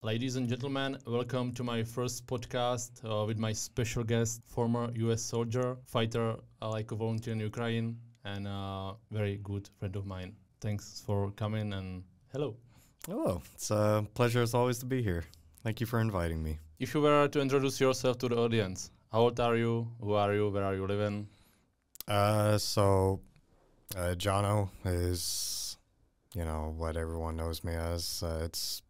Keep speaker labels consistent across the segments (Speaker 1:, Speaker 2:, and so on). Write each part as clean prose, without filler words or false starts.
Speaker 1: Ladies and gentlemen, welcome to my first podcast with my special guest, former US soldier, fighter, like a volunteer in Ukraine, and a very good friend of mine. Thanks for coming and hello.
Speaker 2: Hello. It's a pleasure as always to be here. Thank you for inviting me.
Speaker 1: If you were to introduce yourself to the audience, how old are you? Who are you? Where are you living?
Speaker 2: Johno is, what everyone knows me as. It's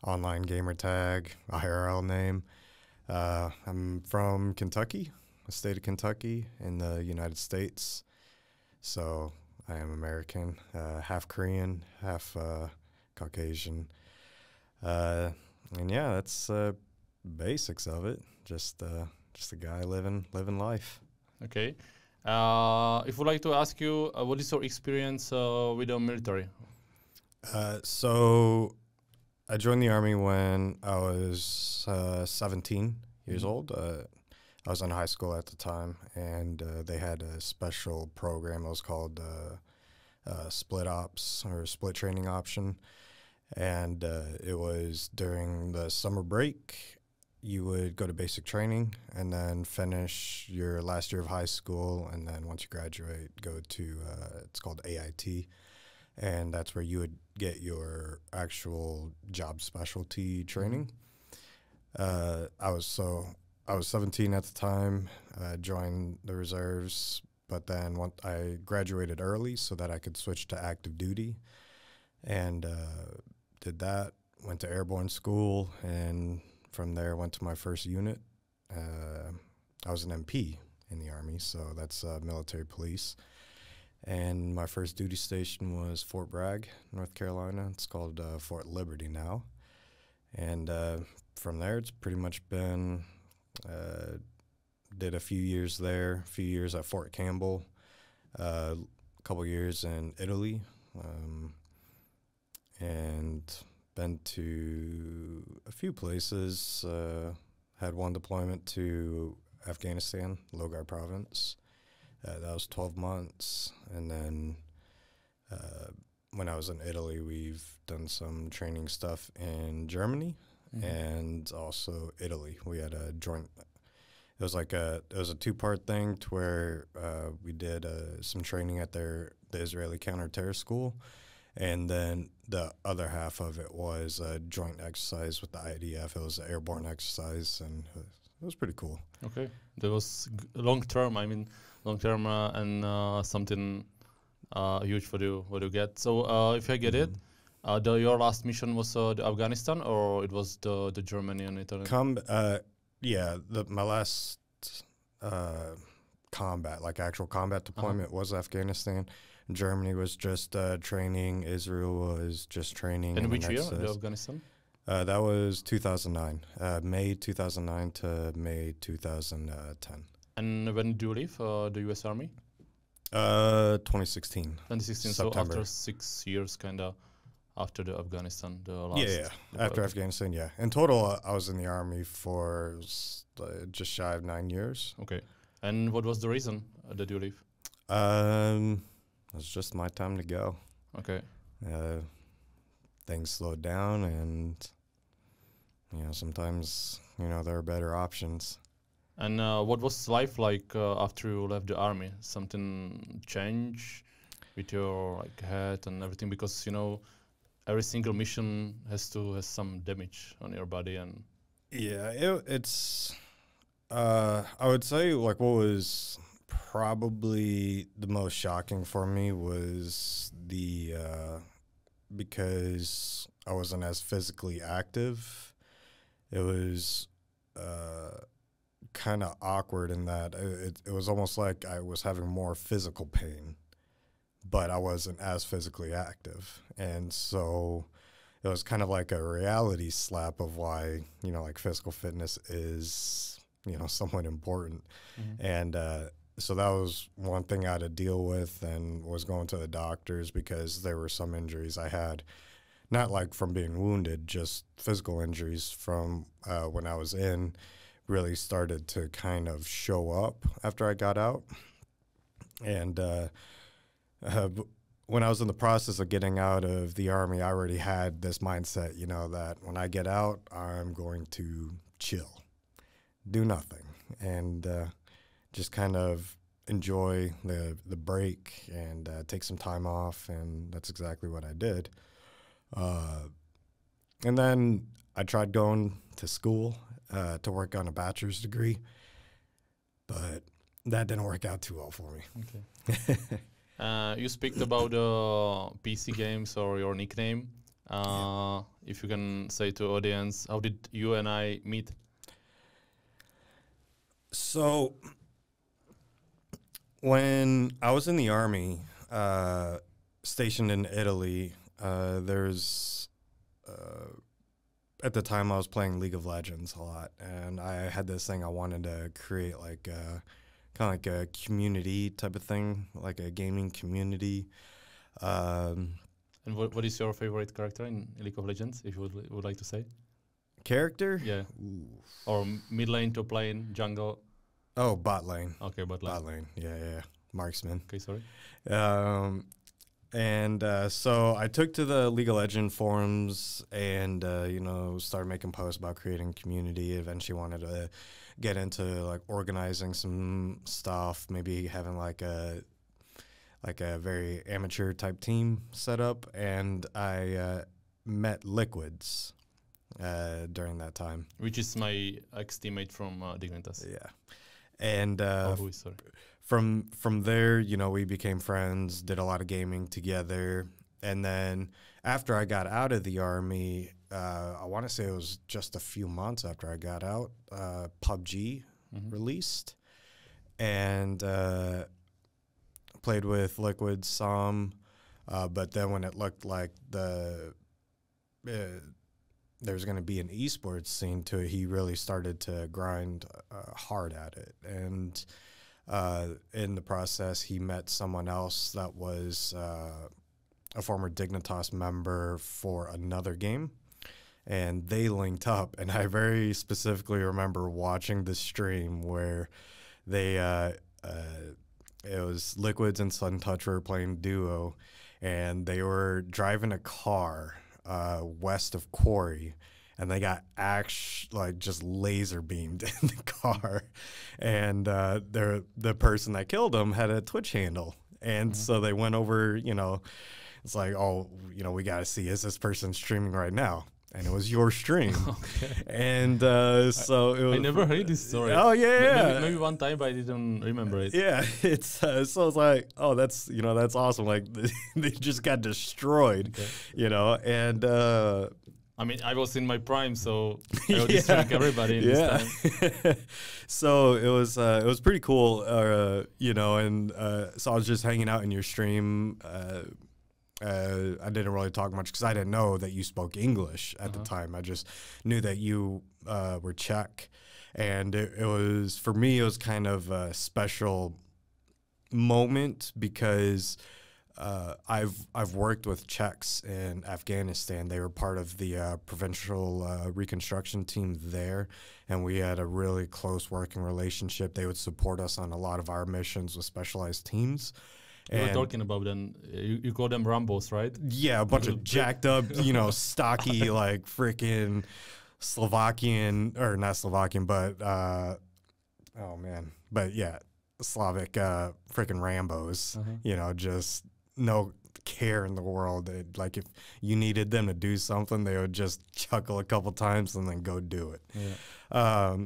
Speaker 2: online gamer tag, IRL name. I'm from Kentucky, the state of Kentucky in the United States. So I am American, half Korean, half Caucasian. And yeah, that's basics of it. Just a guy living life.
Speaker 1: Okay. If we'd like to ask you, what is your experience with the military?
Speaker 2: So I joined the Army when I was 17 years old. I was in high school at the time, and they had a special program. It was called Split Ops, or Split Training Option. And it was during the summer break. You would go to basic training and then finish your last year of high school. And then once you graduate, go to, it's called AIT. And that's where you would get your actual job specialty training. I was 17 at the time, joined the reserves, but then I graduated early so that I could switch to active duty, and did that, went to airborne school, and from there went to my first unit. I was an MP in the Army, so that's military police. And my first duty station was Fort Bragg, North Carolina. It's called Fort Liberty now. And from there, it's pretty much been, did a few years there, a few years at Fort Campbell, a couple years in Italy, and been to a few places. Had one deployment to Afghanistan, Logar province. That was 12 months. And then when I was in Italy, we've done some training stuff in Germany and also Italy. We had a joint, it was a two-part thing to where we did some training at the Israeli counter-terror school. And then the other half of it was a joint exercise with the IDF. It was an airborne exercise, and it was pretty cool.
Speaker 1: Okay. That was long-term, and something huge for you, what you get. So if I get it, your last mission was the Afghanistan, or it was the Germany and Italy?
Speaker 2: My last combat, like actual combat deployment was Afghanistan. Germany was just training. Israel was just training.
Speaker 1: And which year, the Afghanistan?
Speaker 2: That was 2009, May 2009 to May 2010.
Speaker 1: And when did you leave the U.S. Army?
Speaker 2: 2016.
Speaker 1: 2016,
Speaker 2: September.
Speaker 1: So after 6 years, kind of after the Afghanistan, the last.
Speaker 2: Yeah. After Afghanistan, yeah. In total, I was in the Army for just shy of 9 years.
Speaker 1: Okay. And what was the reason that you leave?
Speaker 2: It was just my time to go.
Speaker 1: Okay.
Speaker 2: Things slowed down, and sometimes there are better options.
Speaker 1: And what was life like after you left the Army? Something changed with your head and everything, because every single mission has some damage on your body. And
Speaker 2: yeah, it's I would say what was probably the most shocking for me was because I wasn't as physically active. It was kind of awkward in that it was almost like I was having more physical pain, but I wasn't as physically active. And so it was kind of like a reality slap of why, physical fitness is, somewhat important. And so that was one thing I had to deal with, and was going to the doctors because there were some injuries I had, not like from being wounded, just physical injuries from when I was in, really started to kind of show up after I got out. And when I was in the process of getting out of the Army, I already had this mindset, you know, that when I get out, I'm going to chill, do nothing, and just kind of enjoy the break and take some time off, and that's exactly what I did. And then I tried going to school to work on a bachelor's degree, but that didn't work out too well for me.
Speaker 1: Okay. You speak about PC games or your nickname. If you can say to audience, how did you and I meet?
Speaker 2: So when I was in the Army, stationed in Italy, at the time I was playing League of Legends a lot, and I had this thing I wanted to create, like kind of like a community type of thing, like a gaming community.
Speaker 1: And what is your favorite character in League of Legends, if you would like to say?
Speaker 2: Character?
Speaker 1: Yeah.
Speaker 2: Ooh.
Speaker 1: Or mid lane, top lane, jungle?
Speaker 2: Oh, bot lane.
Speaker 1: Okay, bot lane.
Speaker 2: Bot lane, yeah. Marksman.
Speaker 1: Okay, sorry.
Speaker 2: And so I took to the League of Legends forums and, started making posts about creating community. Eventually wanted to get into like organizing some stuff, maybe having like a very amateur type team set up. And I met Liquids during that time.
Speaker 1: Which is my ex-teammate from Dignitas.
Speaker 2: Yeah. And
Speaker 1: sorry.
Speaker 2: From there, we became friends, did a lot of gaming together. And then after I got out of the Army, I want to say it was just a few months after I got out, PUBG released. And played with Liquid some. But then when it looked like there was going to be an esports scene to it, he really started to grind hard at it. And in the process, he met someone else that was a former Dignitas member for another game, and they linked up. And I very specifically remember watching the stream where they it was Liquids and Suntouch were playing duo, and they were driving a car west of Quarry, and they got just laser beamed in the car, and the person that killed them had a Twitch handle, and so they went over. It's like, oh, we got to see, is this person streaming right now? And it was your stream.
Speaker 1: Okay.
Speaker 2: And so it was,
Speaker 1: I never heard this story.
Speaker 2: Oh yeah,
Speaker 1: maybe one time, but I didn't remember it.
Speaker 2: Yeah, it's so it's like, oh, that's that's awesome. Like they just got destroyed,
Speaker 1: Okay.
Speaker 2: and.
Speaker 1: I mean, I was in my prime, so I would distract everybody in this time.
Speaker 2: So it was pretty cool, and so I was just hanging out in your stream. I didn't really talk much because I didn't know that you spoke English at the time. I just knew that you were Czech, and it was, for me, it was kind of a special moment because I've worked with Czechs in Afghanistan. They were part of the provincial reconstruction team there, and we had a really close working relationship. They would support us on a lot of our missions with specialized teams.
Speaker 1: You were talking about them, you call them Rambos, right?
Speaker 2: Yeah, a bunch of jacked up, stocky, like freaking Slovakian, or not Slovakian, but, but yeah, Slavic freaking Rambos, just no care in the world. Like if you needed them to do something, they would just chuckle a couple times and then go do it. Yeah.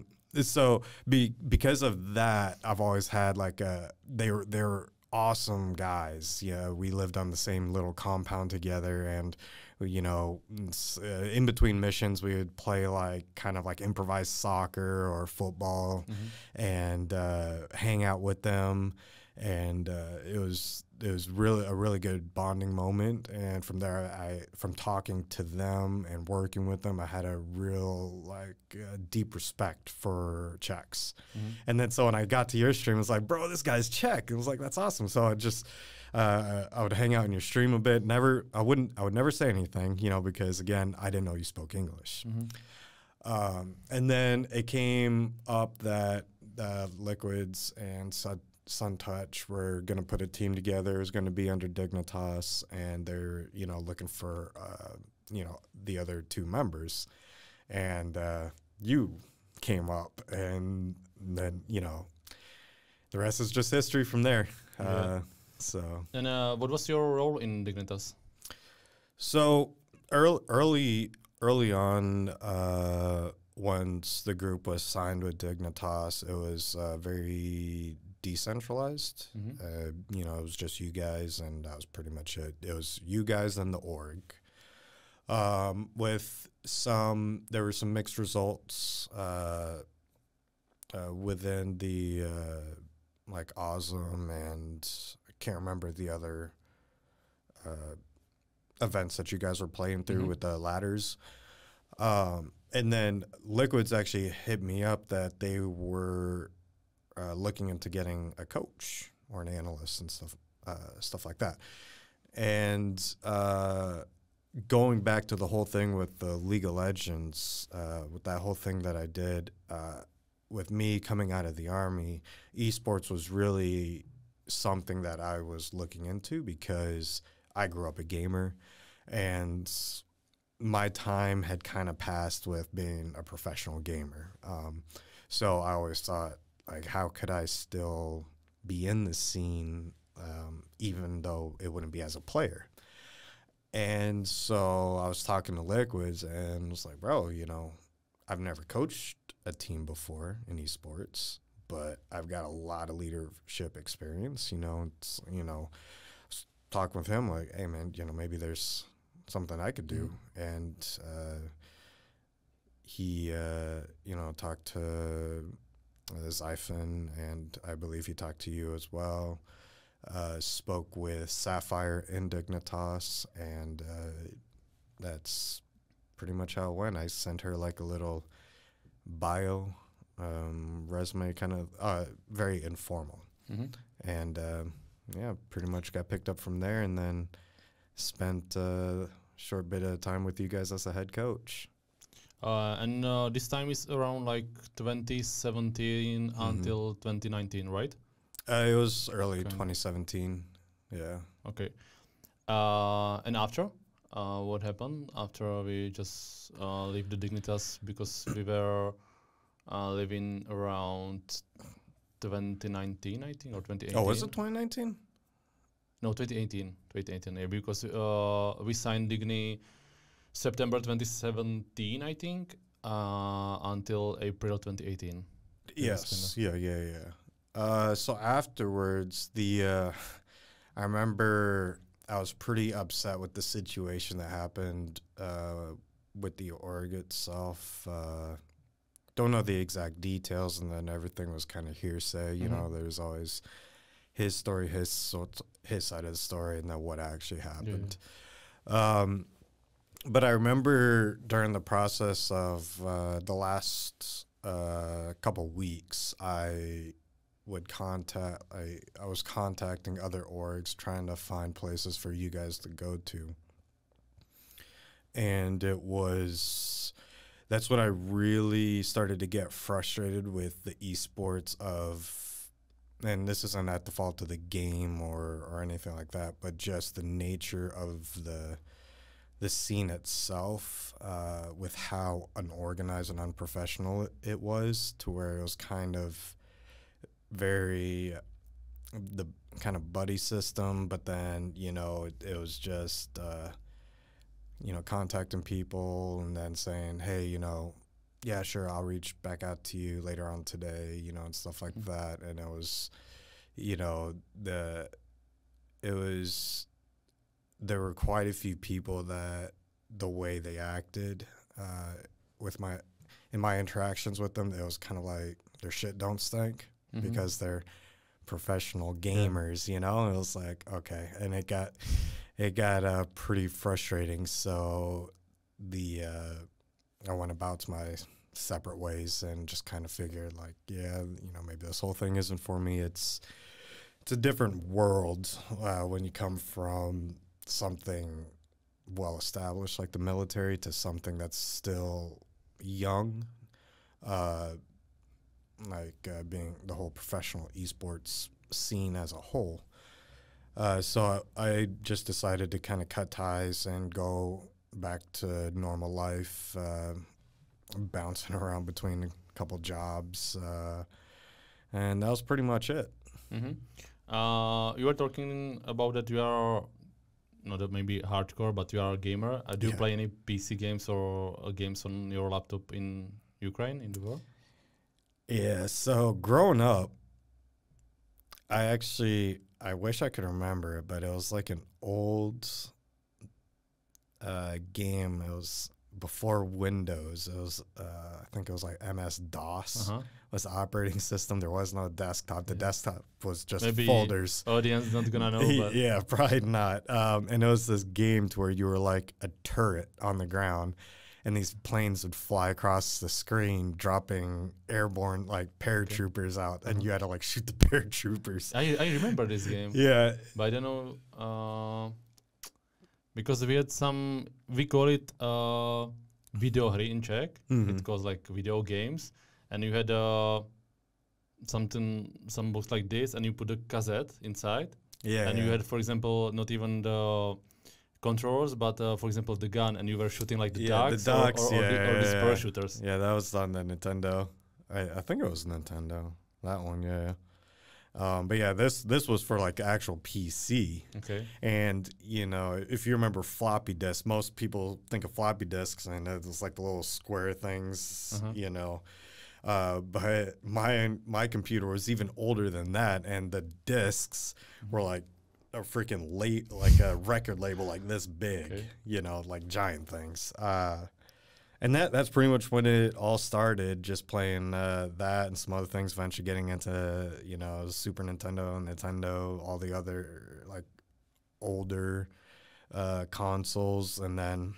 Speaker 2: So because of that, I've always had like they were awesome guys. Yeah, we lived on the same little compound together, and in between missions we would play like kind of like improvised soccer or football, and hang out with them, and it was really a really good bonding moment. And from there, from talking to them and working with them, I had a real deep respect for Czechs. And then so when I got to your stream, it was like, bro, this guy's Czech. It was like, that's awesome. So I would hang out in your stream a bit. I would never say anything, because again, I didn't know you spoke English. And then it came up that Liquids and Sun Touch were going to put a team together. It was going to be under Dignitas, and they're, you know, looking for, you know, the other two members. And you came up, and then, you know, the rest is just history from there. So.
Speaker 1: And what was your role in Dignitas?
Speaker 2: So early on, once the group was signed with Dignitas, it was very decentralized. You know, it was just you guys, and that was pretty much it. It was you guys and the org. There were some mixed results within the like Awesome, and I can't remember the other events that you guys were playing through with the ladders. And then Liquids actually hit me up that they were looking into getting a coach or an analyst and stuff like that. And going back to the whole thing with the League of Legends, with that whole thing that I did, with me coming out of the Army, esports was really something that I was looking into because I grew up a gamer, and my time had kind of passed with being a professional gamer. So I always thought, like, how could I still be in the scene, even though it wouldn't be as a player? And so I was talking to Liquids and was like, bro, you know, I've never coached a team before in esports, but I've got a lot of leadership experience, you know. It's, you know, talking with him like, hey man, you know, maybe there's something I could do. And he you know, talked to Zyphon, and I believe he talked to you as well. Spoke with Sapphire in Dignitas, and that's pretty much how it went. I sent her like a little bio resume, kind of very informal. And yeah, pretty much got picked up from there, and then spent a short bit of time with you guys as a head coach.
Speaker 1: And this time is around like 2017 until 2019, right?
Speaker 2: It was early 2017, yeah.
Speaker 1: Okay. And after? What happened after we just leave the Dignitas, because we were living around 2019, I think, or 2018.
Speaker 2: Oh, was it 2019?
Speaker 1: No, 2018, yeah, because we signed Digni September 2017, I think, until April 2018.
Speaker 2: Yes, yeah. So afterwards, I remember I was pretty upset with the situation that happened with the org itself. Don't know the exact details, and then everything was kind of hearsay. You know, there's always his story, his side of the story, and then what actually happened. But I remember during the process of the last couple weeks, I was contacting other orgs, trying to find places for you guys to go to. And that's when I really started to get frustrated with the esports and this isn't at the fault of the game or anything like that, but just the nature of the scene itself, with how unorganized and unprofessional it was, to where it was kind of very the kind of buddy system, but then, you know, it was just, you know, contacting people and then saying, hey, you know, yeah, sure, I'll reach back out to you later on today, you know, and stuff like that. And it was, you know, there were quite a few people that the way they acted in my interactions with them, it was kind of like their shit don't stink because they're professional gamers, you know. And it was like, okay, and it got pretty frustrating. So I went about my separate ways and just kind of figured like, yeah, you know, maybe this whole thing isn't for me. It's a different world when you come from something well established like the military to something that's still young, being the whole professional esports scene as a whole. So I just decided to kind of cut ties and go back to normal life, bouncing around between a couple jobs, and that was pretty much it.
Speaker 1: You were talking about that you are not maybe hardcore, but you are a gamer. Do you play any PC games or games on your laptop in Ukraine, in the war?
Speaker 2: Yeah, so growing up, I wish I could remember it, but it was like an old game. It was before Windows. It was, I think it was like MS-DOS was the operating system. There was no desktop. The desktop was just
Speaker 1: maybe
Speaker 2: folders.
Speaker 1: Audience not gonna know, but
Speaker 2: Yeah, probably not. And it was this game to where you were like a turret on the ground, and these planes would fly across the screen, dropping airborne like paratroopers out, and you had to like shoot the paratroopers.
Speaker 1: I remember this game.
Speaker 2: Yeah,
Speaker 1: but I don't know because we call it video hry in Czech. It calls like video games, and you had some books like this, and you put a cassette inside.
Speaker 2: Yeah,
Speaker 1: and you had, for example, not even the controllers, but for example the gun, and you were shooting like the ducks, or these parachuters.
Speaker 2: Yeah, that was on the Nintendo. I think it was Nintendo, that one. Yeah. But yeah, this was for like actual PC.
Speaker 1: Okay.
Speaker 2: And you know, if you remember floppy disks, most people think of floppy disks and it's like the little square things, you know. But my computer was even older than that, and the discs were like a freaking like a record label like this big, you know, like giant things. And that's pretty much when it all started, just playing that and some other things, eventually getting into, you know, Super Nintendo, all the other, like, older consoles. And then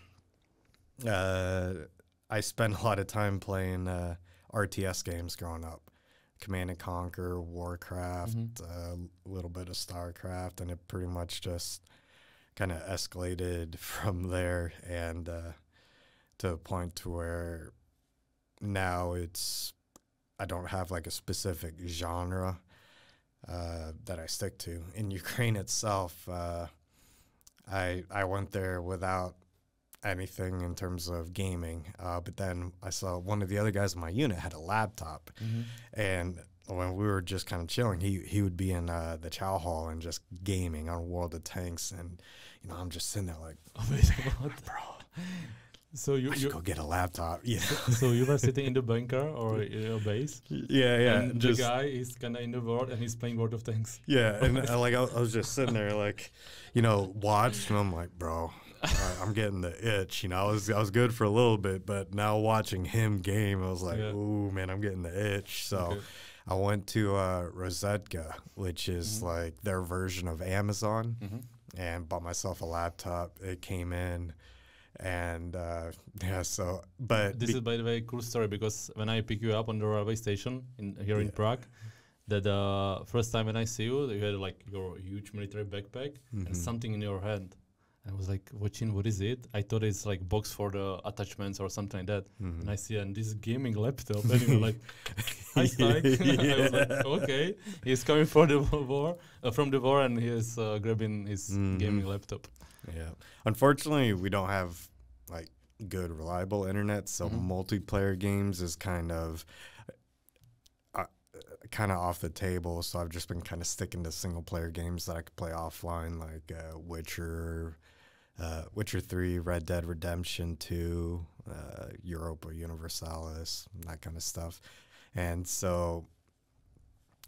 Speaker 2: I spent a lot of time playing RTS games growing up. Command and Conquer, Warcraft, a little bit of StarCraft, and it pretty much just kind of escalated from there, and to a point to where now I don't have like a specific genre that I stick to. In Ukraine itself, I went there without anything in terms of gaming, but then I saw one of the other guys in my unit had a laptop, and when we were just kind of chilling, he would be in the chow hall and just gaming on World of Tanks, and you know, I'm just sitting there like, what, bro?
Speaker 1: So
Speaker 2: I should go get a laptop. Yeah.
Speaker 1: So you were sitting in the bunker or in your base.
Speaker 2: Yeah.
Speaker 1: And the guy is kind of in the world and he's playing World of Tanks.
Speaker 2: Yeah, and I was just sitting there like, you know, watched, and I'm like, bro, I'm getting the itch. You know, I was good for a little bit, but now watching him game, I was like, ooh, man, I'm getting the itch. So I went to Rozetka, which is like their version of Amazon, and bought myself a laptop. It came in. And but
Speaker 1: this is, by the way, a cool story, because when I pick you up on the railway station here in Prague, that first time when I see you, you had like your huge military backpack and something in your hand. I was like watching, what is it? I thought it's like box for the attachments or something like that. And I see, and this gaming laptop, and you're like, hi Spike. I was like, okay, he's coming from the war, and he is grabbing his gaming laptop.
Speaker 2: Yeah. Unfortunately, we don't have like good, reliable internet, so multiplayer games is kind of off the table. So I've just been kind of sticking to single player games that I could play offline, like Witcher 3, Red Dead Redemption 2, Europa Universalis, that kind of stuff. And so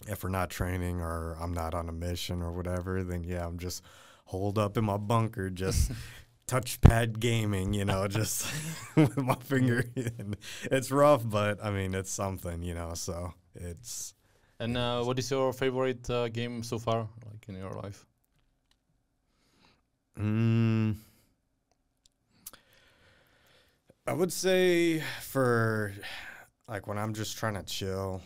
Speaker 2: if we're not training or I'm not on a mission or whatever, then yeah, I'm just holed up in my bunker, just touchpad gaming, you know, just with my finger in. It's rough, but I mean, it's something, you know, so it's.
Speaker 1: And what is your favorite game so far, like in your life?
Speaker 2: I would say for like when I'm just trying to chill,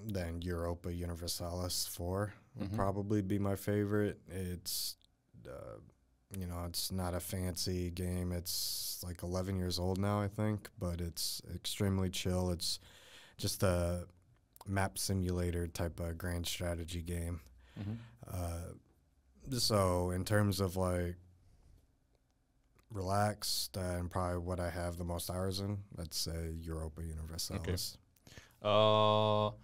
Speaker 2: then Europa Universalis 4 would probably be my favorite. It's, you know, it's not a fancy game. It's like 11 years old now, I think, but it's extremely chill. It's just a map simulator type of grand strategy game.
Speaker 1: Mm-hmm.
Speaker 2: So in terms of like relaxed and probably what I have the most hours in, I'd say Europa Universalis.
Speaker 1: Okay.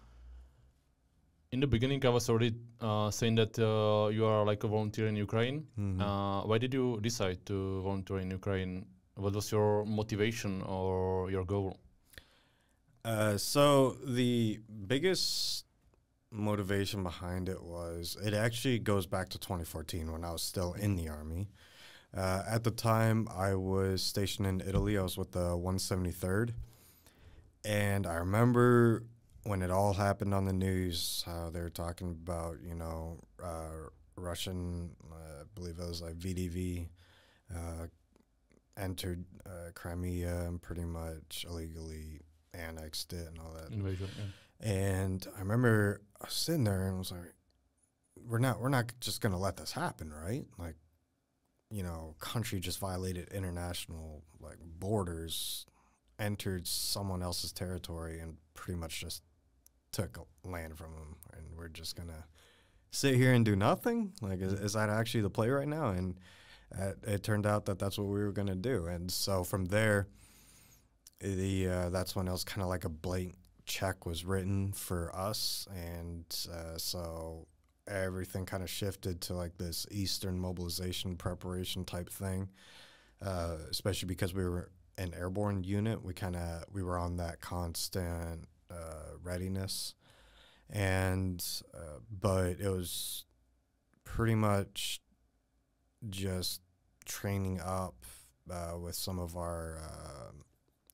Speaker 1: In the beginning, I was already saying that you are like a volunteer in Ukraine.
Speaker 2: Mm-hmm.
Speaker 1: Why did you decide to volunteer in Ukraine? What was your motivation or your goal?
Speaker 2: So the biggest motivation behind it was, it actually goes back to 2014 when I was still in the Army. At the time, I was stationed in Italy. I was with the 173rd. And I remember when it all happened on the news, how they were talking about, you know, Russian, I believe it was like VDV, entered Crimea and pretty much illegally annexed it and all that.
Speaker 1: Invasion, yeah.
Speaker 2: And I remember I was sitting there and was like, we're not just gonna let this happen, right? Like, you know, country just violated international like borders, entered someone else's territory, and pretty much just took land from them, and we're just gonna sit here and do nothing? Like, is that actually the play right now? And it turned out that that's what we were gonna do. And so from there, that's when it was kind of like a blank check was written for us, and so everything kind of shifted to like this Eastern mobilization preparation type thing, especially because we were an airborne unit. We were on that constant readiness, and but it was pretty much just training up with some of our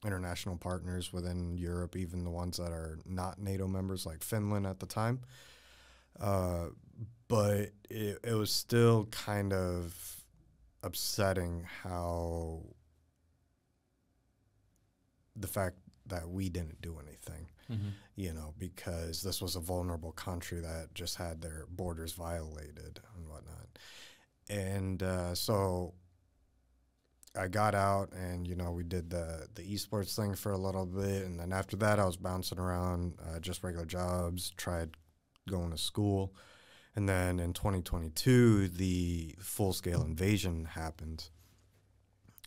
Speaker 2: international partners within Europe, even the ones that are not NATO members, like Finland at the time. But it was still kind of upsetting how the fact that we didn't do anything, you know, because this was a vulnerable country that just had their borders violated and whatnot. And so I got out, and, you know, we did the esports thing for a little bit. And then after that, I was bouncing around, just regular jobs, tried going to school. And then in 2022, the full-scale invasion happened.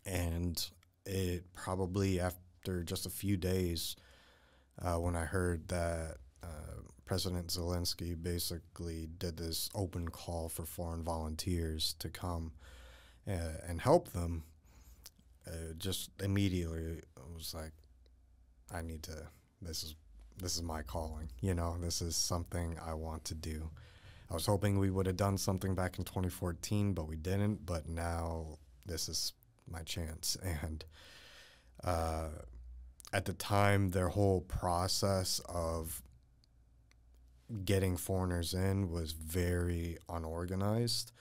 Speaker 2: And it probably after just a few days, when I heard that President Zelensky basically did this open call for foreign volunteers to come and help them, just immediately I was like, I need to, this is my calling, you know, this is something I want to do. I was hoping we would have done something back in 2014, but we didn't. But now this is my chance. And at the time, their whole process of getting foreigners in was very unorganized.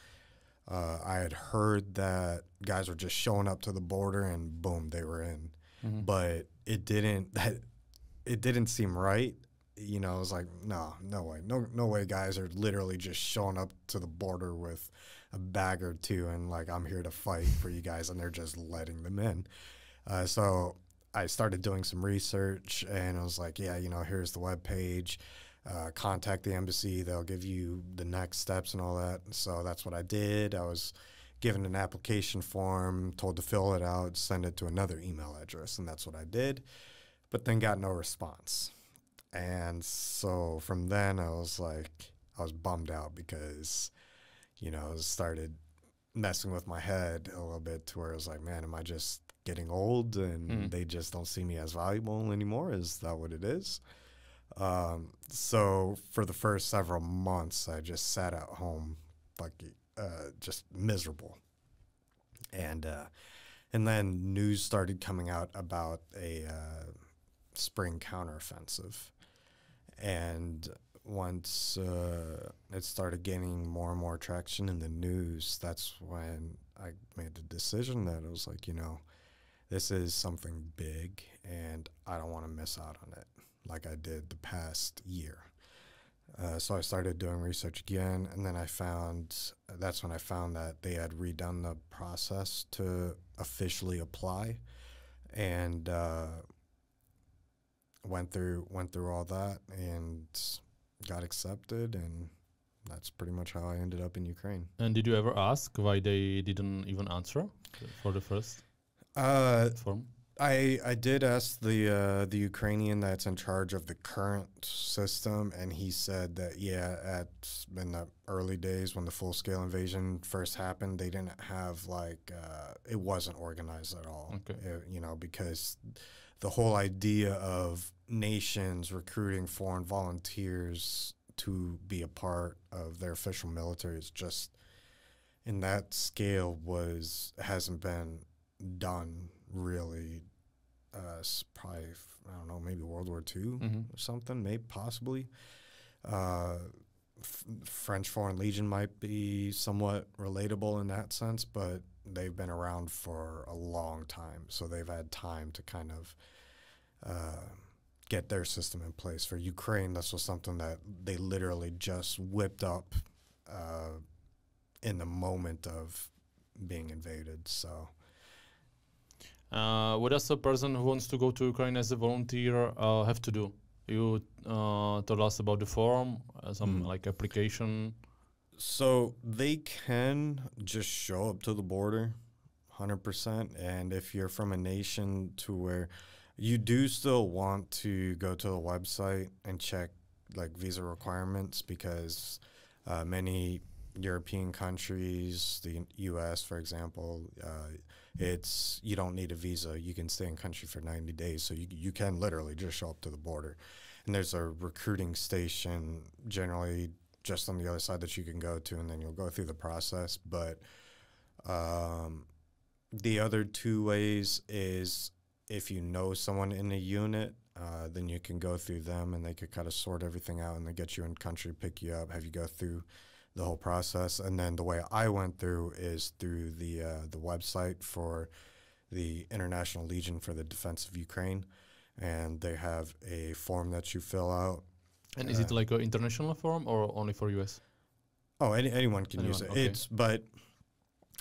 Speaker 2: I had heard that guys were just showing up to the border and boom, they were in. But it didn't seem right. You know, I was like, no way. No way guys are literally just showing up to the border with a bag or two and like, I'm here to fight for you guys, and they're just letting them in. So I started doing some research, and I was like, yeah, you know, here's the webpage. Contact the embassy. They'll give you the next steps and all that. So that's what I did. I was given an application form, told to fill it out, send it to another email address, and that's what I did, but then got no response. And so from then I was bummed out because, you know, I started messing with my head a little bit to where I was like, man, am I just getting old and they just don't see me as valuable anymore? Is that what it is? So for the first several months, I just sat at home, like, just miserable. And then news started coming out about a spring counteroffensive. And once it started gaining more and more traction in the news, that's when I made the decision that it was like, you know, this is something big, and I don't want to miss out on it like I did the past year. So I started doing research again, and then that's when I found that they had redone the process to officially apply. And went through all that and got accepted, and that's pretty much how I ended up in Ukraine.
Speaker 1: And did you ever ask why they didn't even answer for the first form?
Speaker 2: I did ask the Ukrainian that's in charge of the current system, and he said that in the early days when the full-scale invasion first happened, they didn't have it wasn't organized at all.
Speaker 1: Okay.
Speaker 2: Because the whole idea of nations recruiting foreign volunteers to be a part of their official military is just, in that scale, hasn't been done really. Probably, I don't know, maybe World War II or something, maybe possibly. French Foreign Legion might be somewhat relatable in that sense, but they've been around for a long time, so they've had time to kind of get their system in place. For Ukraine, this was something that they literally just whipped up in the moment of being invaded. So,
Speaker 1: what does a person who wants to go to Ukraine as a volunteer have to do? You told us about the form, some application.
Speaker 2: So they can just show up to the border, 100%. And if you're from a nation to where you do still want to go to the website and check visa requirements, because many European countries, the US, for example, you don't need a visa. You can stay in country for 90 days. So you can literally just show up to the border. And there's a recruiting station generally just on the other side that you can go to, and then you'll go through the process. But the other two ways is if you know someone in a unit, then you can go through them and they could kind of sort everything out and then get you in country, pick you up, have you go through the whole process. And then the way I went through is through the website for the International Legion for the Defense of Ukraine, and they have a form that you fill out.
Speaker 1: And is it like an international form or only for US?
Speaker 2: Oh, anyone can use it. Okay.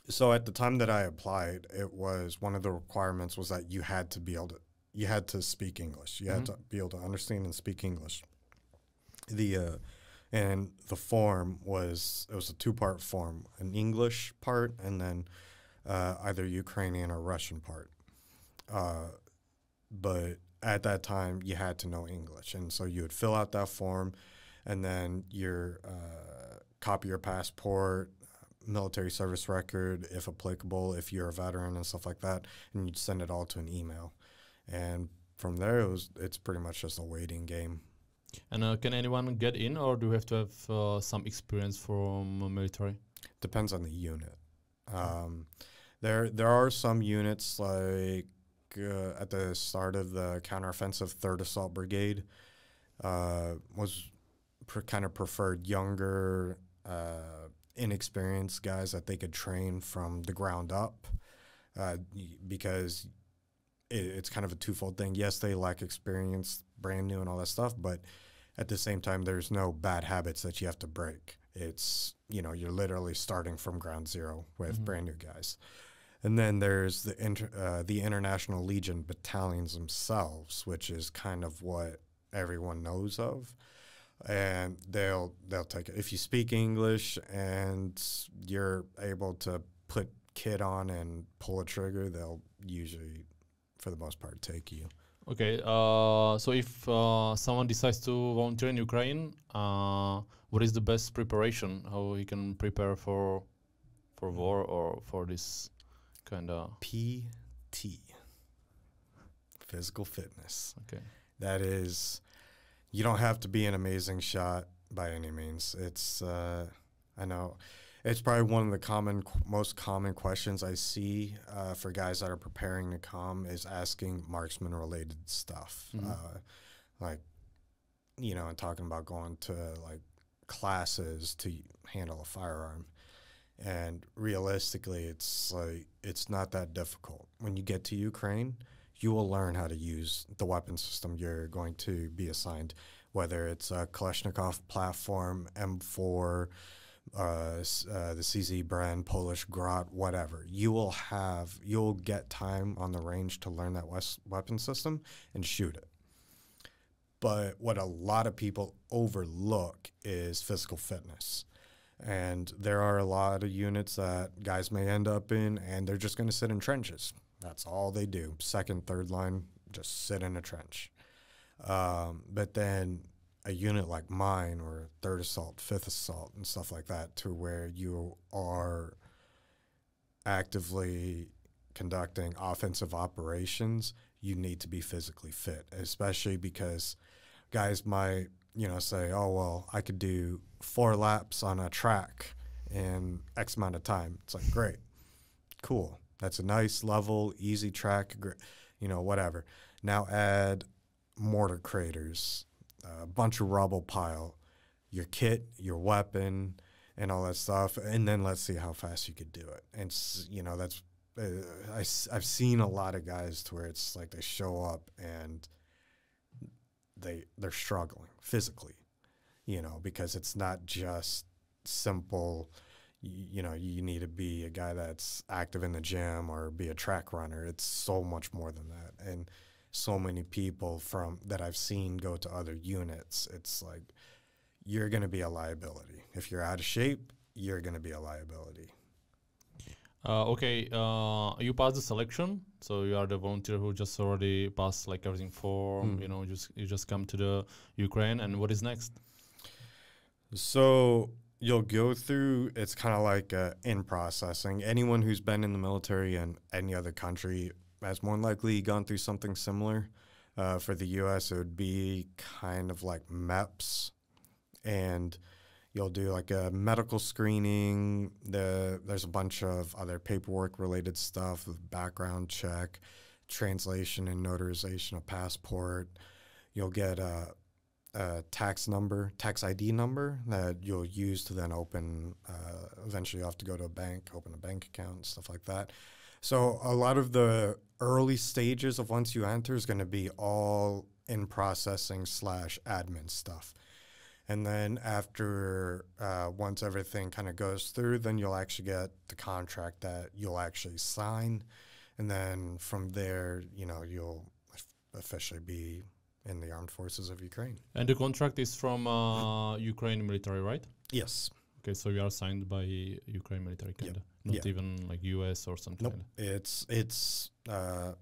Speaker 2: So at the time that I applied, it was one of the requirements was that you had to speak English. You had to be able to understand and speak English. And the form was a two-part form, an English part and then either Ukrainian or Russian part. But at that time, you had to know English. And so you would fill out that form, and then your copy your passport, military service record, if applicable, if you're a veteran and stuff like that, and you'd send it all to an email. And from there, it's pretty much just a waiting game.
Speaker 1: And can anyone get in, or do you have to have some experience from military?
Speaker 2: Depends on the unit. There are some units at the start of the counteroffensive 3rd Assault Brigade was kind of preferred younger, inexperienced guys that they could train from the ground up, because it's kind of a twofold thing. Yes, they lack experience, brand new and all that stuff, but at the same time, there's no bad habits that you have to break. It's, you're literally starting from ground zero with brand new guys. And then there's the International Legion battalions themselves, which is kind of what everyone knows of. And they'll take it. If you speak English and you're able to put kit on and pull a trigger, they'll usually, for the most part, take you.
Speaker 1: Okay, so if someone decides to volunteer in Ukraine, what is the best preparation? How he can prepare for war or for this kind of...
Speaker 2: PT, physical fitness.
Speaker 1: Okay.
Speaker 2: That is, you don't have to be an amazing shot by any means. It's, I know, it's probably one of the most common questions I see for guys that are preparing to come is asking marksman-related stuff. And talking about going to, classes to handle a firearm. And realistically, it's not that difficult. When you get to Ukraine, you will learn how to use the weapon system you're going to be assigned, whether it's a Kalashnikov platform, M4, the CZ brand, Polish Grot, whatever. You'll get time on the range to learn that weapon system and shoot it. But what a lot of people overlook is physical fitness. And there are a lot of units that guys may end up in, and they're just going to sit in trenches. That's all they do. Second, third line, just sit in a trench. But then a unit like mine, or 3rd Assault, 5th Assault, and stuff like that, to where you are actively conducting offensive operations, you need to be physically fit, especially because guys might, say, oh, well, I could do 4 laps on a track in X amount of time. It's like, great, cool. That's a nice, level, easy track, whatever. Now add mortar craters, a bunch of rubble pile, your kit, your weapon, and all that stuff, and then let's see how fast you could do it. And, that's I've seen a lot of guys to where it's like they show up and they're struggling physically, because it's not just simple, you need to be a guy that's active in the gym or be a track runner. It's so much more than that. And so many people that I've seen go to other units, it's like, you're going to be a liability. If you're out of shape, you're going to be a liability.
Speaker 1: Okay, you passed the selection, so you are the volunteer who just already passed like everything form. You just come to the Ukraine, and what is next?
Speaker 2: So you'll go through. It's kind of like in processing. Anyone who's been in the military in any other country has more than likely gone through something similar. For the U.S., it would be kind of like MEPS, and you'll do like a medical screening. There's a bunch of other paperwork-related stuff, background check, translation and notarization of passport. You'll get a tax ID number that you'll use to then open. Eventually, you have to go to a bank, open a bank account, stuff like that. So a lot of the early stages of once you enter is going to be all in processing / admin stuff. And then after, once everything kind of goes through, then you'll actually get the contract that you'll actually sign. And then from there, you'll officially be in the armed forces of Ukraine.
Speaker 1: And the contract is from Ukraine military, right?
Speaker 2: Yes.
Speaker 1: Okay, so you are signed by Ukraine military, kind of. Not even like US or something.
Speaker 2: Nope.
Speaker 1: Like that.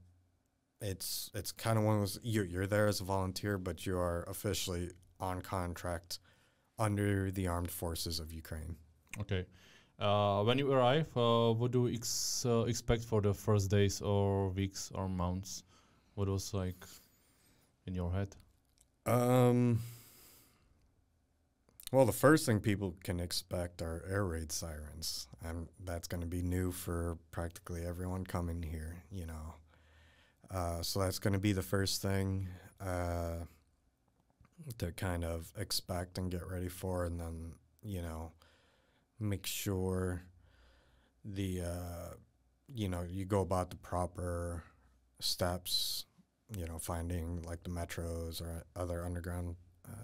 Speaker 2: It's kind of one of those, you're there as a volunteer, but you are officially on contract under the armed forces of Ukraine.
Speaker 1: Okay. When you arrive, what do you expect for the first days or weeks or months? What was like in your head?
Speaker 2: Well, the first thing people can expect are air raid sirens. That's going to be new for practically everyone coming here, So that's going to be the first thing to kind of expect and get ready for, and then, make sure you go about the proper steps, finding like the metros or other underground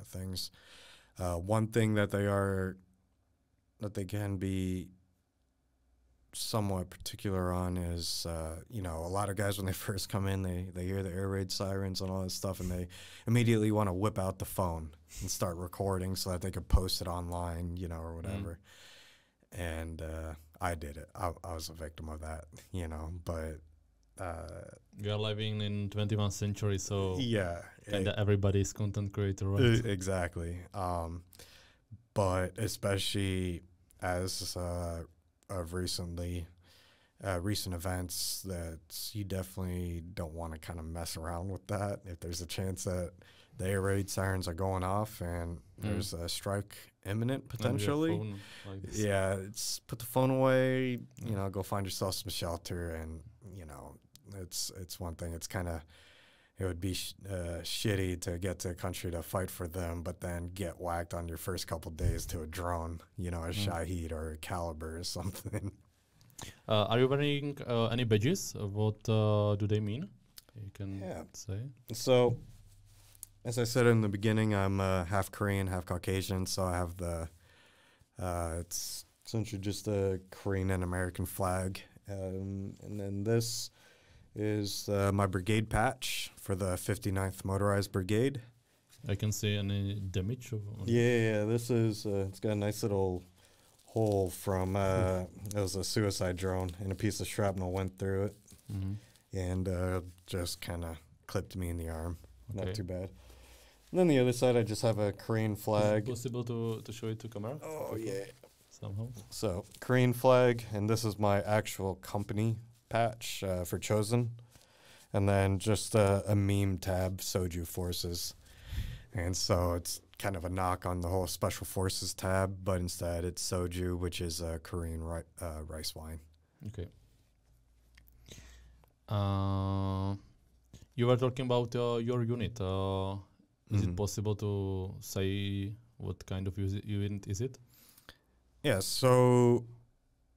Speaker 2: things. One thing that they can be somewhat particular on is, a lot of guys when they first come in, they hear the air raid sirens and all that stuff, and they immediately want to whip out the phone and start recording so that they could post it online, or whatever. And I did it. I was a victim of that, but...
Speaker 1: we are living in 21st century, so
Speaker 2: yeah,
Speaker 1: everybody's content creator, right?
Speaker 2: Exactly. But especially as of recent events, that you definitely don't want to kind of mess around with that. If there's a chance that the air raid sirens are going off and there's a strike imminent potentially, it's put the phone away, go find yourself some shelter, and it's one thing. It's kind of, it would be shitty to get to a country to fight for them, but then get whacked on your first couple days to a drone, a Shahid or a Caliber or something.
Speaker 1: Are you wearing any badges? What do they mean? You can say.
Speaker 2: So, as I said in the beginning, I'm half Korean, half Caucasian, so I have it's essentially just a Korean and American flag. And then this is my brigade patch for the 59th Motorized Brigade.
Speaker 1: I can see any damage.
Speaker 2: Yeah, this is, it's got a nice little hole from, it was a suicide drone, and a piece of shrapnel went through it, and just kind of clipped me in the arm.
Speaker 1: Okay.
Speaker 2: Not too bad. And then the other side, I just have a Korean flag.
Speaker 1: Is it possible to show it to camera?
Speaker 2: Oh, yeah.
Speaker 1: Somehow.
Speaker 2: So, Korean flag, and this is my actual company patch for Chosen. And then just a meme tab, Soju Forces. And so it's kind of a knock on the whole Special Forces tab, but instead it's Soju, which is a Korean rice wine.
Speaker 1: Okay. You were talking about your unit. Is it possible to say what kind of unit is it?
Speaker 2: Yeah, so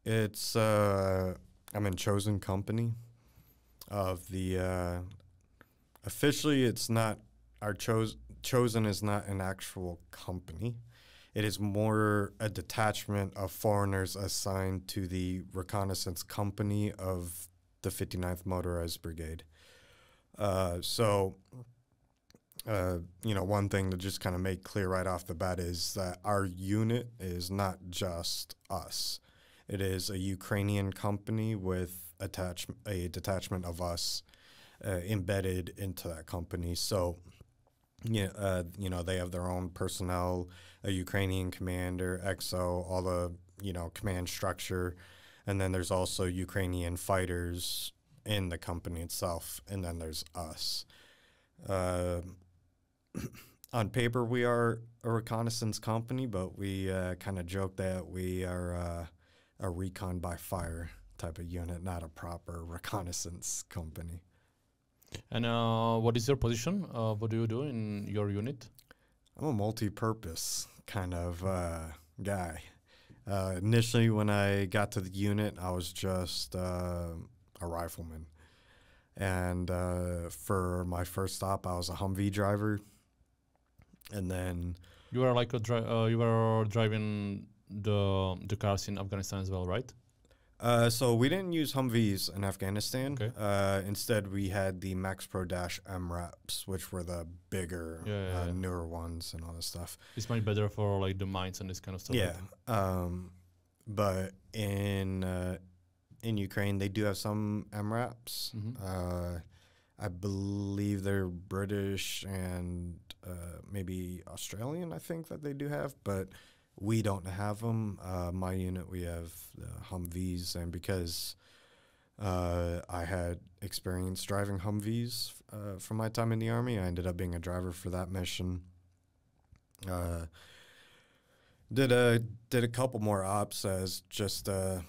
Speaker 2: it's I'm in Chosen Company of the officially it's not our Chosen is not an actual company. It is more a detachment of foreigners assigned to the reconnaissance company of the 59th Motorized Brigade. One thing to just kind of make clear right off the bat is that our unit is not just us. It is a Ukrainian company with a detachment of us embedded into that company. So, they have their own personnel, a Ukrainian commander, XO, all the, command structure. And then there's also Ukrainian fighters in the company itself. And then there's us. On paper, we are a reconnaissance company, but we kind of joke that we are a recon by fire type of unit, not a proper reconnaissance company.
Speaker 1: And what is your position? What do you do in your unit?
Speaker 2: I'm a multi-purpose kind of guy. Initially, when I got to the unit, I was just a rifleman. And for my first stop, I was a Humvee driver. And then
Speaker 1: you were like you were driving the cars in Afghanistan as well, right?
Speaker 2: So we didn't use Humvees in Afghanistan.
Speaker 1: Okay.
Speaker 2: Instead, we had the Max Pro Dash MRAPs, which were the bigger, newer ones and all this stuff.
Speaker 1: It's much better for like the mines and this kind of stuff.
Speaker 2: Yeah. But in Ukraine, they do have some MRAPs. I believe they're British and maybe Australian, I think, that they do have, but we don't have them. My unit, we have Humvees, and because I had experience driving Humvees from my time in the Army, I ended up being a driver for that mission. Did a couple more ops as just a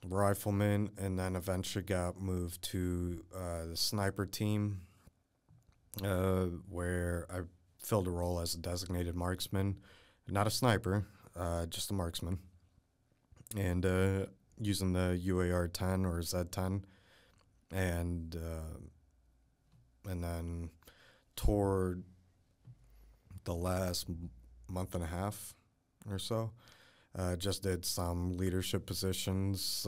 Speaker 2: rifleman, and then eventually got moved to the sniper team, where I filled a role as a designated marksman, not a sniper, just a marksman, and using the UAR-10 or Z-10, and then toward the last month and a half or so, just did some leadership positions,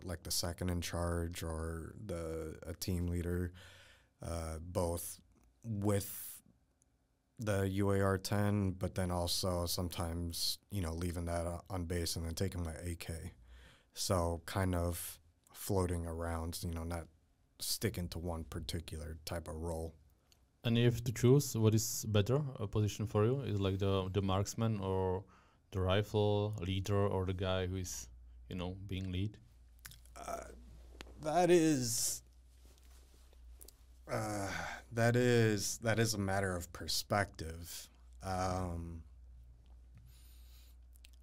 Speaker 2: like the second in charge or a team leader, both with the UAR-10, but then also sometimes, leaving that on base and then taking my AK. So kind of floating around, not sticking to one particular type of role.
Speaker 1: And if you have to choose, what is better a position for you? Is like the marksman or the rifle leader or the guy who is, being lead?
Speaker 2: That is a matter of perspective.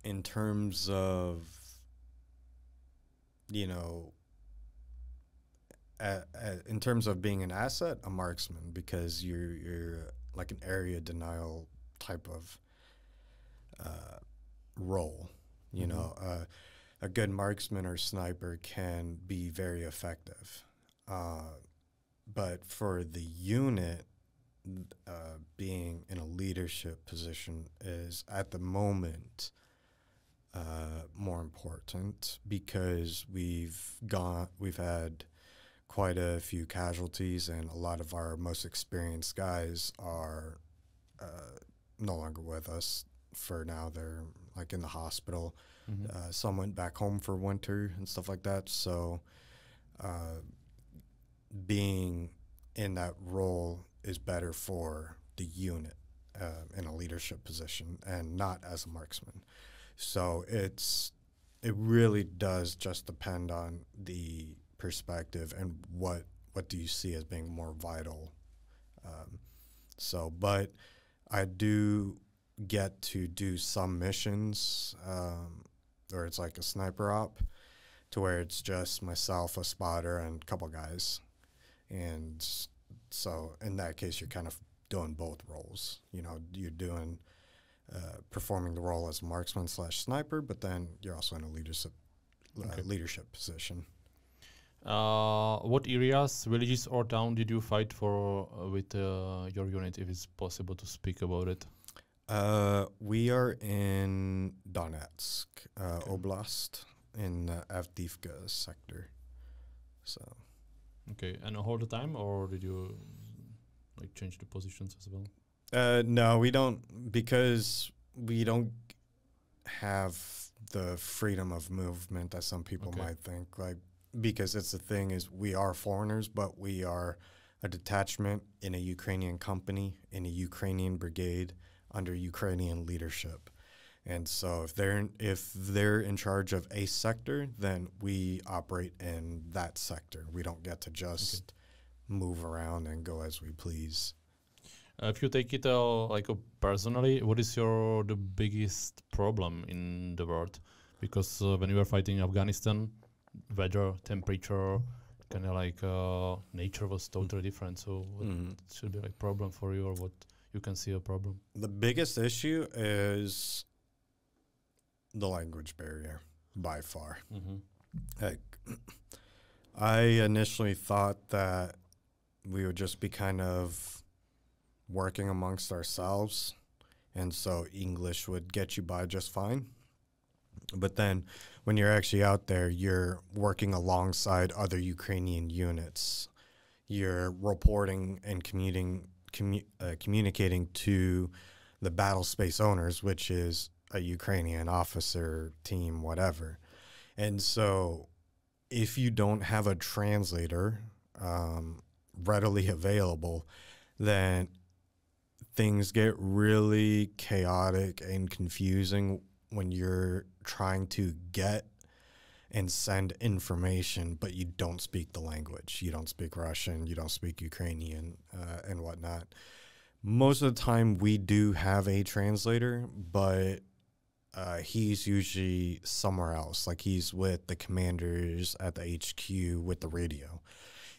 Speaker 2: In terms of, in terms of being an asset, a marksman, because you're like an area denial type of role. A good marksman or sniper can be very effective. But for the unit, being in a leadership position is at the moment more important, because we've had quite a few casualties, and a lot of our most experienced guys are no longer with us for now. They're like in the hospital. Some went back home for winter and stuff like that. So being in that role is better for the unit in a leadership position and not as a marksman. So it really does just depend on the perspective and what do you see as being more vital. But I do get to do some missions where it's like a sniper op, to where it's just myself, a spotter, and a couple guys. And so in that case, you're kind of doing both roles. You know, you're doing performing the role as a marksman / sniper, but then you're also in a leadership position.
Speaker 1: What areas, villages or town did you fight for with your unit, if it's possible to speak about it?
Speaker 2: We are in Donetsk Oblast, in the Avdiivka sector. So.
Speaker 1: Okay, and all the time, or did you like change the positions as well?
Speaker 2: No, we don't, because we don't have the freedom of movement that some people might think. Like, because it's the thing is, we are foreigners, but we are a detachment in a Ukrainian company, in a Ukrainian brigade, under Ukrainian leadership. And so if they're in charge of a sector, then we operate in that sector. We don't get to just move around and go as we please.
Speaker 1: If you take it personally, what is the biggest problem in the world? Because when you were fighting Afghanistan, weather, temperature, kind of like nature was totally different. So what should be like problem for you, or what you can see a problem?
Speaker 2: The biggest issue is the language barrier, by far. Like, I initially thought that we would just be kind of working amongst ourselves, and so English would get you by just fine. But then when you're actually out there, you're working alongside other Ukrainian units. You're reporting and communicating to the battle space owners, which is a Ukrainian officer, team, whatever. And so if you don't have a translator readily available, then things get really chaotic and confusing when you're trying to get and send information, but you don't speak the language. You don't speak Russian, you don't speak Ukrainian, and whatnot. Most of the time we do have a translator, but he's usually somewhere else. Like, he's with the commanders at the HQ with the radio.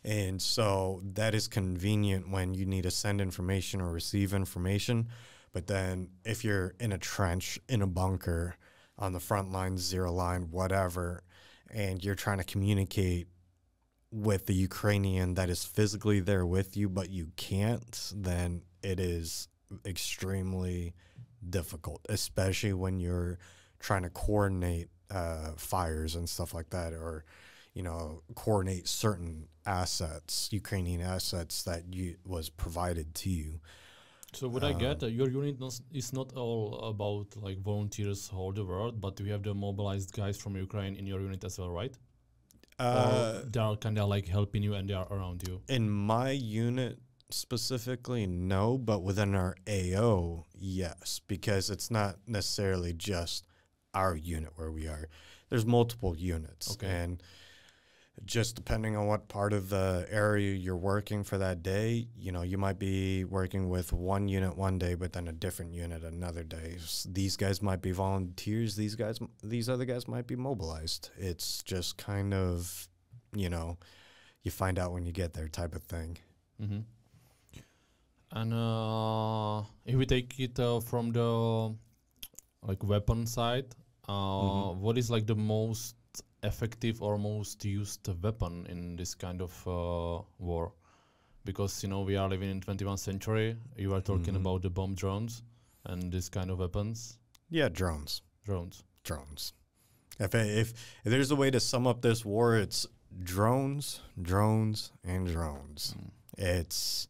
Speaker 2: And so that is convenient when you need to send information or receive information. But then if you're in a trench, in a bunker, on the front line, zero line, whatever, and you're trying to communicate with the Ukrainian that is physically there with you, but you can't, then it is extremely difficult, especially when you're trying to coordinate fires and stuff like that, or, you know, coordinate certain assets, Ukrainian assets that was provided to you.
Speaker 1: So what I get, your unit is not all about like volunteers all the world, but we have the mobilized guys from Ukraine in your unit as well, right? Or they are kind of like helping you and they are around you?
Speaker 2: In my unit specifically, no, but within our AO, yes, because it's not necessarily just our unit where we are. There's multiple units, and just depending on what part of the area you're working for that day, you know, you might be working with one unit one day, but then a different unit another day. These guys might be volunteers. These other guys might be mobilized. It's just kind of, you know, you find out when you get there type of thing.
Speaker 1: And if we take it from the like weapon side, what is like the most effective or most used weapon in this kind of war? Because, you know, we are living in 21st century. You are talking about the bomb drones and this kind of weapons.
Speaker 2: Yeah, drones.
Speaker 1: Drones.
Speaker 2: If there's a way to sum up this war, it's drones, drones, and drones. It's,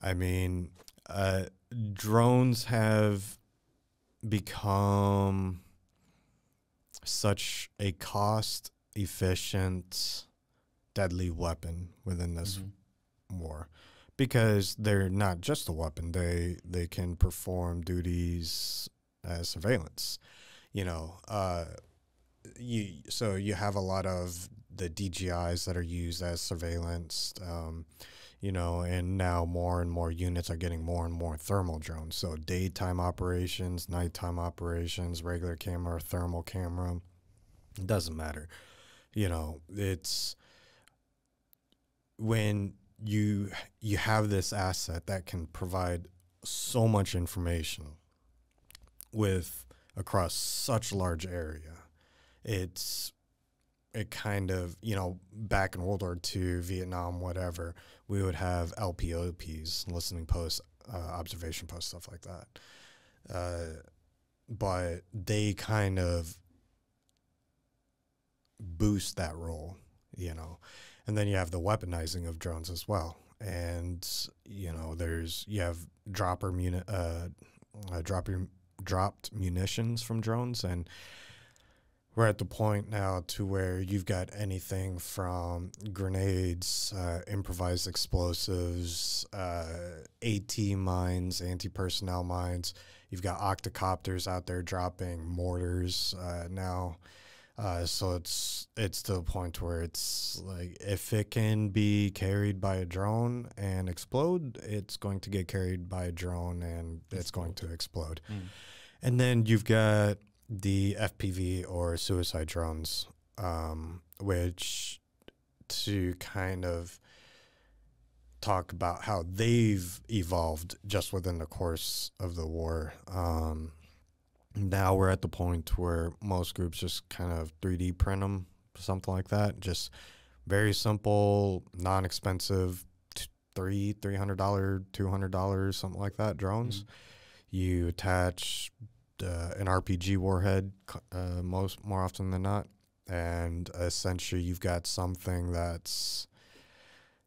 Speaker 2: I mean, drones have become such a cost-efficient, deadly weapon within this war, because they're not just a weapon. They can perform duties as surveillance. So you have a lot of the DJIs that are used as surveillance, and now more and more units are getting more and more thermal drones. So daytime operations, nighttime operations, regular camera, thermal camera, it doesn't matter. It's when you have this asset that can provide so much information across such large area. It kind of, back in World War II, Vietnam, whatever, we would have LPOPs, listening posts, observation posts, stuff like that. But they kind of boost that role, And then you have the weaponizing of drones as well. And, you have dropped munitions from drones, and we're at the point now to where you've got anything from grenades, improvised explosives, AT mines, anti-personnel mines. You've got octocopters out there dropping mortars now. So it's to the point where it's like, if it can be carried by a drone and explode, it's going to get carried by a drone and it's going to explode. And then you've got the FPV or suicide drones, which, to kind of talk about how they've evolved just within the course of the war. Now we're at the point where most groups just kind of 3D print them, something like that. Just very simple, non-expensive, $300, $200, something like that, drones. You attach an RPG warhead more often than not, and essentially you've got something that's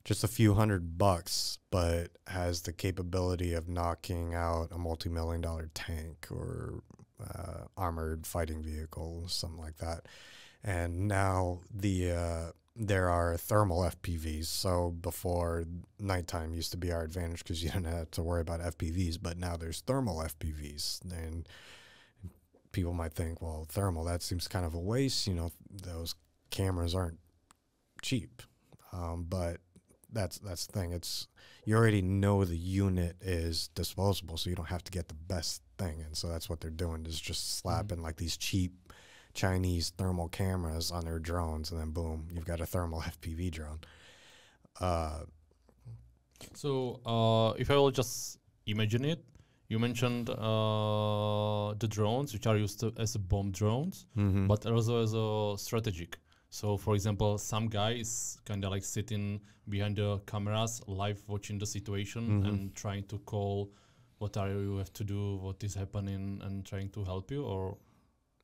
Speaker 2: just a few $100, but has the capability of knocking out a multi-million-dollar tank or armored fighting vehicle, something like that. And now there are thermal FPVs. So before, nighttime used to be our advantage because you didn't have to worry about FPVs, but now there's thermal FPVs. And people might think, well, thermal, that seems kind of a waste. Those cameras aren't cheap. But that's the thing. You already know the unit is disposable, so you don't have to get the best thing. And so that's what they're doing, is just slapping like these cheap Chinese thermal cameras on their drones, and then boom, you've got a thermal FPV drone.
Speaker 1: So if I will just imagine it, you mentioned the drones, which are used as bomb drones, but also as a strategic. So, for example, some guy is kind of like sitting behind the cameras, live watching the situation and trying to call what you have to do, what is happening, and trying to help you, or?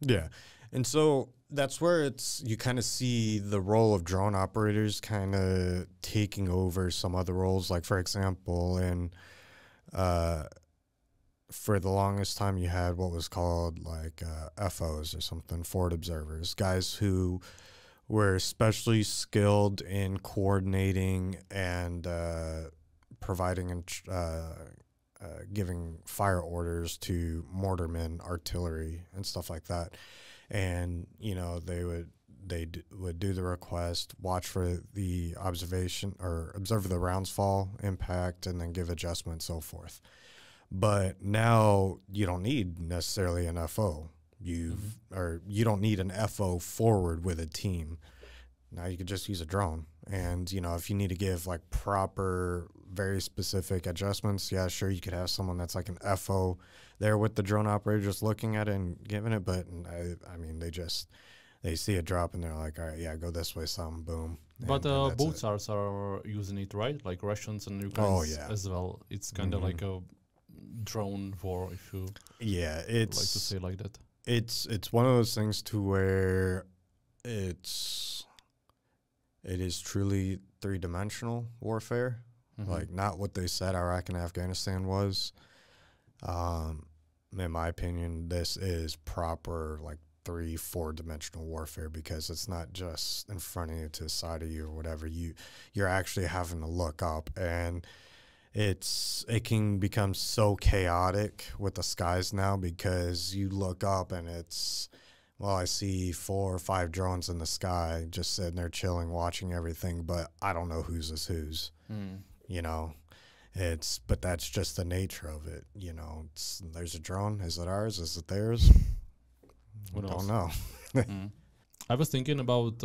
Speaker 2: Yeah. And so that's where you kind of see the role of drone operators kind of taking over some other roles. Like, for example, for the longest time, you had what was called like FOs or something, forward observers, guys who were especially skilled in coordinating and providing and giving fire orders to mortarmen, artillery, and stuff like that. And they would do the request, watch for the observation, or observe the rounds fall, impact, and then give adjustment, so forth. But now you don't need necessarily an FO. You don't need an FO forward with a team. Now you could just use a drone. And, if you need to give like proper, very specific adjustments, yeah, sure, you could have someone that's like an FO there with the drone operator just looking at it and giving it. But I mean, they see it drop and they're like, all right, yeah, go this way, some boom.
Speaker 1: But both sides are using it, right? Like Russians and Ukrainians as well. It's kind of like a drone war, if you like to say like that.
Speaker 2: It's one of those things to where it is truly three-dimensional warfare. Like, not what they said Iraq and Afghanistan was. In my opinion, this is proper, like, 3-4-dimensional warfare, because it's not just in front of you, to the side of you, or whatever. You're actually having to look up, and it can become so chaotic with the skies now, because you look up and it's, well, I see 4 or 5 drones in the sky just sitting there chilling, watching everything, but I don't know whose is whose. You know, but that's just the nature of it. You know, there's a drone. Is it ours? Is it theirs? I don't know.
Speaker 1: I was thinking about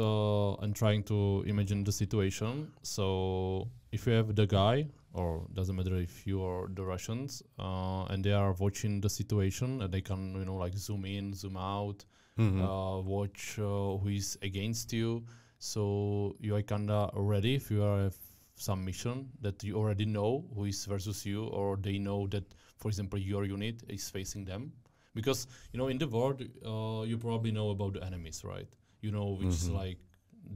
Speaker 1: and trying to imagine the situation. So if you have the guy, or doesn't matter if you are the Russians, and they are watching the situation, and they can, you know, like zoom in, zoom out, watch who is against you. So you are kinda ready if you are some mission that you already know who is versus you, or they know that, for example, your unit is facing them. Because, you know, in the world, you probably know about the enemies, right? You know which is like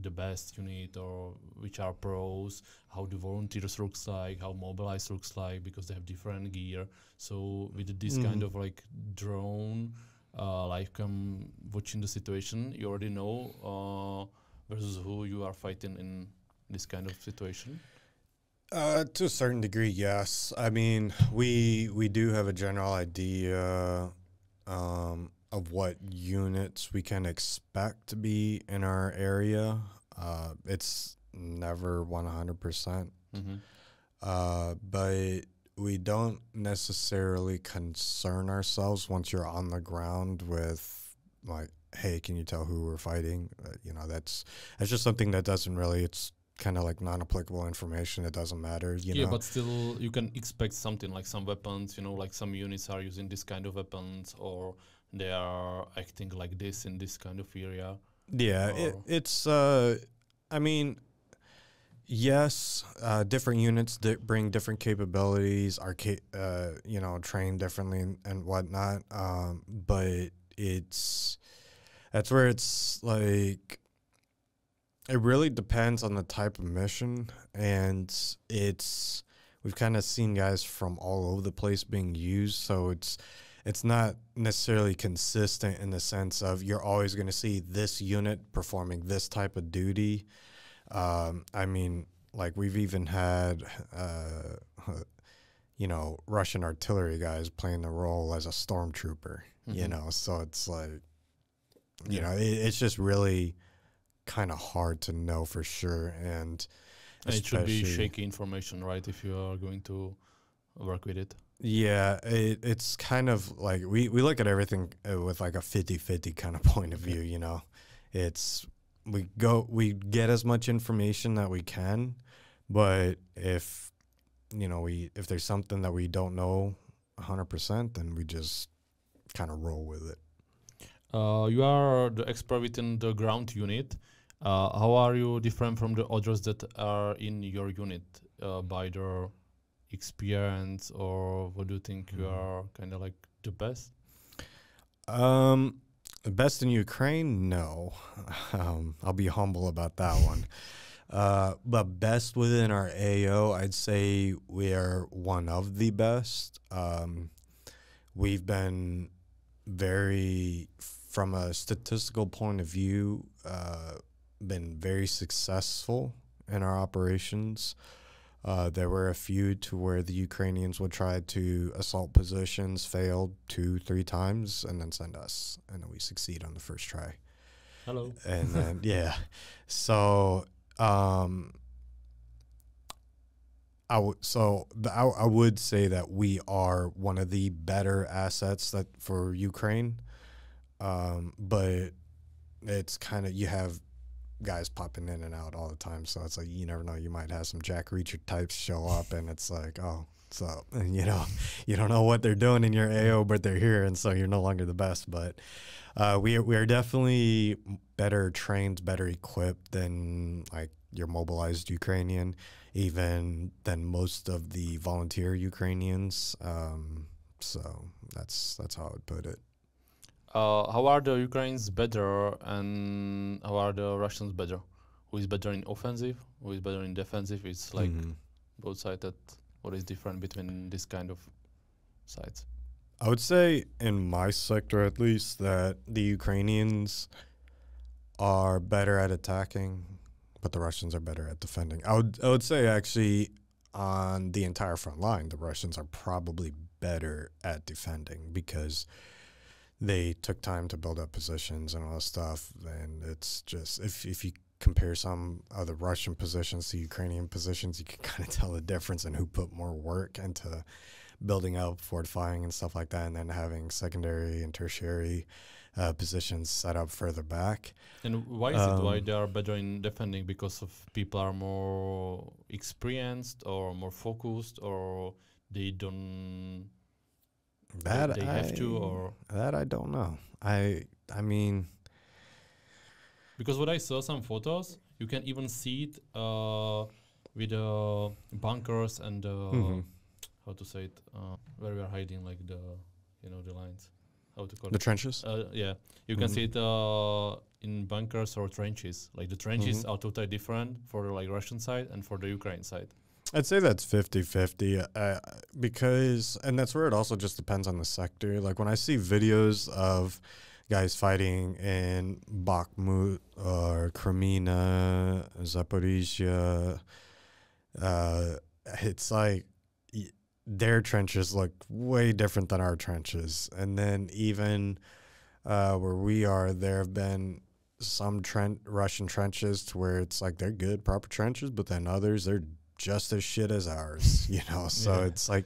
Speaker 1: the best unit, or which are pros, how the volunteers looks like, how mobilized looks like, because they have different gear. So with this kind of like drone, live cam watching the situation, you already know versus who you are fighting in this kind of situation.
Speaker 2: To a certain degree, yes. I mean, we do have a general idea of what units we can expect to be in our area. It's never 100%. But we don't necessarily concern ourselves once you're on the ground with, like, hey, can you tell who we're fighting? You know, that's just something that doesn't really, it's kind of like non-applicable information. It doesn't matter, you know.
Speaker 1: Yeah, but still you can expect something, like some weapons, you know, like some units are using this kind of weapons, or they are acting like this in this kind of area.
Speaker 2: Yeah, it's I mean, yes, different units bring different capabilities, are you know, trained differently and whatnot, but that's where it's like, it really depends on the type of mission, and we've kind of seen guys from all over the place being used, so it's not necessarily consistent in the sense of you're always going to see this unit performing this type of duty. I mean, like, we've even had you know, Russian artillery guys playing the role as a stormtrooper, you know, so it's like, you know, it's just really kind of hard to know for sure, and
Speaker 1: it should be shaky information, right, if you are going to work with it.
Speaker 2: Yeah, it's kind of like we look at everything with like a 50-50 kind of point of view, you know. It's we get as much information that we can, but if, you know, if there's something that we don't know 100%, then we just kind of roll with it.
Speaker 1: You are the expert within the ground unit. How are you different from the others that are in your unit by their experience, or what do you think you are kind of like the best?
Speaker 2: Best in Ukraine? No. I'll be humble about that one. But best within our AO, I'd say we are one of the best. We've been from a statistical point of view, been very successful in our operations. There were a few to where the Ukrainians would try to assault positions, failed 2-3 times, and then send us, and then we succeed on the first try.
Speaker 1: Hello.
Speaker 2: And then yeah, so I would say that we are one of the better assets for Ukraine, but it's kind of, you have guys popping in and out all the time, so it's like, you never know, you might have some Jack Reacher types show up, and it's like, oh, so, and you know, you don't know what they're doing in your AO, but they're here, and so you're no longer the best. But we are definitely better trained, better equipped than like your mobilized Ukrainian, even than most of the volunteer Ukrainians. So that's how I would put it.
Speaker 1: How are the Ukrainians better, and how are the Russians better? who is better in offensive, who is better in defensive. It's like both sides. That what is different between this kind of sides?
Speaker 2: I would say in my sector at least that the Ukrainians are better at attacking, but the Russians are better at defending. I would say actually on the entire front line, the Russians are probably better at defending because they took time to build up positions and all that stuff. And it's just, if you compare some of the Russian positions to Ukrainian positions, you can kind of tell the difference in who put more work into building up, fortifying and stuff like that, and then having secondary and tertiary positions set up further back.
Speaker 1: And why is it why they are better in defending? Because of people are more experienced or more focused, or they don't
Speaker 2: that
Speaker 1: they have to, or
Speaker 2: that I don't know. I mean,
Speaker 1: because when I saw some photos, you can even see it with the bunkers and how to say it, where we are hiding, like the the lines. How to call
Speaker 2: the
Speaker 1: it?
Speaker 2: trenches?
Speaker 1: Yeah, you can see it in bunkers or trenches. Like the trenches are totally different for the like Russian side and for the Ukraine side.
Speaker 2: I'd say that's 50-50 because, and that's where it also just depends on the sector. Like when I see videos of guys fighting in Bakhmut or Crimea, Zaporizhia, it's like their trenches look way different than our trenches. And then even where we are, there have been some Russian trenches to where it's like they're good, proper trenches, but then others, they're just as shit as ours, So it's like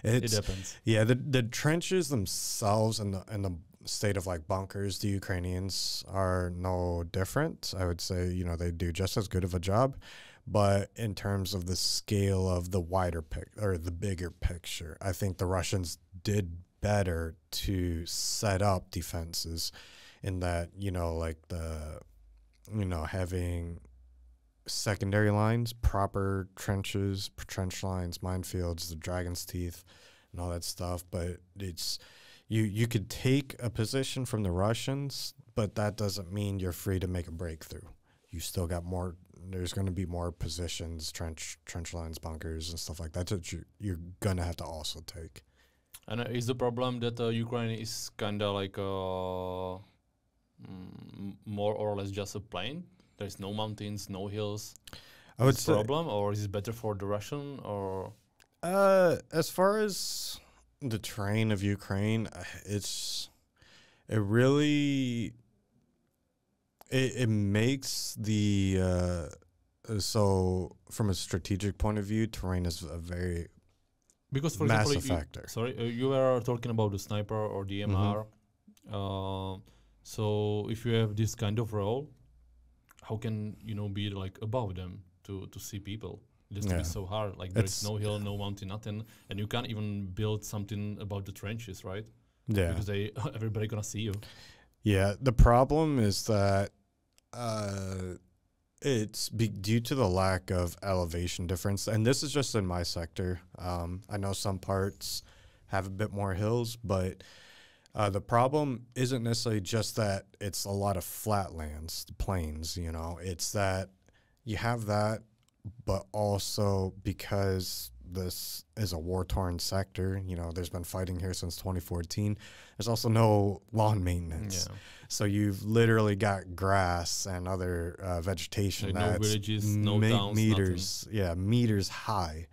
Speaker 2: it depends. Yeah, the trenches themselves and the state of like bunkers, the Ukrainians are no different. I would say they do just as good of a job, but in terms of the scale of the wider or the bigger picture, I think the Russians did better to set up defenses in that like the having secondary lines, proper trenches, trench lines, minefields, the dragon's teeth, and all that stuff. But it's you could take a position from the Russians, but that doesn't mean you're free to make a breakthrough. You still got more. There's going to be more positions, trench lines, bunkers, and stuff like that you're going to have to also take.
Speaker 1: And is the problem that Ukraine is kind of like more or less just a plain? There's no mountains, no hills.
Speaker 2: I would say
Speaker 1: problem, or is it better for the Russian? Or
Speaker 2: as far as the terrain of Ukraine, it really makes the so from a strategic point of view, terrain is a very
Speaker 1: because for
Speaker 2: massive
Speaker 1: example,
Speaker 2: factor.
Speaker 1: You were talking about the sniper or the MR. So if you have this kind of role, how can be like above them to see people? It has to be so hard. Like there's no hill, no mountain, nothing, and you can't even build something about the trenches, right?
Speaker 2: Yeah,
Speaker 1: because everybody gonna see you.
Speaker 2: Yeah, the problem is that it's due to the lack of elevation difference, and this is just in my sector. I know some parts have a bit more hills, but the problem isn't necessarily just that it's a lot of flatlands, plains, It's that you have that, but also because this is a war-torn sector, there's been fighting here since 2014. There's also no lawn maintenance. Yeah. So you've literally got grass and other vegetation that's
Speaker 1: no villages, no towns,
Speaker 2: meters, meters high.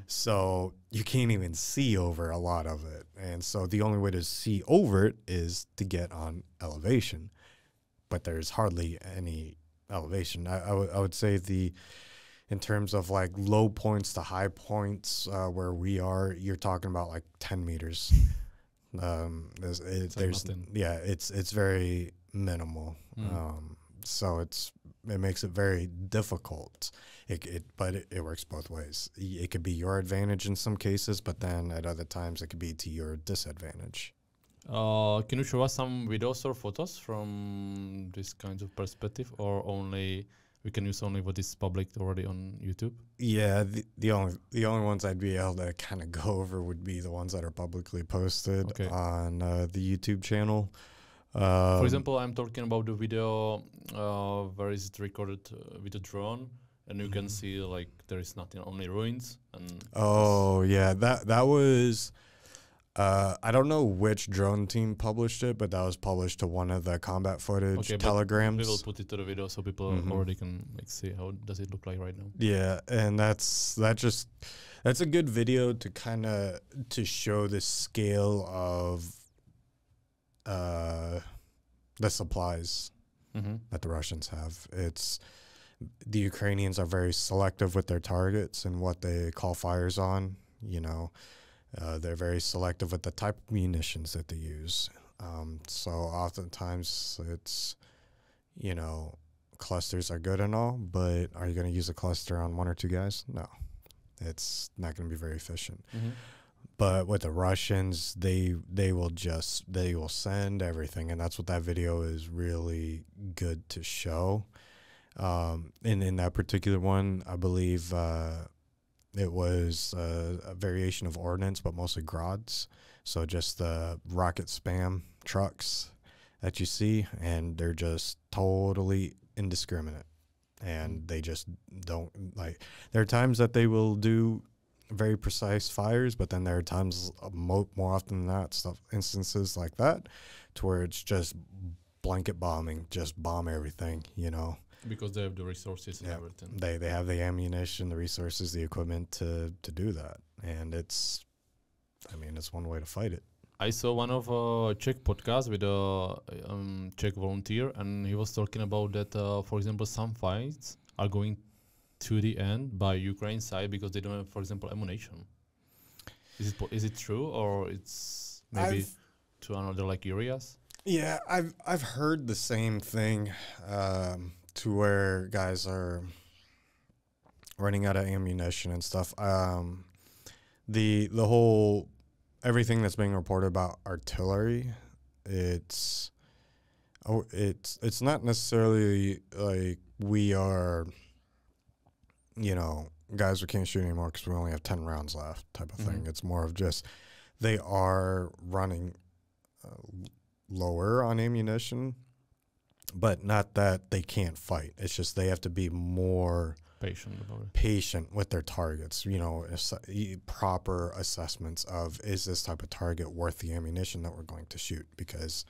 Speaker 2: So you can't even see over a lot of it. And so the only way to see over it is to get on elevation. But there's hardly any elevation. I would say in terms of like low points to high points where we are, you're talking about like 10 meters. It's very minimal. So it makes it very difficult. But it works both ways. It could be your advantage in some cases, but then at other times it could be to your disadvantage.
Speaker 1: Can you show us some videos or photos from this kind of perspective, or only we can use only what is public already on YouTube?
Speaker 2: Yeah, the only ones I'd be able to kind of go over would be the ones that are publicly posted on the YouTube channel.
Speaker 1: For example, I'm talking about the video where it's recorded with a drone, and you can see like there is nothing, only ruins. And
Speaker 2: oh yeah, that was. I don't know which drone team published it, but that was published to one of the combat footage telegrams.
Speaker 1: We will put it to the video so people already can like see how does it look like right now.
Speaker 2: Yeah, and that's a good video to kind of to show the scale of the supplies that the Russians have. It's the Ukrainians are very selective with their targets and what they call fires on. You know. They're very selective with the type of munitions that they use. So oftentimes it's, you know, clusters are good and all, but are you going to use a cluster on one or two guys? No, it's not going to be very efficient. But with the Russians, they will send everything, and that's what that video is really good to show. And in that particular one, I believe it was a variation of ordnance, but mostly grads. So just the rocket spam trucks that you see, and they're just totally indiscriminate. And they just don't, like, there are times that they will do very precise fires, but then there are times, more often than not, instances like that, to where it's just blanket bombing, just bomb everything, you know.
Speaker 1: Because they have the resources and everything.
Speaker 2: They have the ammunition, the resources, the equipment to do that. And it's one way to fight it.
Speaker 1: I saw one of Czech podcasts with a Czech volunteer, and he was talking about that, for example, some fights are going to the end by Ukraine side because they don't have, for example, ammunition. Is it true, or it's maybe to another like areas?
Speaker 2: Yeah, I've heard the same thing. To where guys are running out of ammunition and stuff. The whole everything that's being reported about artillery, it's not necessarily like we are, you know, guys, we can't shoot anymore because we only have 10 rounds left type of thing. It's more of just they are running lower on ammunition. But not that they can't fight. It's just they have to be more patient with their targets. You know, proper assessments of, is this type of target worth the ammunition that we're going to shoot? Because,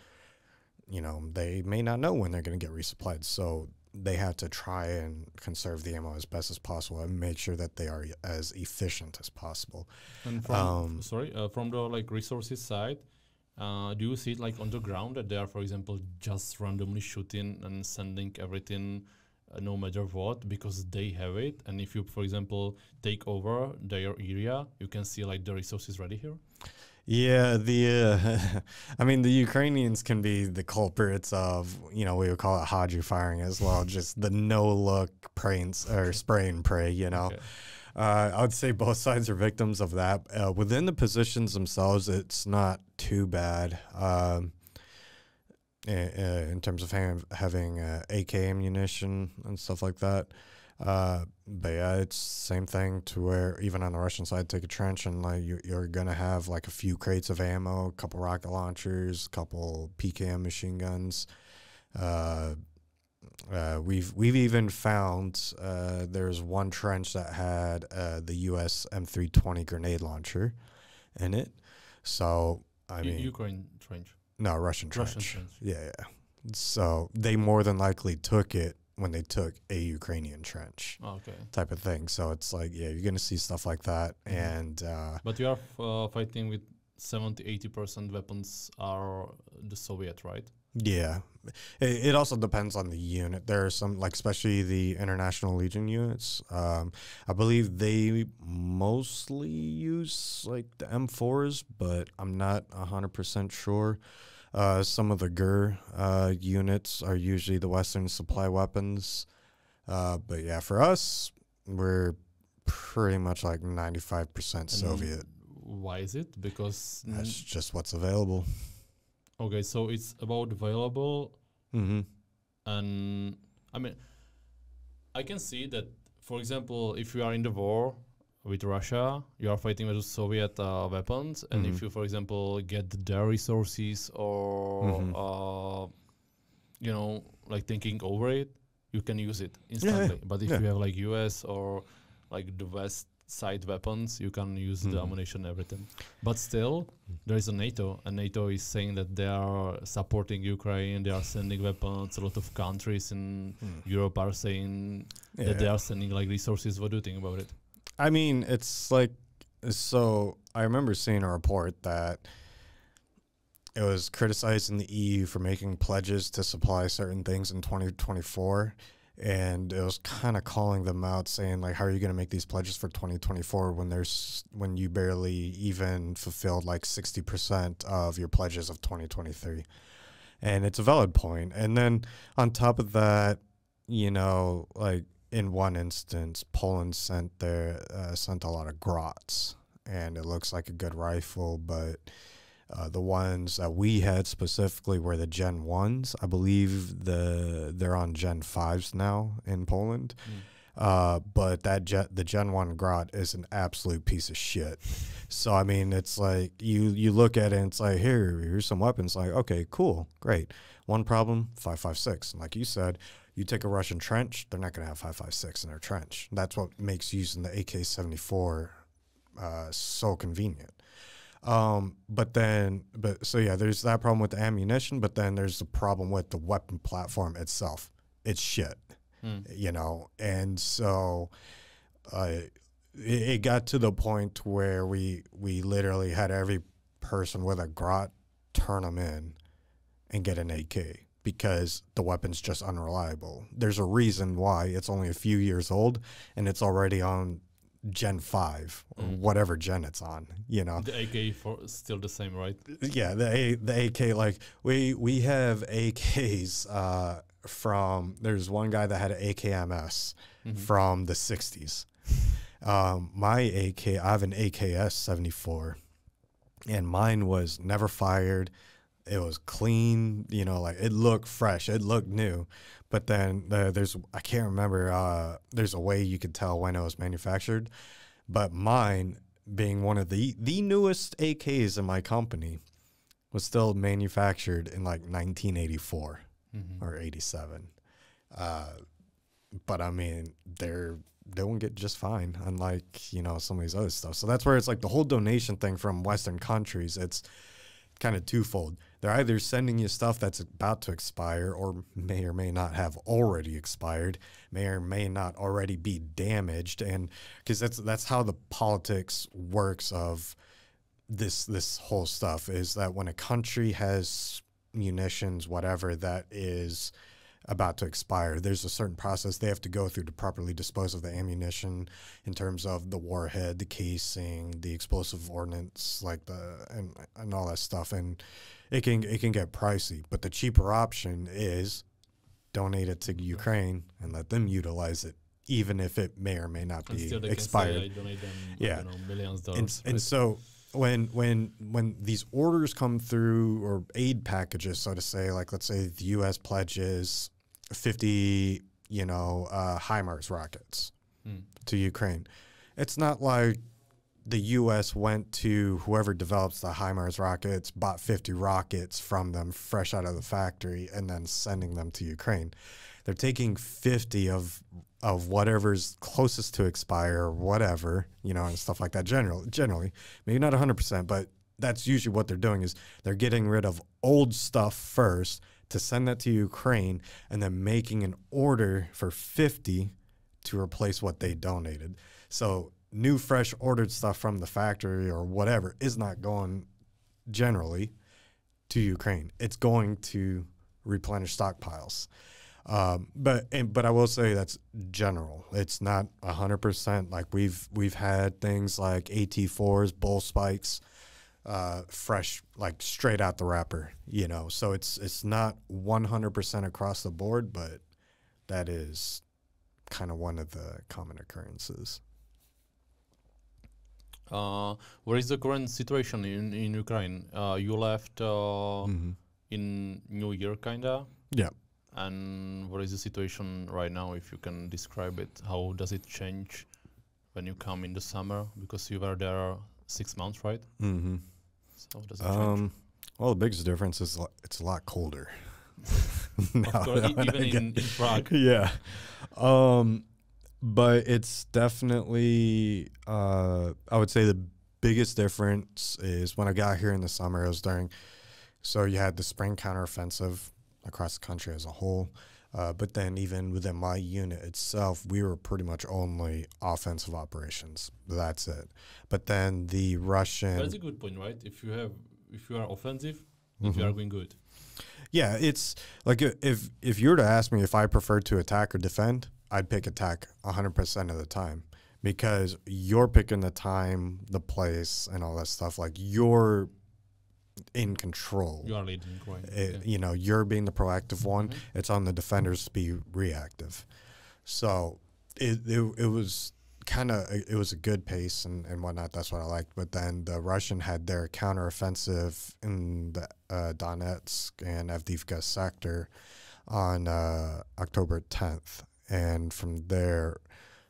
Speaker 2: you know, they may not know when they're going to get resupplied. So they have to try and conserve the ammo as best as possible and make sure that they are as efficient as possible.
Speaker 1: And from from the like resources side, do you see it like on the ground that they are, for example, just randomly shooting and sending everything no matter what because they have it? And if you, for example, take over their area, you can see like the resources ready here?
Speaker 2: Yeah, I mean, the Ukrainians can be the culprits of, you know, we would call it Haji firing as well, just the no-look spray and pray, you know. Okay. I would say both sides are victims of that. Within the positions themselves, it's not too bad in terms of having AK ammunition and stuff like that. But yeah, it's same thing to where even on the Russian side, take a trench and like you're gonna have like a few crates of ammo, a couple rocket launchers, a couple PKM machine guns. We've even found there's one trench that had the US M320 grenade launcher in it. So I mean,
Speaker 1: Ukraine trench.
Speaker 2: No, Russian trench. Yeah. So they more than likely took it when they took a Ukrainian trench. Type of thing. So it's like, yeah, you're gonna see stuff like that. And
Speaker 1: but you are fighting with 70-80% weapons are the Soviet, right?
Speaker 2: Yeah. It also depends on the unit. There are some, like especially the International Legion units. I believe they mostly use like the M4s, but I'm not 100% sure. Some of the GER units are usually the Western supply weapons. But yeah, for us, we're pretty much like 95% Soviet.
Speaker 1: Why is it? Because
Speaker 2: that's just what's available.
Speaker 1: Okay, so it's about available. And I mean, I can see that, for example, if you are in the war, with Russia, you are fighting with Soviet weapons, and if you, for example, get their resources or you know, like thinking over it, you can use it instantly. But if you have like US or like the West side weapons, you can use the ammunition, everything. But still, there is a NATO, and NATO is saying that they are supporting Ukraine, they are sending weapons. A lot of countries in Europe are saying that they are sending like resources. What do you think about it?
Speaker 2: I mean, it's like, so I remember seeing a report that it was criticizing the EU for making pledges to supply certain things in 2024. And it was kind of calling them out, saying like, how are you going to make these pledges for 2024 when you barely even fulfilled like 60% of your pledges of 2023? And it's a valid point. And then on top of that, you know, like in one instance, Poland sent a lot of grots, and it looks like a good rifle, but the ones that we had specifically were the Gen 1s. I believe they're on Gen 5s now in Poland. But the Gen 1 grot is an absolute piece of shit. So, I mean, it's like you look at it and it's like, here's some weapons. Like, okay, cool, great. One problem, 5.56. And like you said, you take a Russian trench, they're not going to have 5.56 in their trench. That's what makes using the AK-74 so convenient. So yeah, there's that problem with the ammunition, but then there's the problem with the weapon platform itself. It's shit, you know? And so, it got to the point where we literally had every person with a grot turn them in and get an AK because the weapon's just unreliable. There's a reason why it's only a few years old and it's already on Gen 5 or whatever gen it's on, you know.
Speaker 1: The AK still the same, right?
Speaker 2: Yeah, the AK, like we have AKs from, there's one guy that had an AKMS from the 60s. My AK, I have an AKS 74, and mine was never fired. It was clean, you know, like it looked fresh, it looked new. But then I can't remember, there's a way you could tell when it was manufactured. But mine, being one of the newest AKs in my company, was still manufactured in like 1984 or 87. But I mean, they won't get just fine, unlike, you know, some of these other stuff. So that's where it's like the whole donation thing from Western countries, it's kind of twofold. They're either sending you stuff that's about to expire or may not have already expired, may or may not already be damaged, and because that's how the politics works of this whole stuff, is that when a country has munitions, whatever, that is about to expire, there's a certain process they have to go through to properly dispose of the ammunition in terms of the warhead, the casing, the explosive ordnance, like and all that stuff. And it can get pricey, but the cheaper option is donate it to Ukraine and let them utilize it, even if it may or may not be expired. Can say, I donate them,
Speaker 1: yeah, millions of dollars.
Speaker 2: And so when these orders come through, or aid packages, so to say, like let's say the U.S. pledges 50, you know, HIMARS rockets to Ukraine, it's not like the U.S. went to whoever develops the HIMARS rockets, bought 50 rockets from them fresh out of the factory, and then sending them to Ukraine. They're taking 50 of whatever's closest to expire or whatever, you know, and stuff like that. Generally, maybe not 100%, but that's usually what they're doing, is they're getting rid of old stuff first to send that to Ukraine, and then making an order for 50 to replace what they donated. So new, fresh ordered stuff from the factory or whatever is not going generally to Ukraine. It's going to replenish stockpiles. But I will say that's general. It's not 100%. Like we've had things like AT4s, bull spikes, fresh, like straight out the wrapper, you know. So it's not 100% across the board, but that is kind of one of the common occurrences.
Speaker 1: What is the current situation in Ukraine? You left in New Year, kinda.
Speaker 2: Yeah.
Speaker 1: And what is the situation right now, if you can describe it? How does it change when you come in the summer, because you were there 6 months, right?
Speaker 2: Mm-hmm.
Speaker 1: So does it change?
Speaker 2: Well, the biggest difference is it's a lot colder.
Speaker 1: Of course, even in Prague.
Speaker 2: Yeah. But it's definitely, I would say the biggest difference is when I got here in the summer, it was so you had the spring counteroffensive across the country as a whole. But then even within my unit itself, we were pretty much only offensive operations. That's it. But then the Russian...
Speaker 1: That's a good point, right? If you are offensive, you are going good.
Speaker 2: Yeah, it's like if you were to ask me if I prefer to attack or defend, I'd pick attack 100% of the time, because you're picking the time, the place, and all that stuff. Like, you're in control.
Speaker 1: You are leading, right?
Speaker 2: You know, you're being the proactive one. It's on the defenders to be reactive. So it was it was a good pace and whatnot. That's what I liked. But then the Russian had their counteroffensive in the Donetsk and Avdiivka sector on October 10th. And from there,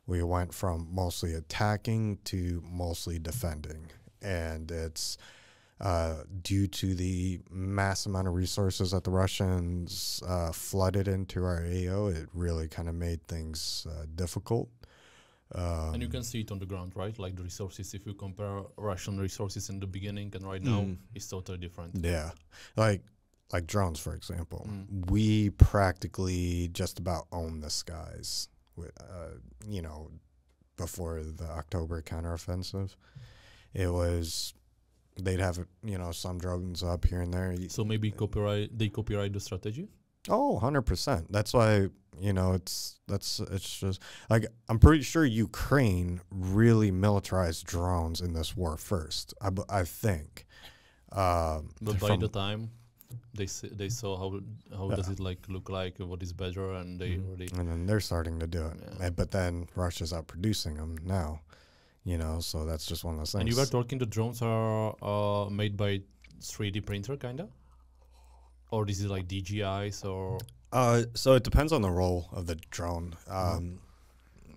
Speaker 2: we went from mostly attacking to mostly defending. And it's due to the mass amount of resources that the Russians flooded into our AO, it really kind of made things difficult.
Speaker 1: And you can see it on the ground, right? Like the resources, if you compare Russian resources in the beginning and right now, it's totally different.
Speaker 2: Yeah. Like drones, for example. We practically just about own the skies, with, you know, before the October counteroffensive. It was, they'd have, you know, some drones up here and there.
Speaker 1: So maybe they copyright the strategy?
Speaker 2: Oh, 100%. That's why, you know, it's just like, I'm pretty sure Ukraine really militarized drones in this war first. I think.
Speaker 1: But by the time they saw how does it look like, what is better, and they already,
Speaker 2: and then they're starting to do it.
Speaker 1: Yeah.
Speaker 2: But then Russia's out producing them now, you know, so that's just one of those things.
Speaker 1: And you were talking the drones are made by 3D printer, kinda? Or this is like DJIs or?
Speaker 2: So it depends on the role of the drone.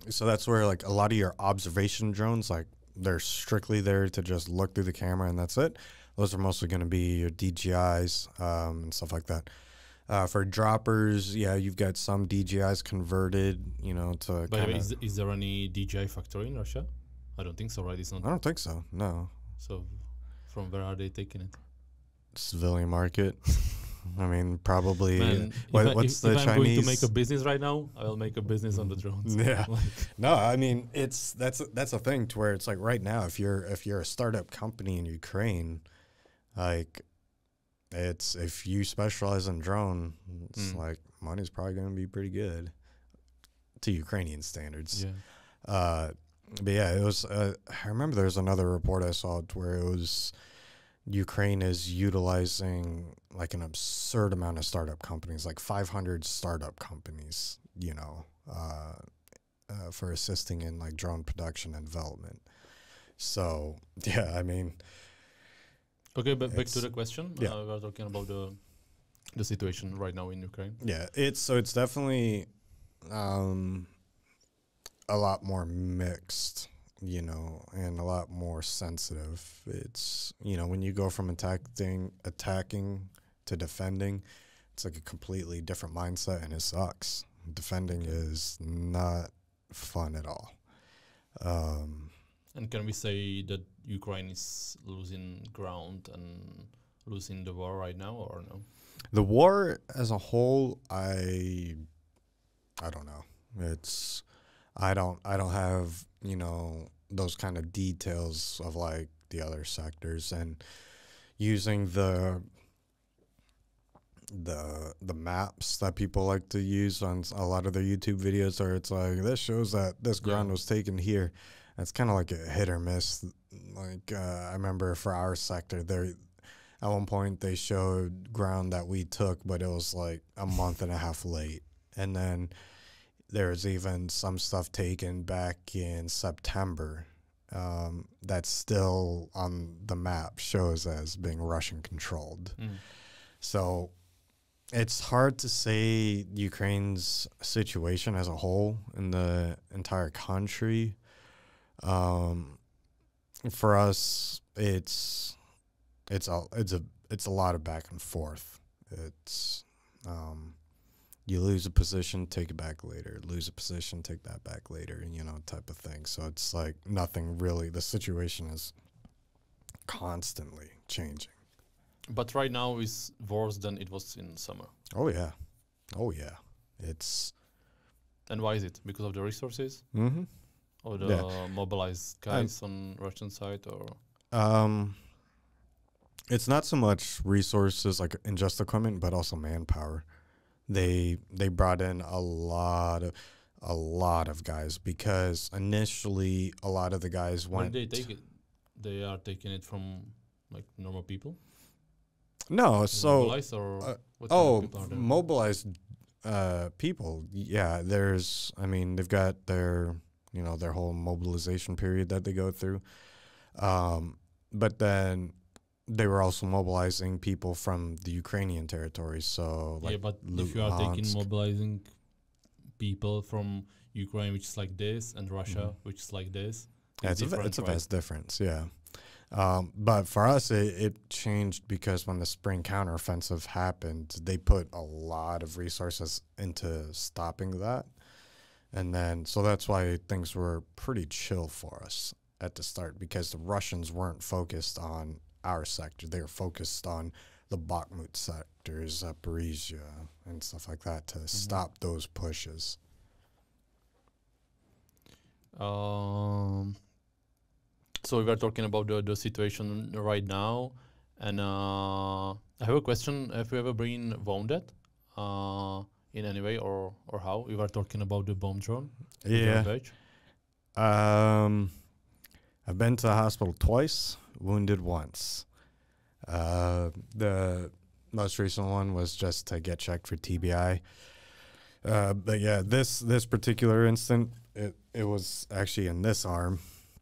Speaker 2: So that's where like a lot of your observation drones, like they're strictly there to just look through the camera and that's it. Those are mostly going to be your DJIs and stuff like that. For droppers, yeah, you've got some DJIs converted, you know, to.
Speaker 1: By the way, is there any DJI factory in Russia? I don't think so, right? It's not.
Speaker 2: I don't think so. No.
Speaker 1: So, from where are they taking it?
Speaker 2: Civilian market. I mean, probably.
Speaker 1: Man,
Speaker 2: what's the
Speaker 1: if
Speaker 2: Chinese?
Speaker 1: I'm going to make a business right now, I will make a business on the drones.
Speaker 2: Yeah. No, I mean, that's a thing to where it's like right now, if you're a startup company in Ukraine, like it's if you specialize in drone, it's like money's probably going to be pretty good to Ukrainian standards.
Speaker 1: Yeah.
Speaker 2: But yeah, it was. I remember there was another report I saw where it was. Ukraine is utilizing like an absurd amount of startup companies, like 500 startup companies, you know, for assisting in like drone production and development. So, yeah, I mean.
Speaker 1: Okay, but back to the question.
Speaker 2: Yeah.
Speaker 1: We were talking about the situation right now in Ukraine.
Speaker 2: Yeah, it's definitely a lot more mixed, you know, and a lot more sensitive. It's, you know, when you go from attacking to defending, it's like a completely different mindset, and it sucks. Defending is not fun at all.
Speaker 1: And can we say that Ukraine is losing ground and losing the war right now, or no?
Speaker 2: The war as a whole, I don't know. It's I don't have, you know, those kind of details of like the other sectors, and using the maps that people like to use on a lot of their YouTube videos, where it's like, this shows that this ground was taken here. It's kind of like a hit or miss. Like I remember for our sector there, at one point they showed ground that we took, but it was like a month and a half late. And then there's even some stuff taken back in September that's still on the map shows as being Russian controlled. So it's hard to say Ukraine's situation as a whole in the entire country. For us, it's a lot of back and forth. It's you lose a position, take it back later. Lose a position, take that back later. Type of thing. So it's like nothing really. The situation is constantly changing.
Speaker 1: But right now is worse than it was in summer.
Speaker 2: Oh yeah. It's.
Speaker 1: And why is it? Because of the resources?
Speaker 2: Mm-hmm.
Speaker 1: Or the mobilized guys on Russian side, or?
Speaker 2: It's not so much resources like in just equipment, but also manpower. They brought in a lot of guys because initially a lot of the guys went.
Speaker 1: When they take it, they are taking it from like normal people.
Speaker 2: No, so
Speaker 1: mobilized or what kind of people are there?
Speaker 2: Mobilized people. Yeah, they've got their their whole mobilization period that they go through, but then they were also mobilizing people from the Ukrainian territories. So like,
Speaker 1: yeah, but if you are taking mobilizing people from Ukraine, which is like this, and Russia, which is like this,
Speaker 2: it's a vast difference. Yeah. But for us, it changed because when the spring counteroffensive happened, they put a lot of resources into stopping that. And then, so that's why things were pretty chill for us at the start, because the Russians weren't focused on our sector. They were focused on the Bakhmut sectors, Zaporizhia, and stuff like that to stop those pushes.
Speaker 1: So we were talking about the situation right now, and I have a question. Have you ever been wounded in any way, or how? We were talking about the bomb drone.
Speaker 2: Yeah. I've been to the hospital twice, wounded once. The most recent one was just to get checked for TBI. But yeah, this particular instant, it was actually in this arm.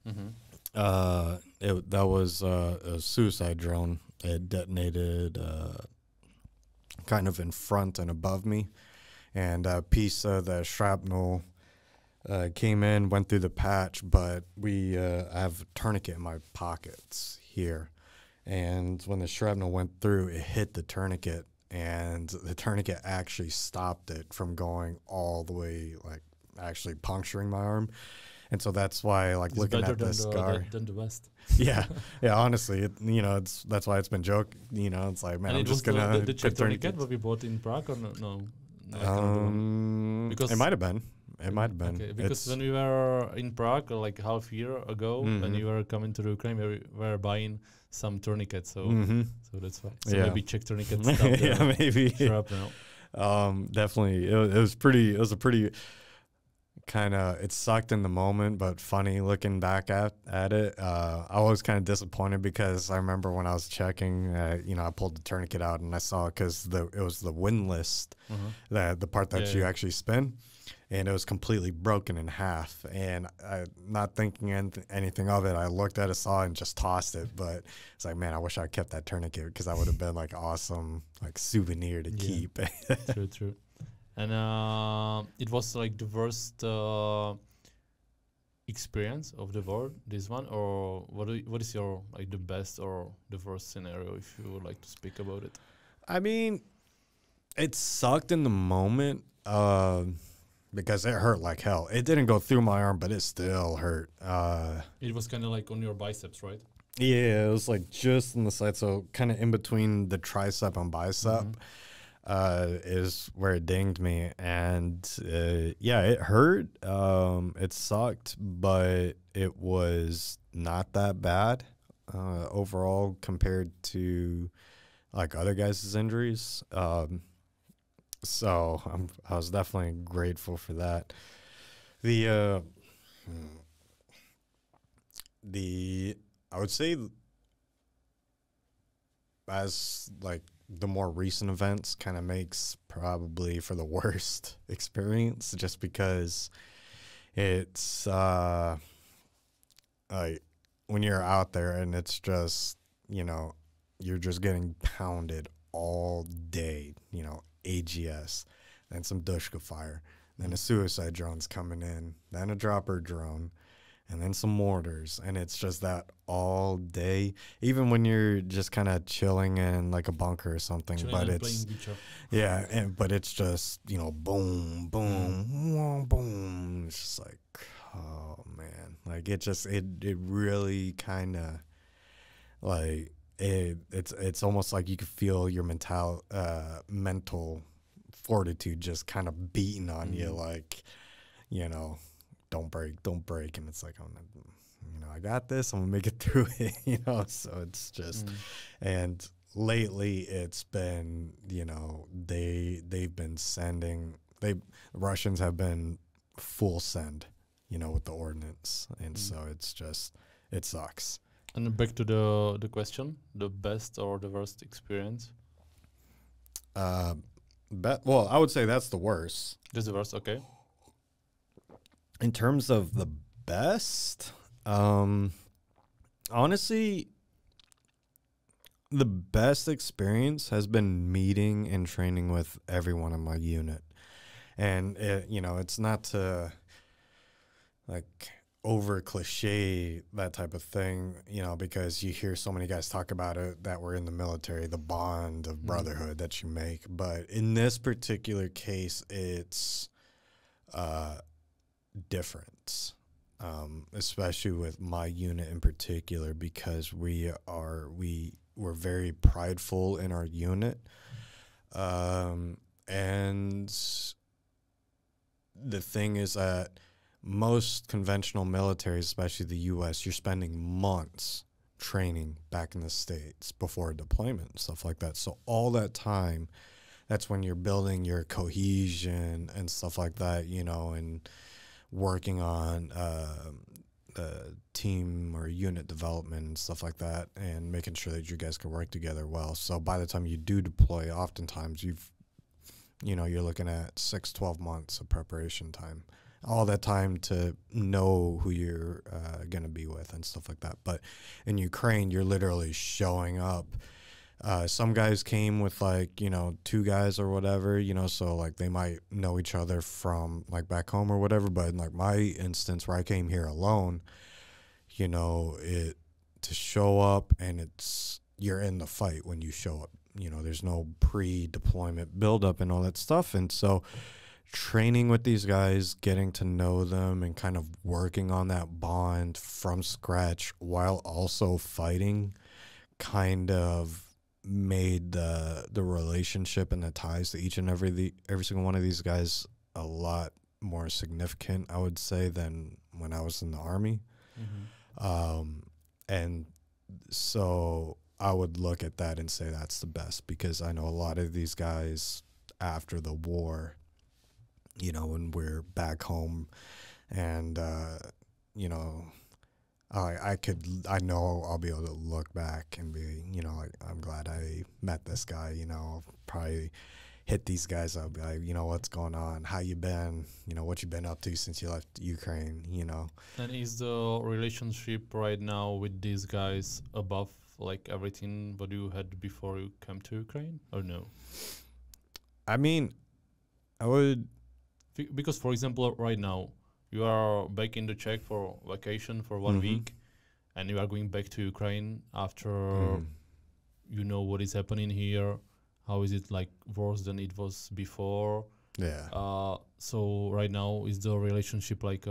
Speaker 1: Mm-hmm.
Speaker 2: That was a suicide drone. It detonated kind of in front and above me, and a piece of the shrapnel came in, went through the patch, but I have a tourniquet in my pockets here, and when the shrapnel went through, it hit the tourniquet, and the tourniquet actually stopped it from going all the way, like actually puncturing my arm. And so that's why, like, it's looking at the scar.
Speaker 1: Than the West.
Speaker 2: Yeah. Honestly, that's why it's been joke. It's like, man,
Speaker 1: and
Speaker 2: I'm just gonna.
Speaker 1: The tourniquet what we bought in Prague, or no?
Speaker 2: Because it might have been.
Speaker 1: Okay, because when we were in Prague like half year ago, when you were coming to Ukraine, we were buying some tourniquets. So so that's why. So maybe Czech tourniquets.
Speaker 2: Yeah, maybe.
Speaker 1: Shrapnel.
Speaker 2: Definitely. It was a pretty. Kind of, it sucked in the moment, but funny looking back at it. I was kind of disappointed because I remember when I was checking, I pulled the tourniquet out and I saw it because it was the windlass, the part that you actually spin, and it was completely broken in half. And not thinking anything of it, I looked at it, saw it, and just tossed it. But it's like, man, I wish I kept that tourniquet because that would have been like awesome, like souvenir to keep.
Speaker 1: True. And it was like the worst experience of the war, this one, or what is your like the best or the worst scenario, if you would like to speak about it?
Speaker 2: I mean, it sucked in the moment because it hurt like hell. It didn't go through my arm, but it still hurt.
Speaker 1: It was kind of like on your biceps, right?
Speaker 2: Yeah, it was like just on the side, so kind of in between the tricep and bicep. Is where it dinged me, and it hurt. It sucked, but it was not that bad overall compared to like other guys' injuries. So I was definitely grateful for that. I would say as like the more recent events kind of makes probably for the worst experience, just because it's like when you're out there and it's just, you're just getting pounded all day, AGS, then some Dushka fire, then a suicide drone's coming in, then a dropper drone, and then some mortars, and it's just that all day, even when you're just kind of chilling in like a bunker or something. But it's but it's just, you know, boom, boom, boom, boom. It's just like, oh man, like it really kind of like it's almost like you could feel your mental fortitude just kind of beating on you, like, you know, don't break, and it's like, you know, I got this, I'm gonna make it through it, you know. So it's just, and lately it's been, you know, they've been sending, Russians have been full send, you know, with the ordnance, and so it's just, it sucks.
Speaker 1: And back to the question, the best or the worst experience?
Speaker 2: Well, I would say that's the worst.
Speaker 1: That's the worst, okay.
Speaker 2: In terms of the best, honestly, the best experience has been meeting and training with everyone in my unit. And, you know, it's not to, like, over cliche that type of thing, you know, because you hear so many guys talk about it that were in the military, the bond of brotherhood that you make. But in this particular case, it's different, especially with my unit in particular, because we're very prideful in our unit, and the thing is that most conventional militaries, especially the U.S., you're spending months training back in the States before deployment and stuff like that. So all that time, that's when you're building your cohesion and stuff like that, you know, and working on team or unit development and stuff like that, and making sure that you guys can work together well. So by the time you do deploy, oftentimes you're looking at 6-12 months of preparation time. All that time to know who you're going to be with and stuff like that. But in Ukraine, you're literally showing up. Some guys came with, like, you know, 2 guys or whatever, you know, so, like, they might know each other from, like, back home or whatever. But in, like, my instance where I came here alone, you know, to show up, and you're in the fight when you show up. You know, there's no pre-deployment buildup and all that stuff. And so training with these guys, getting to know them, and kind of working on that bond from scratch while also fighting, kind of made the relationship and the ties to each and every single one of these guys a lot more significant, I would say, than when I was in the Army. And so I would look at that and say that's the best, because I know a lot of these guys after the war, you know, when we're back home, and, you know, I know I'll be able to look back and be, you know, like, I'm glad I met this guy, you know. I'll probably hit these guys up, like, you know, what's going on? How you been? You know, what you been up to since you left Ukraine, you know?
Speaker 1: And is the relationship right now with these guys above, like, everything what you had before you came to Ukraine, or no?
Speaker 2: I mean, I would...
Speaker 1: Because, for example, right now, you are back in the Czech for vacation for 1 week, and you are going back to Ukraine after you know what is happening here. How is it, like, worse than it was before?
Speaker 2: Yeah.
Speaker 1: So right now, is the relationship, like,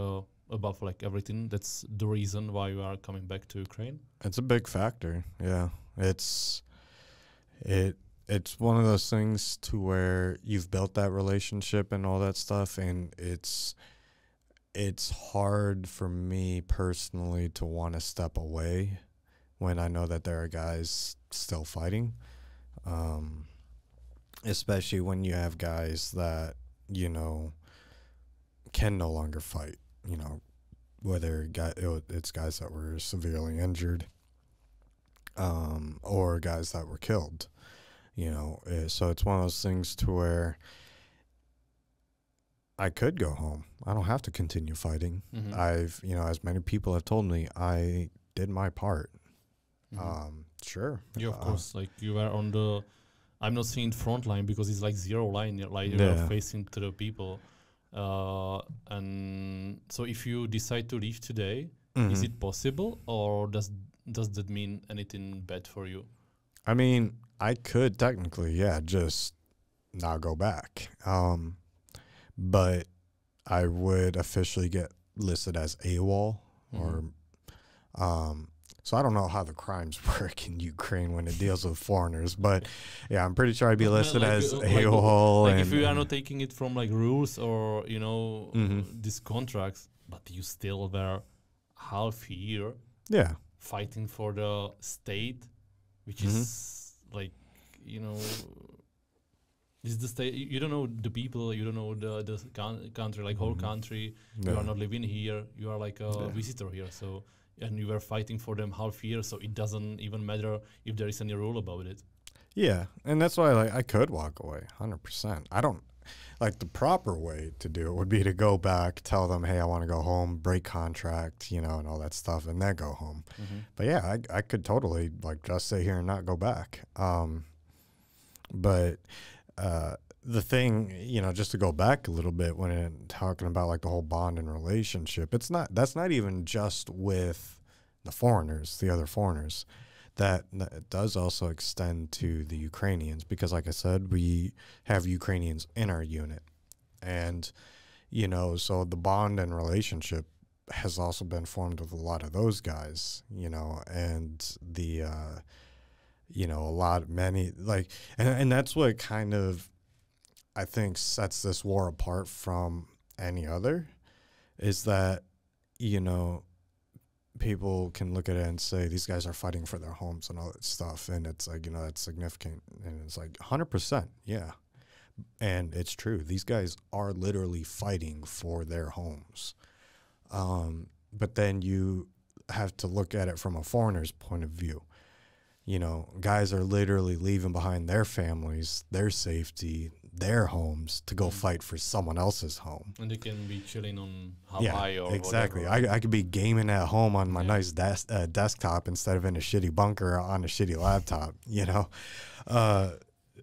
Speaker 1: above, like, everything? That's the reason why you are coming back to Ukraine?
Speaker 2: It's a big factor, yeah. It's one of those things to where you've built that relationship and all that stuff, and it's hard for me personally to want to step away when I know that there are guys still fighting, especially when you have guys that, you know, can no longer fight, you know, whether it's guys that were severely injured, or guys that were killed. You know, so it's one of those things to where I could go home. I don't have to continue fighting. You know, as many people have told me, I did my part. Sure.
Speaker 1: Yeah, of course. Like, you were on the, I'm not saying front line because it's like zero line. Like, you are facing to the people. And so if you decide to leave today, Is it possible, or does that mean anything bad for you?
Speaker 2: I mean, I could technically, yeah, just not go back. But I would officially get listed as AWOL, or so I don't know how the crimes work in Ukraine when it deals with foreigners, but yeah, I'm pretty sure I'd be listed as AWOL.
Speaker 1: Like if you are not taking it from like rules or these contracts, but you still were half year, fighting for the state, which is like this is the state. You don't know the people. You don't know the country, like whole country. You are not living here. You are like a visitor here. So, and you were fighting for them half year. So it doesn't even matter if there is any rule about it.
Speaker 2: Yeah, and that's why I could walk away 100%. I don't like the proper way to do it would be to go back, tell them, hey, I want to go home, break contract, and all that stuff, and then go home. But yeah, I could totally like just stay here and not go back. But the thing, just to go back a little bit when talking about like the whole bond and relationship, that's not even just with the foreigners, the other foreigners. That does also extend to the Ukrainians, because like I said, we have Ukrainians in our unit. And, so the bond and relationship has also been formed with a lot of those guys, and the, and that's what kind of, I think, sets this war apart from any other, is that, people can look at it and say these guys are fighting for their homes and all that stuff, and it's like, that's significant, and it's like 100%, yeah, and it's true. These guys are literally fighting for their homes, but then you have to look at it from a foreigner's point of view. Guys are literally leaving behind their families, their safety, their homes to go fight for someone else's home.
Speaker 1: And they can be chilling on Hawaii or
Speaker 2: exactly.
Speaker 1: whatever.
Speaker 2: I could be gaming at home on my nice desktop instead of in a shitty bunker on a shitty laptop,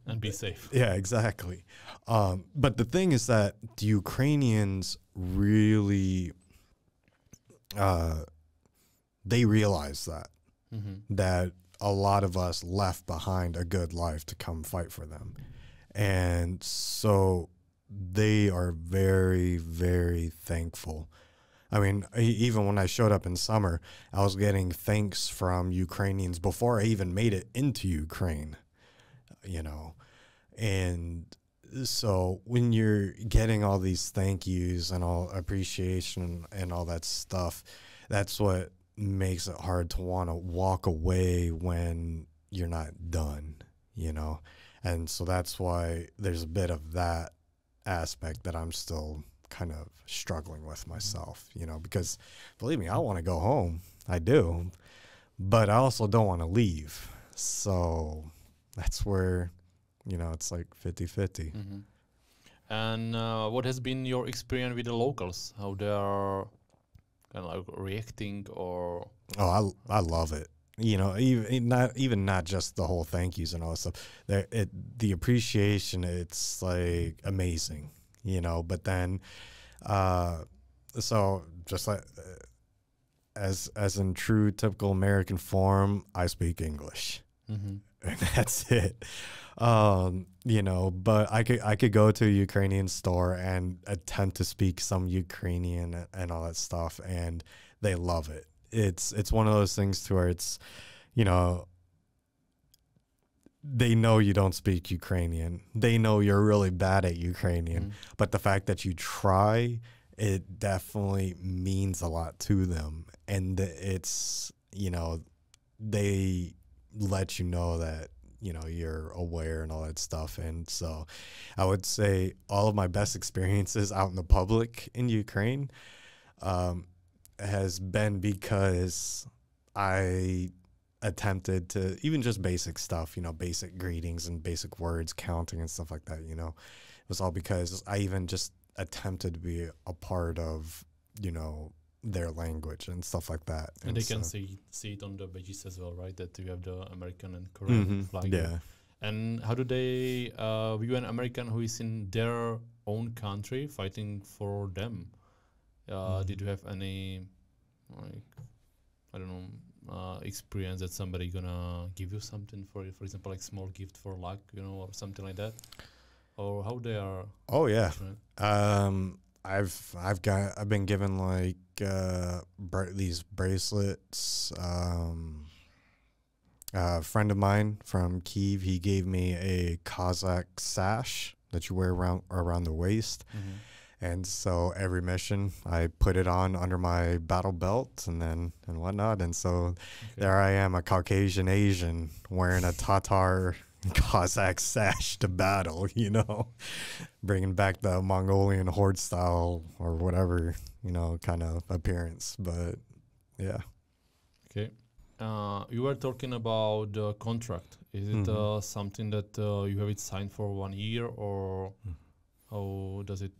Speaker 1: and be safe.
Speaker 2: Yeah, exactly. But the thing is that the Ukrainians really, they realize that a lot of us left behind a good life to come fight for them. And so they are very, very thankful. I mean, even when I showed up in summer, I was getting thanks from Ukrainians before I even made it into Ukraine, And so when you're getting all these thank yous and all appreciation and all that stuff, that's what makes it hard to want to walk away when you're not done, And so that's why there's a bit of that aspect that I'm still kind of struggling with myself, because believe me, I want to go home. I do. But I also don't want to leave. So that's where, it's like 50-50.
Speaker 1: And what has been your experience with the locals? How they are kind of like reacting, or
Speaker 2: I love it. Not just the whole thank yous and all that stuff. The appreciation, it's like amazing, But then, so just like as in true typical American form, I speak English, and that's it. But I could go to a Ukrainian store and attempt to speak some Ukrainian and all that stuff, and they love it. It's one of those things to where it's, they know you don't speak Ukrainian. They know you're really bad at Ukrainian, but the fact that you try, it definitely means a lot to them. And it's, they let you know that, you're aware and all that stuff. And so I would say all of my best experiences out in the public in Ukraine has been because I attempted to, even just basic stuff, basic greetings and basic words, counting and stuff like that, it was all because I even just attempted to be a part of, their language and stuff like that.
Speaker 1: And they can see it on the badges as well, right? That you have the American and Korean flag.
Speaker 2: Yeah.
Speaker 1: And how do they view an American who is in their own country fighting for them? Did you have any like, I don't know, experience that somebody gonna give you something for example, like small gift for luck, you know, or something like that, or how they are?
Speaker 2: Oh yeah.
Speaker 1: Fortunate?
Speaker 2: I've been given like these bracelets. A friend of mine from Kyiv, he gave me a Kazakh sash that you wear around the waist. And so every mission, I put it on under my battle belt and whatnot. And so there I am, a Caucasian Asian wearing a Tatar Cossack sash to battle, you know, bringing back the Mongolian horde style or whatever, you know, kind of appearance. But yeah.
Speaker 1: Okay. You were talking about the contract. Is it something that you have it signed for 1 year, or how does it?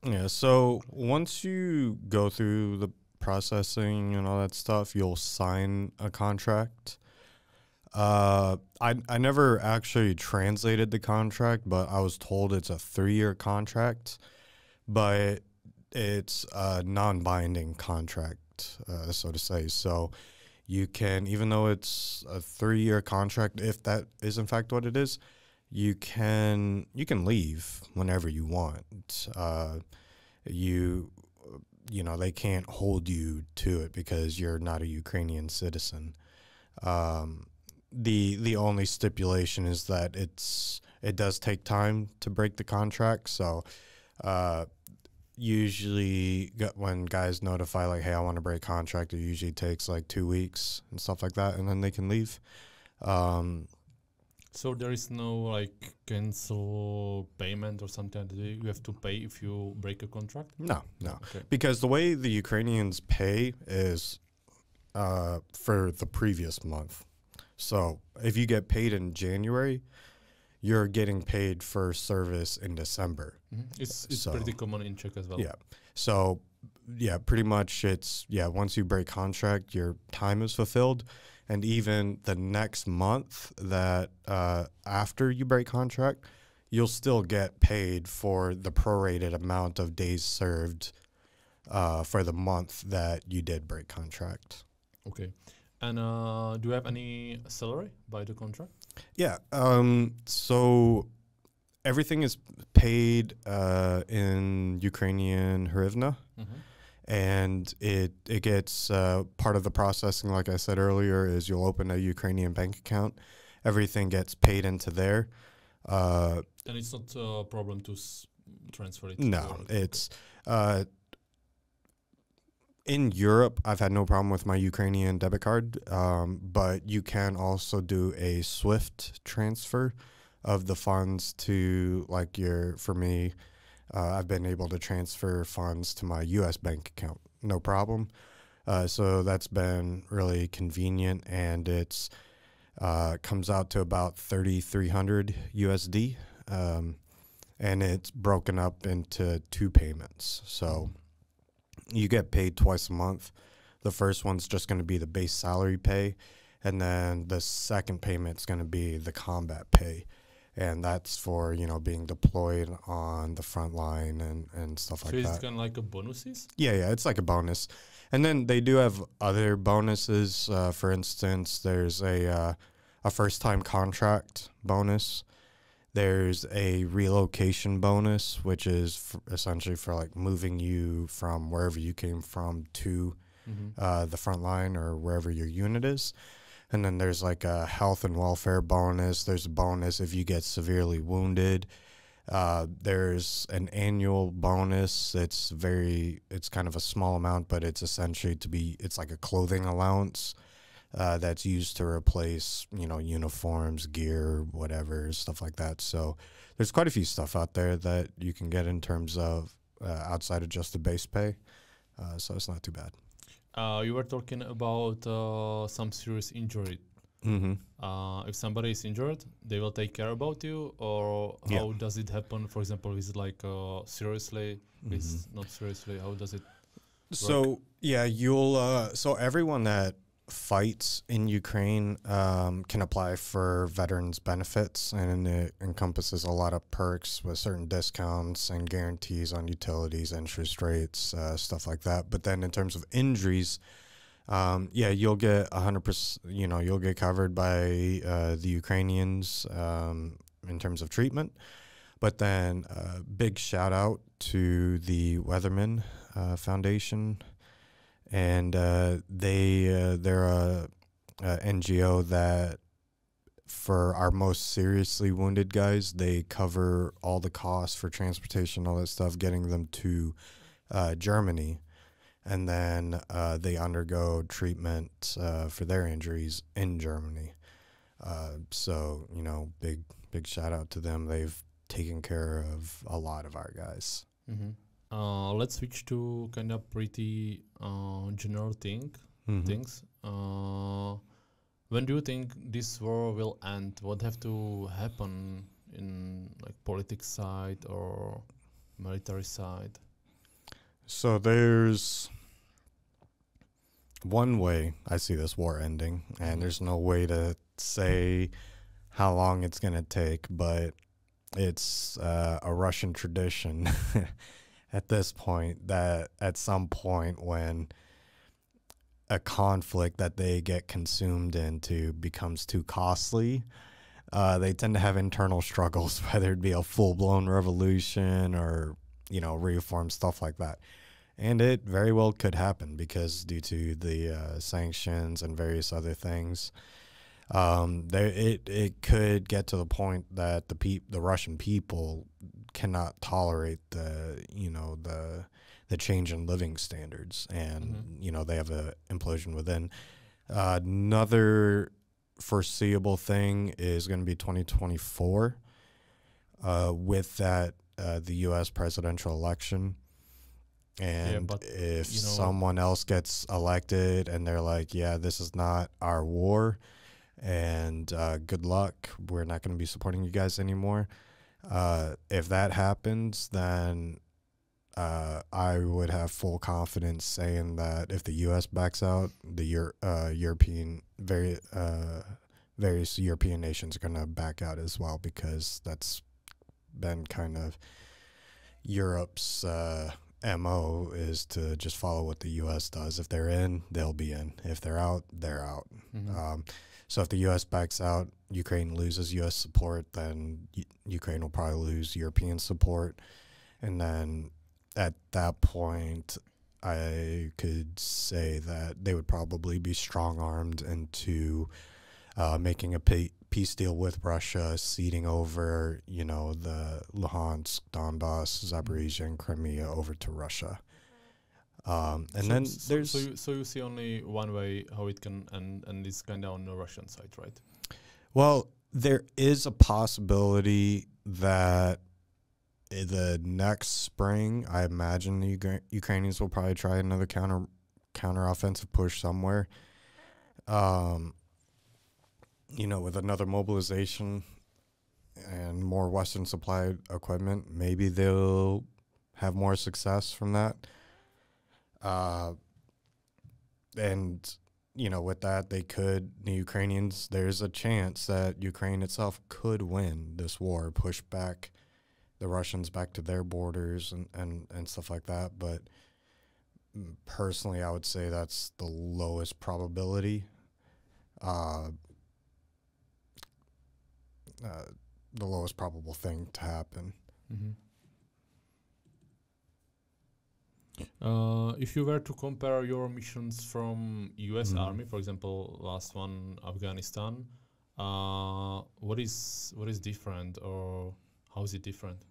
Speaker 2: Yeah, so once you go through the processing and all that stuff, you'll sign a contract. I never actually translated the contract, but I was told it's a 3-year contract, but it's a non-binding contract, so to say. So you can, even though it's a 3-year contract, if that is in fact what it is, you can leave whenever you want. You know, they can't hold you to it because you're not a Ukrainian citizen. The only stipulation is that it does take time to break the contract. So usually when guys notify like, hey, I want to break contract, it usually takes like 2 weeks and stuff like that, and then they can leave.
Speaker 1: So there is no like cancel payment or something that you have to pay if you break a contract?
Speaker 2: No.
Speaker 1: Okay.
Speaker 2: Because the way the Ukrainians pay is for the previous month. So if you get paid in January, you're getting paid for service in December.
Speaker 1: It's pretty common in Czech as well.
Speaker 2: Yeah. So yeah, pretty much once you break contract, your time is fulfilled. And even the next month that after you break contract, you'll still get paid for the prorated amount of days served for the month that you did break contract.
Speaker 1: Okay. And do you have any salary by the contract?
Speaker 2: Yeah. So everything is paid in Ukrainian hryvnia. And it gets part of the processing, like I said earlier, is you'll open a Ukrainian bank account. Everything gets paid into there.
Speaker 1: And it's not a problem to transfer it?
Speaker 2: No, it's... in Europe, I've had no problem with my Ukrainian debit card, but you can also do a SWIFT transfer of the funds to, like, for me... I've been able to transfer funds to my U.S. bank account, no problem. So that's been really convenient, and it's comes out to about 3,300 USD, and it's broken up into 2 payments. So you get paid twice a month. The first one's just going to be the base salary pay, and then the second payment's going to be the combat pay. And that's for, you know, being deployed on the front line and stuff like that.
Speaker 1: So it's kind of like a bonuses?
Speaker 2: Yeah, it's like a bonus. And then they do have other bonuses. For instance, there's a first-time contract bonus. There's a relocation bonus, which is essentially for, like, moving you from wherever you came from to the front line or wherever your unit is. And then there's like a health and welfare bonus. There's a bonus if you get severely wounded. There's an annual bonus. It's kind of a small amount, but it's essentially it's like a clothing allowance that's used to replace, you know, uniforms, gear, whatever, stuff like that. So there's quite a few stuff out there that you can get in terms of outside of just the base pay. So it's not too bad.
Speaker 1: You were talking about some serious injury. If somebody is injured, they will take care about you, or how does it happen? For example, is it like seriously, is not seriously? How does it work?
Speaker 2: So yeah, so everyone that fights in Ukraine can apply for veterans benefits, and it encompasses a lot of perks with certain discounts and guarantees on utilities, interest rates, stuff like that. But then in terms of injuries, Yeah, you'll get 100%. You know, you'll get covered by the Ukrainians in terms of treatment. But then, big shout out to the Weatherman Foundation, and they're a NGO that, for our most seriously wounded guys, they cover all the costs for transportation, all that stuff, getting them to Germany. And then they undergo treatment for their injuries in Germany. So, you know, big shout out to them. They've taken care of a lot of our guys.
Speaker 1: Let's switch to kind of pretty general things. When do you think this war will end? What have to happen in like politics side or military side?
Speaker 2: So there's one way I see this war ending, and there's no way to say how long it's going to take, but it's a Russian tradition at this point that at some point when a conflict that they get consumed into becomes too costly, they tend to have internal struggles, whether it be a full-blown revolution or, you know, reform, stuff like that. And it very well could happen because due to the sanctions and various other things, it could get to the point that the Russian people cannot tolerate the change in living standards, and you know, they have a implosion within. Another foreseeable thing is going to be 2024 with that the U.S. presidential election. And if someone else gets elected and they're like, yeah, this is not our war, and good luck, we're not going to be supporting you guys anymore. If that happens, then I would have full confidence saying that if the U.S. backs out, the various European nations are going to back out as well, because that's been kind of Europe's MO, is to just follow what the U.S. does. If they're in, they'll be in. If they're out, they're out. So if the U.S. backs out, Ukraine loses U.S. support, then Ukraine will probably lose European support. And then at that point, I could say that they would probably be strong-armed into making a peace deal with Russia, ceding over, you know, the Luhansk, Donbass, Zaporizhia, and Crimea over to Russia. So
Speaker 1: you see only one way how it can end, and it's kind of on the Russian side, right?
Speaker 2: Well, there is a possibility that the next spring, I imagine the Ukrainians will probably try another counter-offensive push somewhere. You know, with another mobilization and more Western supplied equipment, maybe they'll have more success from that. And, you know, with that, the Ukrainians, there's a chance that Ukraine itself could win this war, push back the Russians back to their borders and stuff like that. But personally, I would say that's the lowest probability. The lowest probable thing to happen.
Speaker 1: If you were to compare your missions from U.S. Army, for example, last one, Afghanistan, what is different, or how is it different?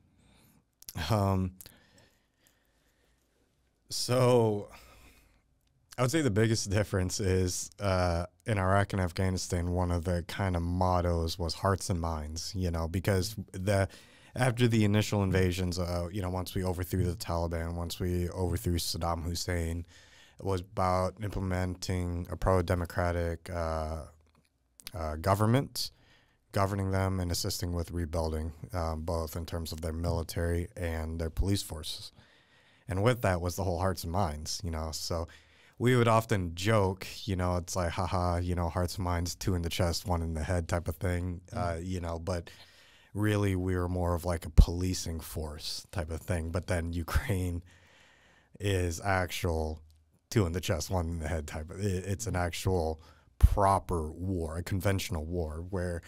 Speaker 2: So I would say the biggest difference is in Iraq and Afghanistan, one of the kind of mottos was hearts and minds, you know, because after the initial invasions, you know, once we overthrew the Taliban, once we overthrew Saddam Hussein, it was about implementing a pro-democratic government, governing them and assisting with rebuilding, both in terms of their military and their police forces. And with that was the whole hearts and minds, you know, so we would often joke, you know, it's like, haha, you know, hearts and minds, 2 in the chest, 1 in the head type of thing, you know, but really we were more of like a policing force type of thing. But then Ukraine is actual 2 in the chest, 1 in the head type. It's an actual proper war, a conventional war, where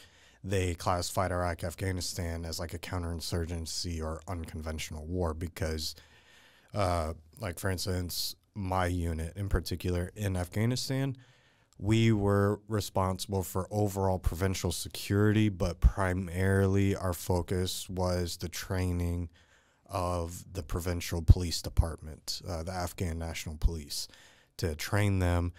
Speaker 2: they classified Iraq, Afghanistan as like a counterinsurgency or unconventional war because, like, for instance, my unit in particular in Afghanistan, we were responsible for overall provincial security, but primarily our focus was the training of the provincial police department, the Afghan National Police, to train them,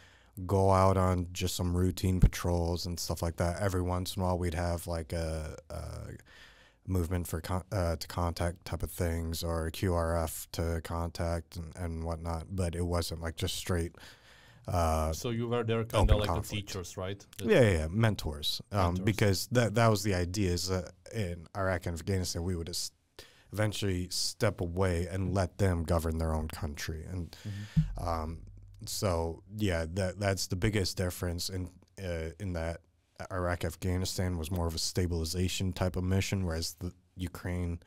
Speaker 2: go out on just some routine patrols and stuff like that. Every once in a while, we'd have like a movement for to contact type of things, or QRF to contact and whatnot. But it wasn't like just straight.
Speaker 1: So you were there kind of like the teachers, right?
Speaker 2: Yeah, mentors. Because that was the idea, is that in Iraq and Afghanistan, we would eventually step away and let them govern their own country. And so, yeah, that's the biggest difference in that Iraq, Afghanistan was more of a stabilization type of mission, whereas the Ukraine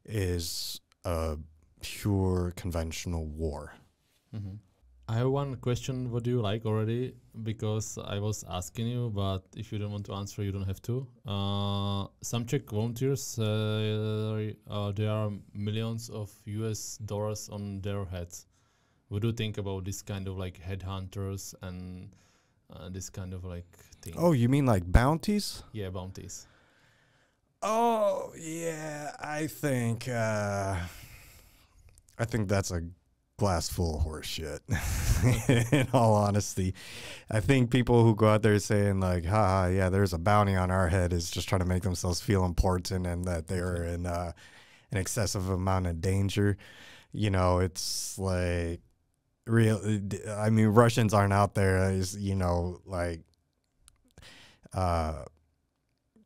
Speaker 2: is a pure conventional war.
Speaker 1: I have one question. What do you like already? Because I was asking you, but if you don't want to answer, you don't have to. Some Czech volunteers, there are millions of US dollars on their heads. What do you think about this kind of like headhunters and this kind of like thing?
Speaker 2: Oh, you mean like bounties?
Speaker 1: Yeah, bounties.
Speaker 2: Oh, yeah. I think that's a glass full of horse shit. In all honesty, I think people who go out there saying like, haha, yeah, there's a bounty on our head, is just trying to make themselves feel important and that they're in an excessive amount of danger. You know, it's like I mean, Russians aren't out there as, you know, like,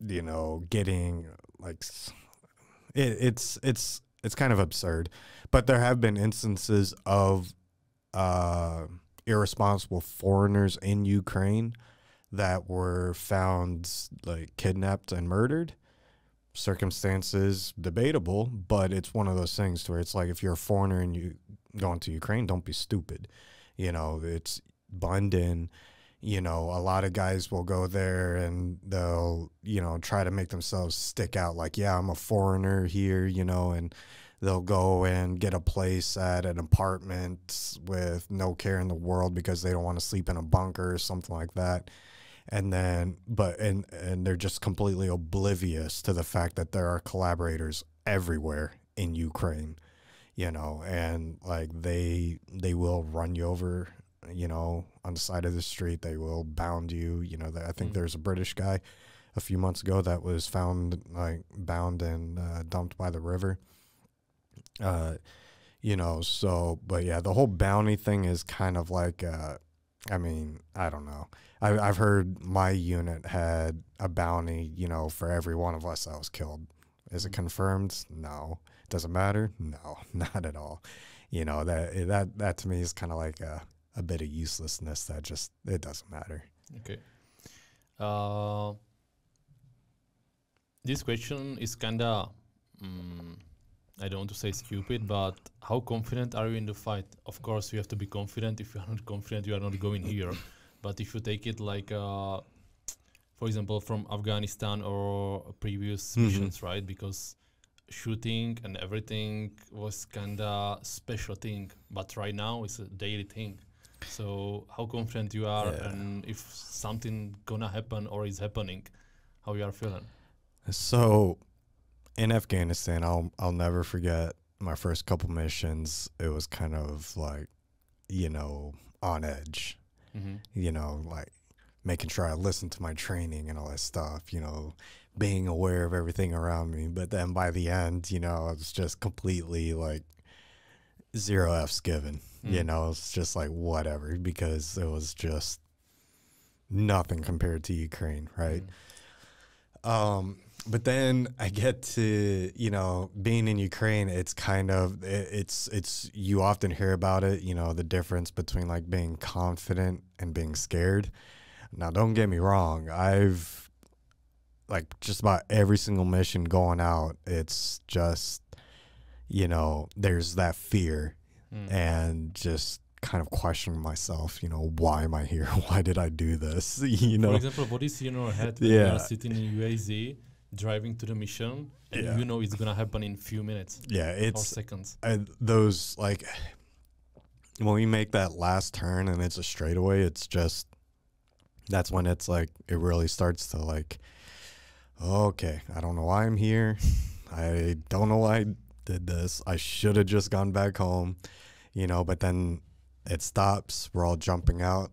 Speaker 2: you know, getting like, it's kind of absurd. But there have been instances of irresponsible foreigners in Ukraine that were found like kidnapped and murdered. Circumstances debatable, but it's one of those things where it's like, if you're a foreigner and you go into Ukraine, don't be stupid. You know, it's blend in. You know, a lot of guys will go there and they'll, you know, try to make themselves stick out like, yeah, I'm a foreigner here, you know, and they'll go and get a place at an apartment with no care in the world because they don't want to sleep in a bunker or something like that. And then, and they're just completely oblivious to the fact that there are collaborators everywhere in Ukraine, you know, and like they will run you over, you know, on the side of the street. They will bound you, you know. I think there's a British guy a few months ago that was found like bound and dumped by the river. You know, so, but yeah, the whole bounty thing is kind of like, I mean, I don't know. I've heard my unit had a bounty, you know, for every one of us that was killed. Is it confirmed? No. Does it matter? No, not at all. You know, that to me is kind of like a bit of uselessness that just, it doesn't matter.
Speaker 1: Okay. This question is kind of, I don't want to say stupid, but how confident are you in the fight? Of course, you have to be confident. If you are not confident, you are not going here. But if you take it like, for example, from Afghanistan or previous missions, right? Because shooting and everything was kind of special thing. But right now, it's a daily thing. So how confident you are, and if something gonna happen or is happening, how you are feeling?
Speaker 2: So in Afghanistan, I'll never forget my first couple missions. It was kind of like, you know, on edge, you know, like making sure I listened to my training and all that stuff, you know, being aware of everything around me. But then by the end, you know, I was just completely like 0 F's given, you know, it's just like whatever, because it was just nothing compared to Ukraine, right? But then I get to, you know, being in Ukraine, it's kind of, it's you often hear about it, you know, the difference between like being confident and being scared. Now, don't get me wrong. I've like just about every single mission going out, it's just, you know, there's that fear and just kind of questioning myself, you know, why am I here? Why did I do this? You know,
Speaker 1: For example, what is in your head when you are sitting in UAZ, driving to the mission, and you know it's gonna happen in few minutes?
Speaker 2: Yeah, it's
Speaker 1: or seconds.
Speaker 2: Those, like, when we make that last turn and it's a straightaway, it's just, that's when it's like, it really starts to like, okay, I don't know why I'm here. I don't know why I did this. I should have just gone back home, you know, but then it stops. We're all jumping out,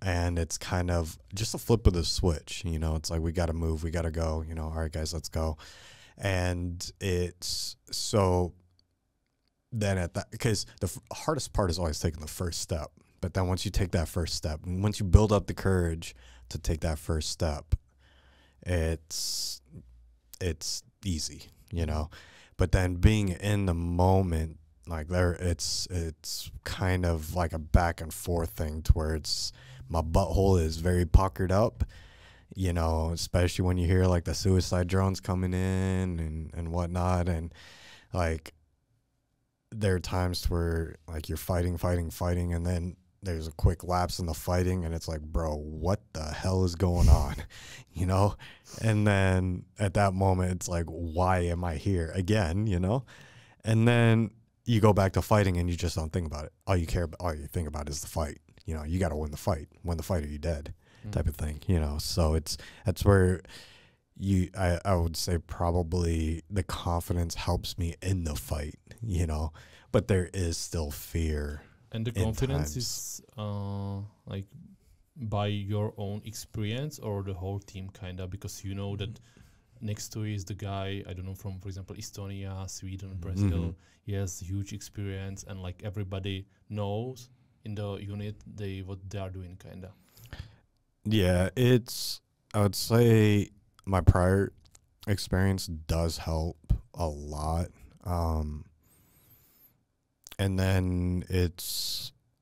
Speaker 2: and it's kind of just a flip of the switch, you know. It's like, we got to move, we got to go, you know. All right, guys, let's go. And it's so then at that, because the hardest part is always taking the first step. But then once you take that first step, and once you build up the courage to take that first step, it's easy, you know. But then being in the moment, like, there, it's kind of like a back and forth thing, to where it's, my butthole is very puckered up, you know, especially when you hear like the suicide drones coming in and whatnot. And like, there are times where like you're fighting, and then there's a quick lapse in the fighting, and it's like, bro, what the hell is going on? You know? And then at that moment, it's like, why am I here again? You know? And then you go back to fighting, and you just don't think about it. All you think about is the fight. You know, you got to win the fight. Win the fight or you're dead, type of thing, you know? So that's where I would say probably the confidence helps me in the fight, you know? But there is still fear.
Speaker 1: And the confidence is like by your own experience, or the whole team kind of, because you know that next to you is the guy, I don't know, from, for example, Estonia, Sweden, Brazil. He has huge experience, and like everybody knows in the unit what they are doing kind of.
Speaker 2: Yeah, I would say my prior experience does help a lot. And then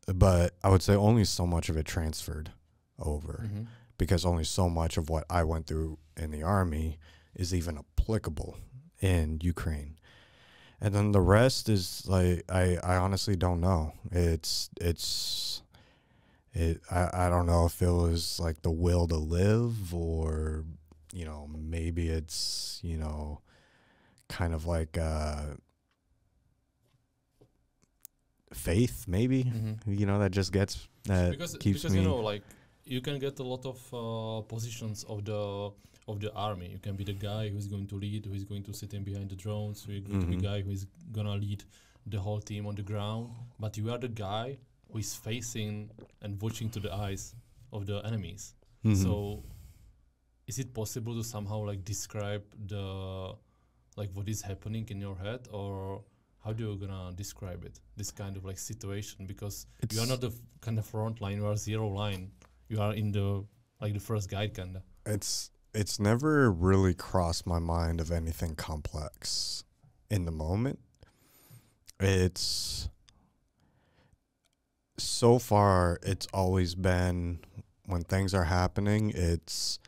Speaker 2: but I would say only so much of it transferred over, because only so much of what I went through in the army is even applicable in Ukraine. And then the rest is like, I honestly don't know. I don't know if it was like the will to live, or, you know, maybe it's, you know, kind of like, faith, maybe, you know, that just gets, keeps me.
Speaker 1: You know, like, you can get a lot of positions of the army. You can be the guy who's going to lead, who is going to sit in behind the drones. You're going to be the guy who is gonna lead the whole team on the ground. But you are the guy who is facing and watching to the eyes of the enemies. So, is it possible to somehow like describe what is happening in your head, or how do you gonna describe it, this kind of like situation? Because you are not the kind of front line, you are zero line. You are in the first guide kind of.
Speaker 2: It's never really crossed my mind of anything complex in the moment. So far, it's always been, when things are happening, there's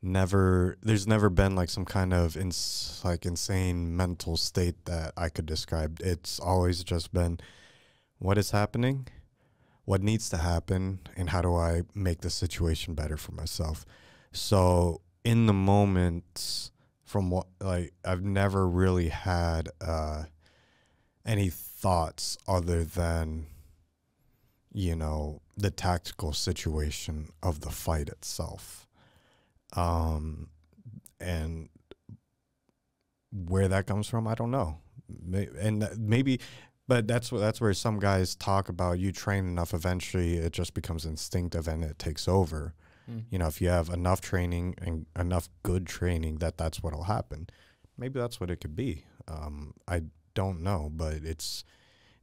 Speaker 2: never been like some kind of insane mental state that I could describe. It's always just been, what is happening, what needs to happen, and how do I make the situation better for myself. So in the moment, I've never really had any thoughts other than, you know, the tactical situation of the fight itself. And where that comes from, I don't know. But that's where some guys talk about, you train enough, eventually it just becomes instinctive and it takes over. You know, if you have enough training and enough good training, that's what'll happen. Maybe that's what it could be. I don't know, but it's,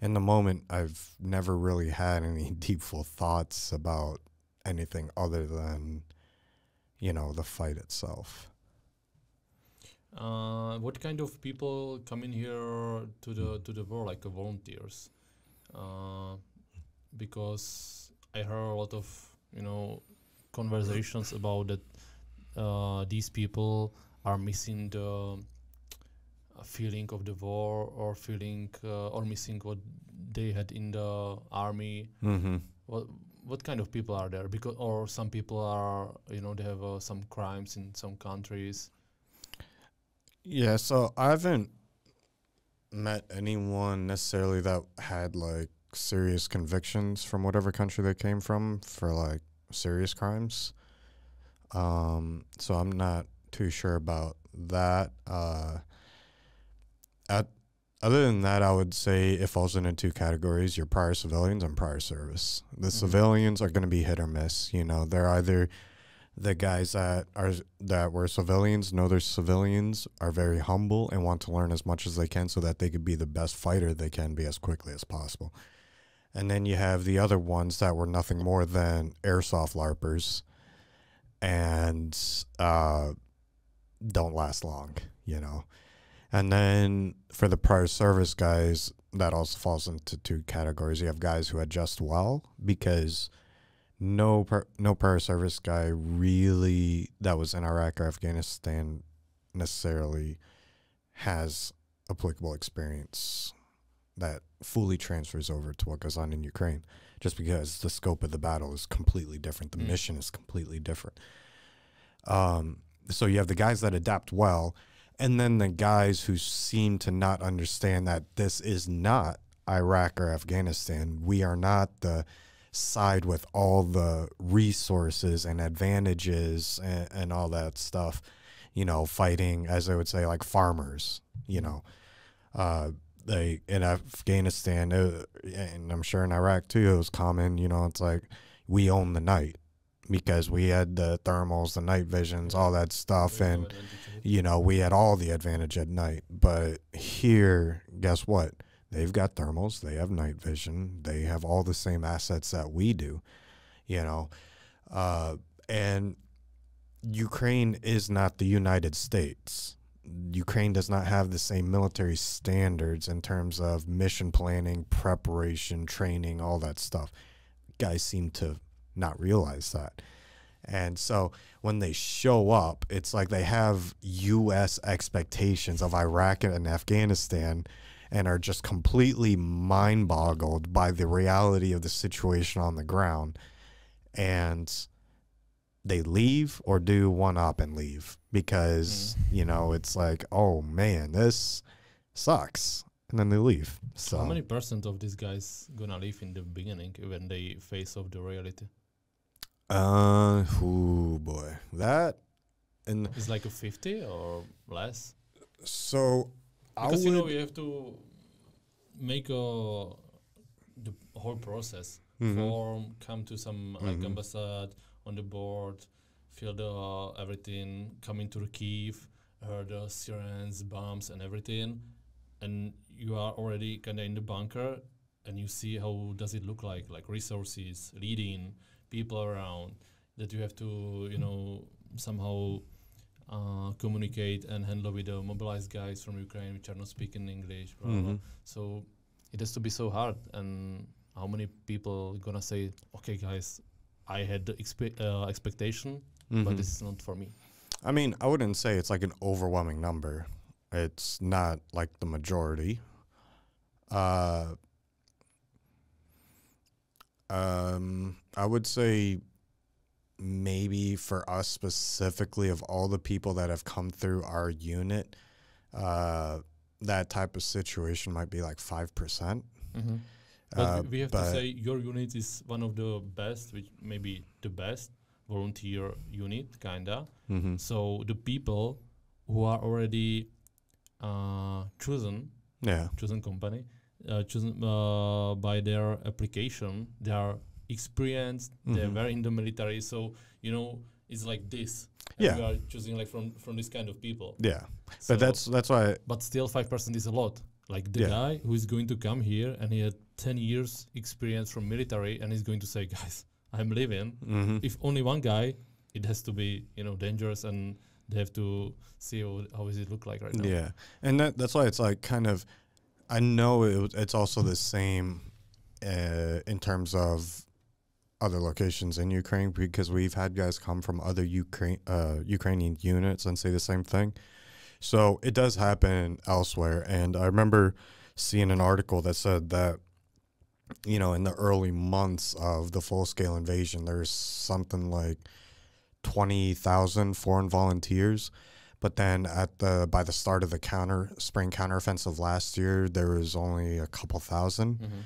Speaker 2: in the moment, I've never really had any deepful thoughts about anything other than, you know, the fight itself.
Speaker 1: What kind of people come in here to the war, like volunteers? Because I heard a lot of, you know, conversations about that. These people are missing a feeling of the war or feeling or missing what they had in the army. What kind of people are there? Because or some people are, you know, they have some crimes in some countries.
Speaker 2: Yeah, so I haven't met anyone necessarily that had like serious convictions from whatever country they came from for like serious crimes. So I'm not too sure about that. Other than that, I would say it falls into two categories: your prior civilians and prior service. The civilians are going to be hit or miss. You know, they're either the guys that were civilians, know they're civilians, are very humble and want to learn as much as they can so that they could be the best fighter they can be as quickly as possible. And then you have the other ones that were nothing more than airsoft LARPers and don't last long, you know. And then for the prior service guys, that also falls into two categories. You have guys who adjust well because no prior service guy really that was in Iraq or Afghanistan necessarily has applicable experience that fully transfers over to what goes on in Ukraine, just because the scope of the battle is completely different. The mission is completely different. So you have the guys that adapt well, and then the guys who seem to not understand that this is not Iraq or Afghanistan. We are not the side with all the resources and advantages and all that stuff, you know, fighting, as I would say, like farmers, you know. They in Afghanistan, and I'm sure in Iraq too, it was common, you know, it's like we own the night because we had the thermals, the night visions, all that stuff, and, you know, we had all the advantage at night. But here, guess what? They've got thermals, they have night vision, they have all the same assets that we do, you know. And Ukraine is not the United States. Ukraine does not have the same military standards in terms of mission planning, preparation, training, all that stuff. Guys seem to not realize that. And so when they show up, it's like they have U.S. expectations of Iraq and Afghanistan and are just completely mind-boggled by the reality of the situation on the ground. And they leave or do one up and leave because, you know, it's like, oh, man, this sucks. And then they leave. So
Speaker 1: how many % of these guys gonna leave in the beginning when they face off the reality?
Speaker 2: Oh, boy. That... and
Speaker 1: it's like a 50 or less?
Speaker 2: So...
Speaker 1: Because, you know, you have to make the whole process. Form, come to some like ambassade, on the board, fill the everything, come into the Kyiv, hear the sirens, bombs, and everything, and you are already kind of in the bunker, and you see how does it look like resources, leading, people around, that you have to, you know, somehow communicate and handle with the mobilized guys from Ukraine which are not speaking English. Blah, blah. So it has to be so hard. And how many people gonna say, okay, guys, I had the expectation, but this is not for me?
Speaker 2: I mean, I wouldn't say it's like an overwhelming number. It's not like the majority. I would say maybe for us specifically, of all the people that have come through our unit, that type of situation might be like 5%.
Speaker 1: But we have to say your unit is one of the best, which maybe the best volunteer unit, kinda. So the people who are already chosen company, chosen by their application, they are experienced, they're very in the military. So, you know, it's like this. And we are choosing like from this kind of people. Yeah,
Speaker 2: so but that's why.
Speaker 1: But still, 5% is a lot. Like the guy who is going to come here and he had 10 years experience from military and he's going to say, guys, I'm leaving. If only one guy, it has to be, you know, dangerous, and they have to see how does it look like right now.
Speaker 2: Yeah, and that's why it's like kind of, I know it's also the same in terms of other locations in Ukraine, because we've had guys come from other Ukrainian units and say the same thing. So it does happen elsewhere. And I remember seeing an article that said that, you know, in the early months of the full-scale invasion, there's something like 20,000 foreign volunteers. But then by the start of the spring counteroffensive last year, there was only a couple thousand.
Speaker 1: Mm-hmm.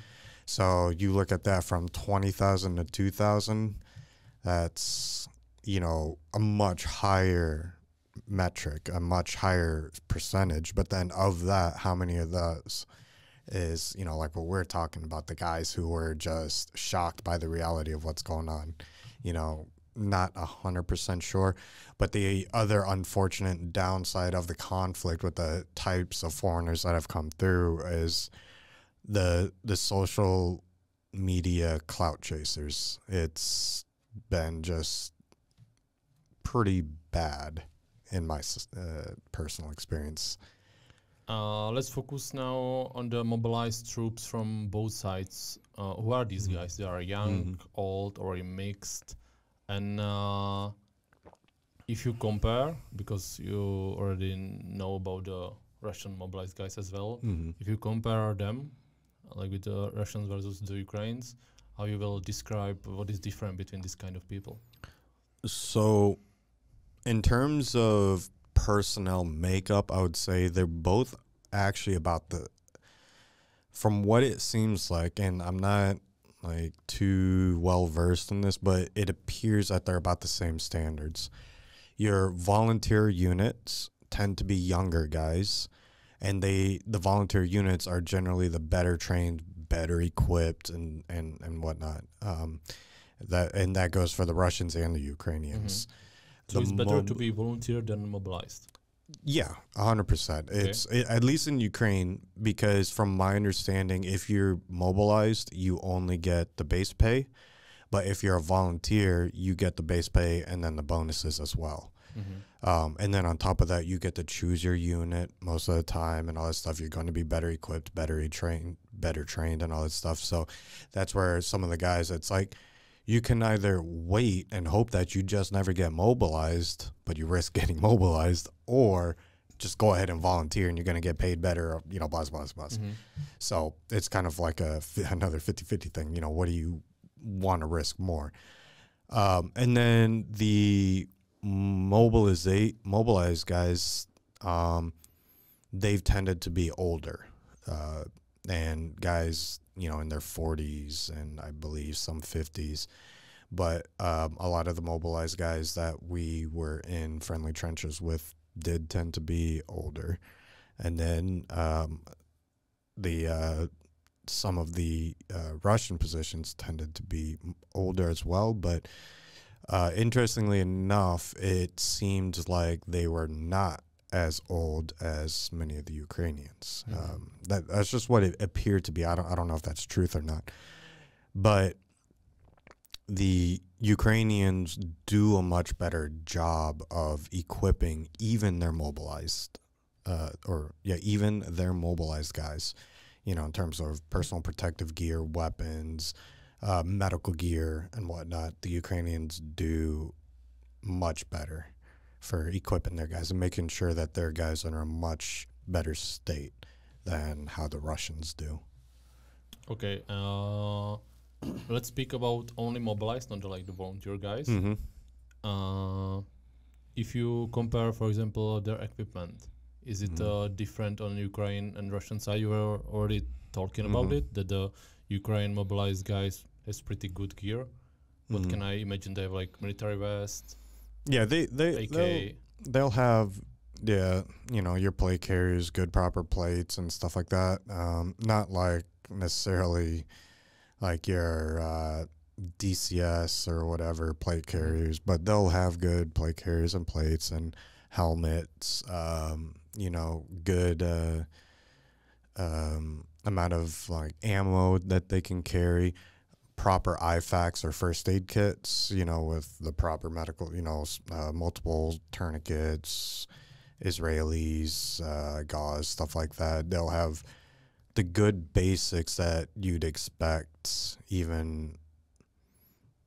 Speaker 2: So you look at that from 20,000 to 2,000, that's, you know, a much higher metric, a much higher percentage. But then of that, how many of those is, you know, like what we're talking about, the guys who were just shocked by the reality of what's going on, you know, not 100% sure. But the other unfortunate downside of the conflict with the types of foreigners that have come through is the social media clout chasers. It's been just pretty bad in my personal experience.
Speaker 1: Let's focus now on the mobilized troops from both sides. Who are these guys? They are young, old, or mixed. And if you compare, because you already know about the Russian mobilized guys as well, if you compare them, like with the Russians versus the Ukrainians, how you will describe what is different between this kind of people?
Speaker 2: So in terms of personnel makeup, I would say they're both actually about from what it seems like, and I'm not like too well versed in this, but it appears that they're about the same standards. Your volunteer units tend to be younger guys, and the volunteer units are generally the better trained, better equipped, and whatnot. That goes for the Russians and the Ukrainians.
Speaker 1: So it's better to be volunteer than mobilized.
Speaker 2: Yeah, 100%. It's at least in Ukraine, because from my understanding, if you're mobilized, you only get the base pay. But if you're a volunteer, you get the base pay and then the bonuses as well. And then on top of that, you get to choose your unit most of the time and all that stuff. You're going to be better equipped, better trained and all that stuff. So that's where some of the guys, it's like, you can either wait and hope that you just never get mobilized, but you risk getting mobilized, or just go ahead and volunteer and you're going to get paid better, you know, blah, blah, blah. So it's kind of like another 50-50 thing. You know, what do you want to risk more? And then the mobilized guys, they've tended to be older, and guys, you know, in their 40s and I believe some 50s. But a lot of the mobilized guys that we were in friendly trenches with did tend to be older. And then some of the Russian positions tended to be older as well. But interestingly enough, it seemed like they were not as old as many of the Ukrainians. That's just what it appeared to be. I don't know if that's truth or not. But the Ukrainians do a much better job of equipping even their mobilized, even their mobilized guys, you know, in terms of personal protective gear, weapons, medical gear, and whatnot. The Ukrainians do much better for equipping their guys and making sure that their guys are in a much better state than how the Russians do.
Speaker 1: Okay, let's speak about only mobilized, not like the volunteer guys. If you compare, for example, their equipment, is it different on Ukraine and Russian side? You were already talking about it, that the Ukraine mobilized guys has pretty good gear. What can I imagine? They have like military vest.
Speaker 2: Yeah, they'll have, you know, your plate carriers, good proper plates and stuff like that. Not like necessarily like your DCS or whatever plate carriers, but they'll have good plate carriers and plates and helmets, you know, good amount of like ammo that they can carry, proper IFAKs or first aid kits, you know, with the proper medical, you know, multiple tourniquets, Israelis, gauze, stuff like that. They'll have the good basics that you'd expect even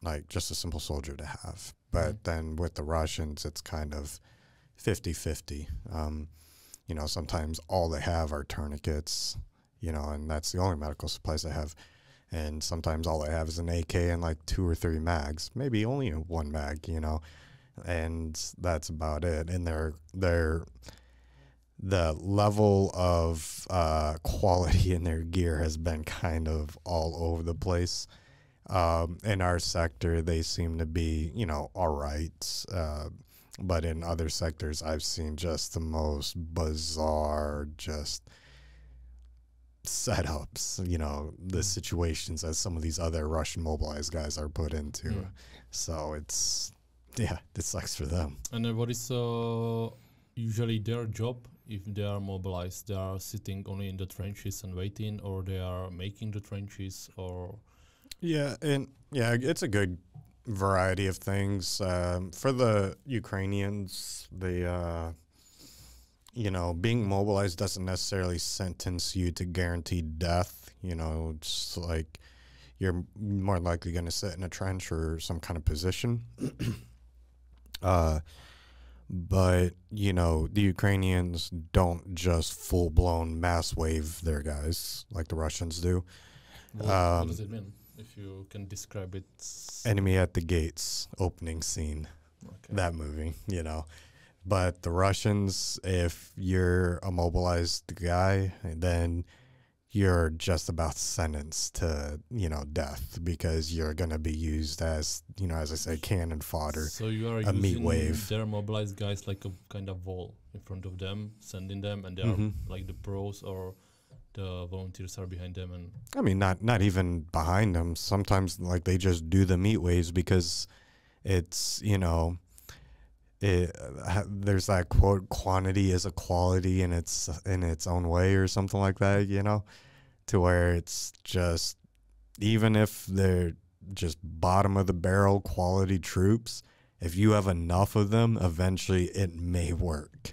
Speaker 2: like just a simple soldier to have. But then with the Russians, it's kind of 50-50. you know, sometimes all they have are tourniquets, you know, and that's the only medical supplies they have. And sometimes all they have is an AK and like 2 or 3 mags, maybe only 1 mag, you know, and that's about it. And the level of quality in their gear has been kind of all over the place. In our sector, they seem to be, you know, all right. But in other sectors, I've seen just the most bizarre, just setups, you know, the situations that some of these other Russian mobilized guys are put into. So it's, yeah, it sucks for them.
Speaker 1: And what is usually their job if they are mobilized? They are sitting only in the trenches and waiting, or they are making the trenches, or...
Speaker 2: Yeah, and yeah, it's a good variety of things. For the Ukrainians, they, you know, being mobilized doesn't necessarily sentence you to guaranteed death. You know, it's like you're more likely going to sit in a trench or some kind of position. But, you know, the Ukrainians don't just full-blown mass wave their guys like the Russians do.
Speaker 1: What does it mean? If you can describe it.
Speaker 2: Enemy at the Gates opening scene. Okay. That movie, you know. But the Russians, if you're a mobilized guy, then you're just about sentenced to, you know, death, because you're going to be used as, you know, as I say, cannon fodder.
Speaker 1: So you are
Speaker 2: a meat wave.
Speaker 1: Their mobilized guys like a kind of wall in front of them, sending them, and they are like the pros, or the volunteers are behind them. And
Speaker 2: I mean, not even behind them. Sometimes like they just do the meat waves because it's, you know, there's that quote, quantity is a quality in its own way, or something like that, you know, to where it's just, even if they're just bottom of the barrel quality troops, if you have enough of them, eventually it may work,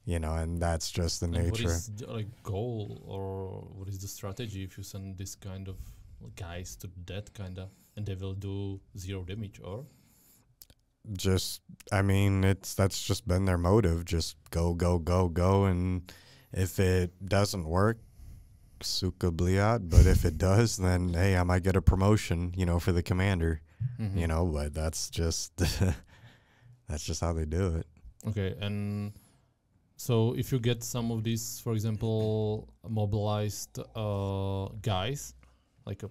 Speaker 2: you know, and that's just the nature.
Speaker 1: What is the goal, or what is the strategy if you send this kind of guys to death, kind of, and they will do 0 damage, or?
Speaker 2: Just, I mean, that's just been their motive. Just go, and if it doesn't work, suka bliat. But if it does, then hey, I might get a promotion, you know, for the commander, you know. But that's just that's just how they do it.
Speaker 1: Okay, and so if you get some of these, for example, mobilized guys, like a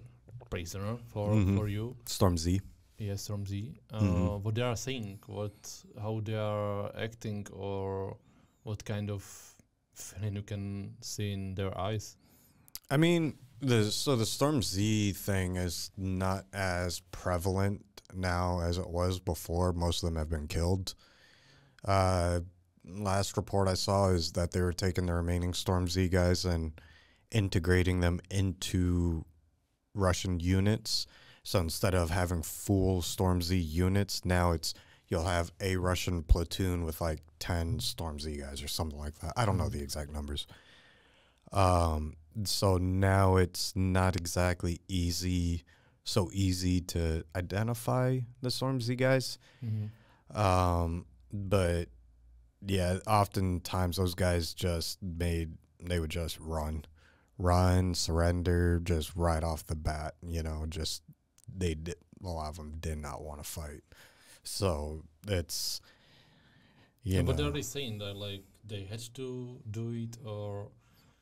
Speaker 1: prisoner for you,
Speaker 2: Storm Z.
Speaker 1: Yes, Storm Z. What they are saying, how they are acting, or what kind of feeling you can see in their eyes.
Speaker 2: I mean, the Storm Z thing is not as prevalent now as it was before. Most of them have been killed. Last report I saw is that they were taking the remaining Storm Z guys and integrating them into Russian units. So instead of having full Storm Z units, now you'll have a Russian platoon with like 10 Storm Z guys or something like that. I don't know the exact numbers. So now it's not exactly so easy to identify the Storm Z guys. But yeah, oftentimes those guys they would just run, surrender, just right off the bat, you know, just a lot of them did not want to fight. So it's, you know.
Speaker 1: But are they saying that like they had to do it, or?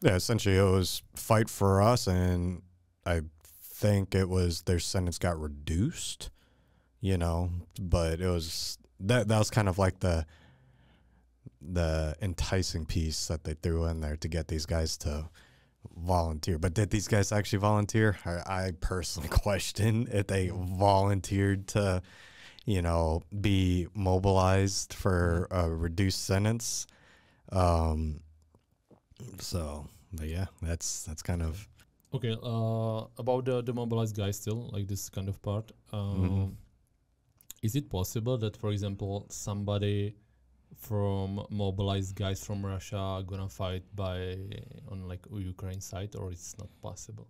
Speaker 2: Yeah, essentially it was fight for us, and I think it was their sentence got reduced, you know, but it was that was kind of like the enticing piece that they threw in there to get these guys to volunteer. But did these guys actually volunteer? I personally question if they volunteered to, you know, be mobilized for a reduced sentence. So, but yeah, that's kind of
Speaker 1: okay. About the mobilized guys, still like this kind of part. Is it possible that, for example, somebody from mobilized guys from Russia gonna fight on like Ukraine side, or it's not possible?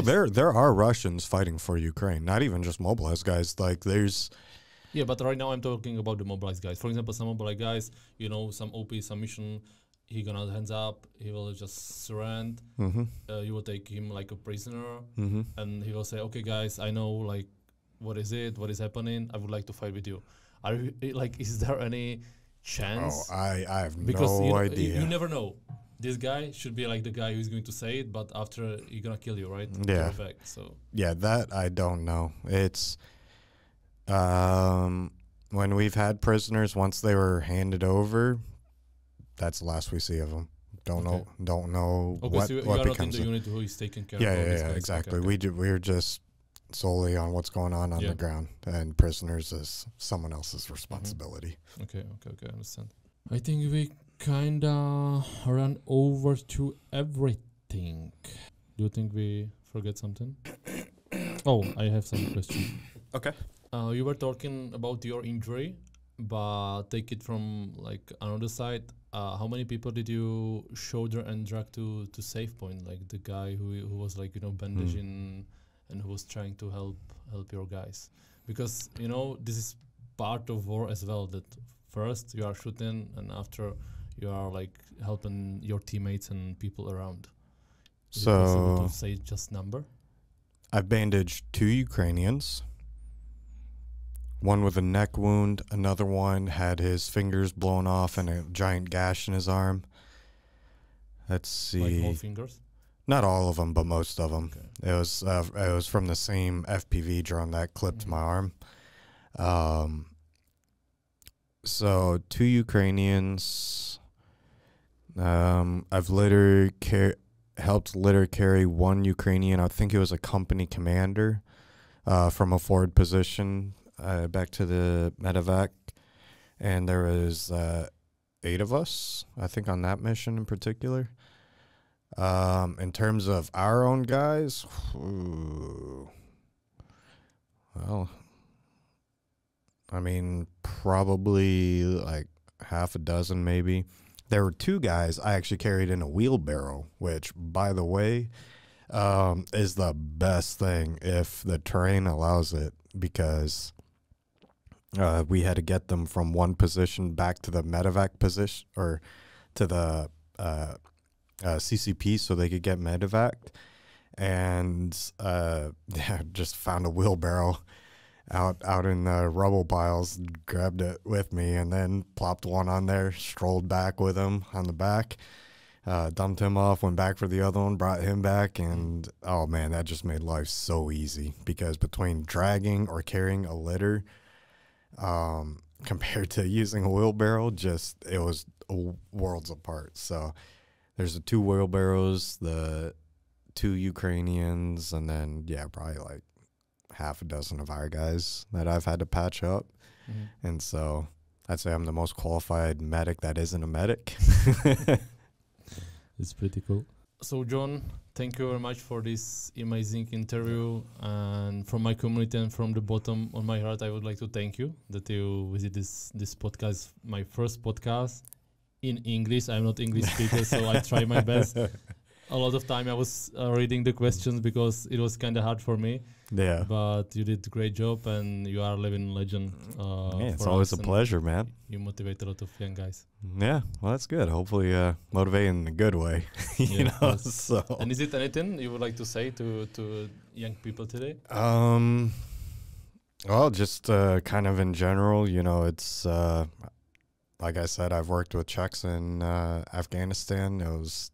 Speaker 2: There are Russians fighting for Ukraine, not even just mobilized guys. Like there's.
Speaker 1: Yeah, but right now I'm talking about the mobilized guys. For example, some mobilized guys, you know, some OP, some mission he gonna hands up, he will just surrender. You will take him like a prisoner, and he will say, okay guys, I know like what is happening, I would like to fight with you. Are you, like, is there any chance?
Speaker 2: Oh, I have
Speaker 1: because
Speaker 2: no idea.
Speaker 1: You never know. This guy should be like the guy who's going to say it, but after he's gonna kill you, right?
Speaker 2: Yeah.
Speaker 1: Back, so
Speaker 2: Yeah, that I don't know. It's when we've had prisoners, once they were handed over, that's the last we see of them. Don't know
Speaker 1: okay,
Speaker 2: what
Speaker 1: so you
Speaker 2: what
Speaker 1: are not in
Speaker 2: becomes
Speaker 1: the
Speaker 2: of.
Speaker 1: unit who is taking care
Speaker 2: Yeah,
Speaker 1: of all
Speaker 2: yeah,
Speaker 1: these
Speaker 2: yeah,
Speaker 1: guys.
Speaker 2: exactly.
Speaker 1: Okay.
Speaker 2: We're just solely on what's going on the ground, and prisoners is someone else's responsibility.
Speaker 1: Okay, I understand. I think we kinda run over to everything. Do you think we forget something? Oh, I have some questions.
Speaker 2: Okay.
Speaker 1: You were talking about your injury, but take it from like another side. How many people did you shoulder and drag to safe point? Like the guy who was like, you know, bandaging and who was trying to help your guys, because you know this is part of war as well. That first you are shooting, and after you are like helping your teammates and people around. Is it possible to say just number?
Speaker 2: I bandaged 2 Ukrainians. One with a neck wound, another one had his fingers blown off and a giant gash in his arm. Let's see.
Speaker 1: Like whole fingers?
Speaker 2: Not all of them, but most of them.
Speaker 1: Okay.
Speaker 2: It was from the same FPV drone that clipped my arm. So 2 Ukrainians. I've helped litter carry 1 Ukrainian. I think he was a company commander from a forward position back to the medevac. And there was 8 of us, I think, on that mission in particular. In terms of our own guys, well, I mean, probably like half a dozen maybe. There were 2 guys I actually carried in a wheelbarrow, which, by the way, is the best thing if the terrain allows it, because we had to get them from one position back to the medevac position, or to the CCP, so they could get medevaced, and just found a wheelbarrow out in the rubble piles, grabbed it with me, and then plopped one on there, strolled back with him on the back, dumped him off, went back for the other one, brought him back, and oh man, that just made life so easy, because between dragging or carrying a litter, compared to using a wheelbarrow, it was worlds apart. So there's the 2 wheelbarrows, the 2 Ukrainians, and then probably like half a dozen of our guys that I've had to patch up. And so I'd say I'm the most qualified medic that isn't a medic.
Speaker 1: It's pretty cool. So John, thank you very much for this amazing interview, and from my community and from the bottom of my heart, I would like to thank you that you visit this podcast, my first podcast in English. I'm not English speaker, so I try my best. A lot of time I was reading the questions because it was kind of hard for me.
Speaker 2: Yeah.
Speaker 1: But you did a great job, and you are a living legend.
Speaker 2: It's always a pleasure, man.
Speaker 1: You motivate a lot of young guys.
Speaker 2: Yeah, well, that's good. Hopefully motivate in a good way. you know.
Speaker 1: Yes.
Speaker 2: So.
Speaker 1: And is it anything you would like to say to young people today?
Speaker 2: Well, just kind of in general, you know, it's like I said, I've worked with Czechs in Afghanistan. It was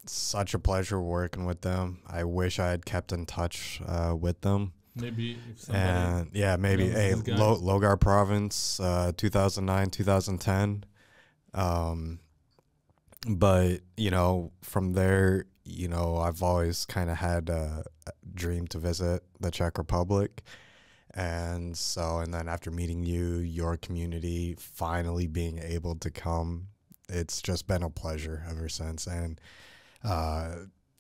Speaker 2: such a pleasure working with them. I wish I had kept in touch with them.
Speaker 1: Maybe if somebody
Speaker 2: maybe Logar province, 2009, 2010. But you know, from there, you know, I've always kind of had a dream to visit the Czech Republic. And then after meeting you, your community, finally being able to come, it's just been a pleasure ever since. And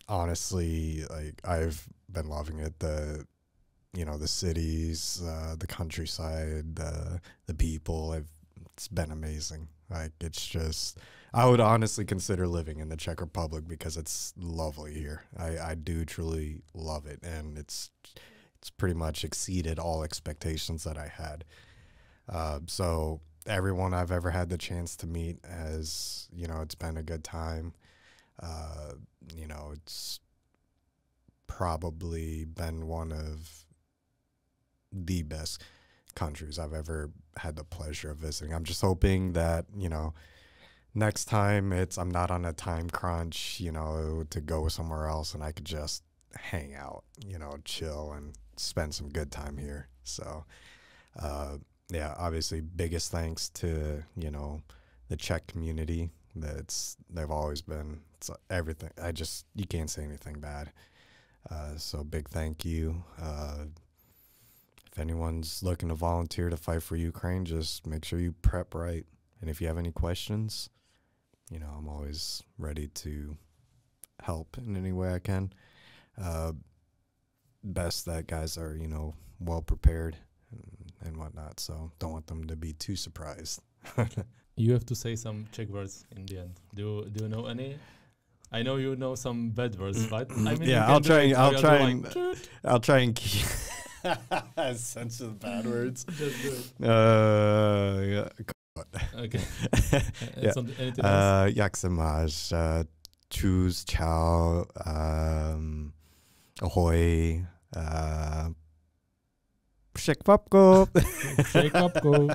Speaker 2: honestly, like, I've been loving it. The cities, the countryside, the people, it's been amazing. Like, it's just, I would honestly consider living in the Czech Republic because it's lovely here. I do truly love it, and it's pretty much exceeded all expectations that I had. So everyone I've ever had the chance to meet has, it's been a good time. It's probably been one of the best countries I've ever had the pleasure of visiting. I'm just hoping that, next time I'm not on a time crunch, to go somewhere else and I could just hang out, chill and spend some good time here. So, yeah, obviously biggest thanks to, the Czech community. They've always been everything. You can't say anything bad. So big thank you. If anyone's looking to volunteer to fight for Ukraine, just make sure you prep right. And if you have any questions, I'm always ready to help in any way I can. Best that guys are, well prepared and whatnot. So don't want them to be too surprised.
Speaker 1: You have to say some Czech words in the end. Do you know any? I know you know some bad words, right? I mean,
Speaker 2: yeah, I'll try and keep sense of the bad words.
Speaker 1: Just do it.
Speaker 2: Yeah.
Speaker 1: Okay.
Speaker 2: Yeah.
Speaker 1: Anything else?
Speaker 2: Jak se máš? Čus, čau, ahoj, překvapko.
Speaker 1: Překvapko.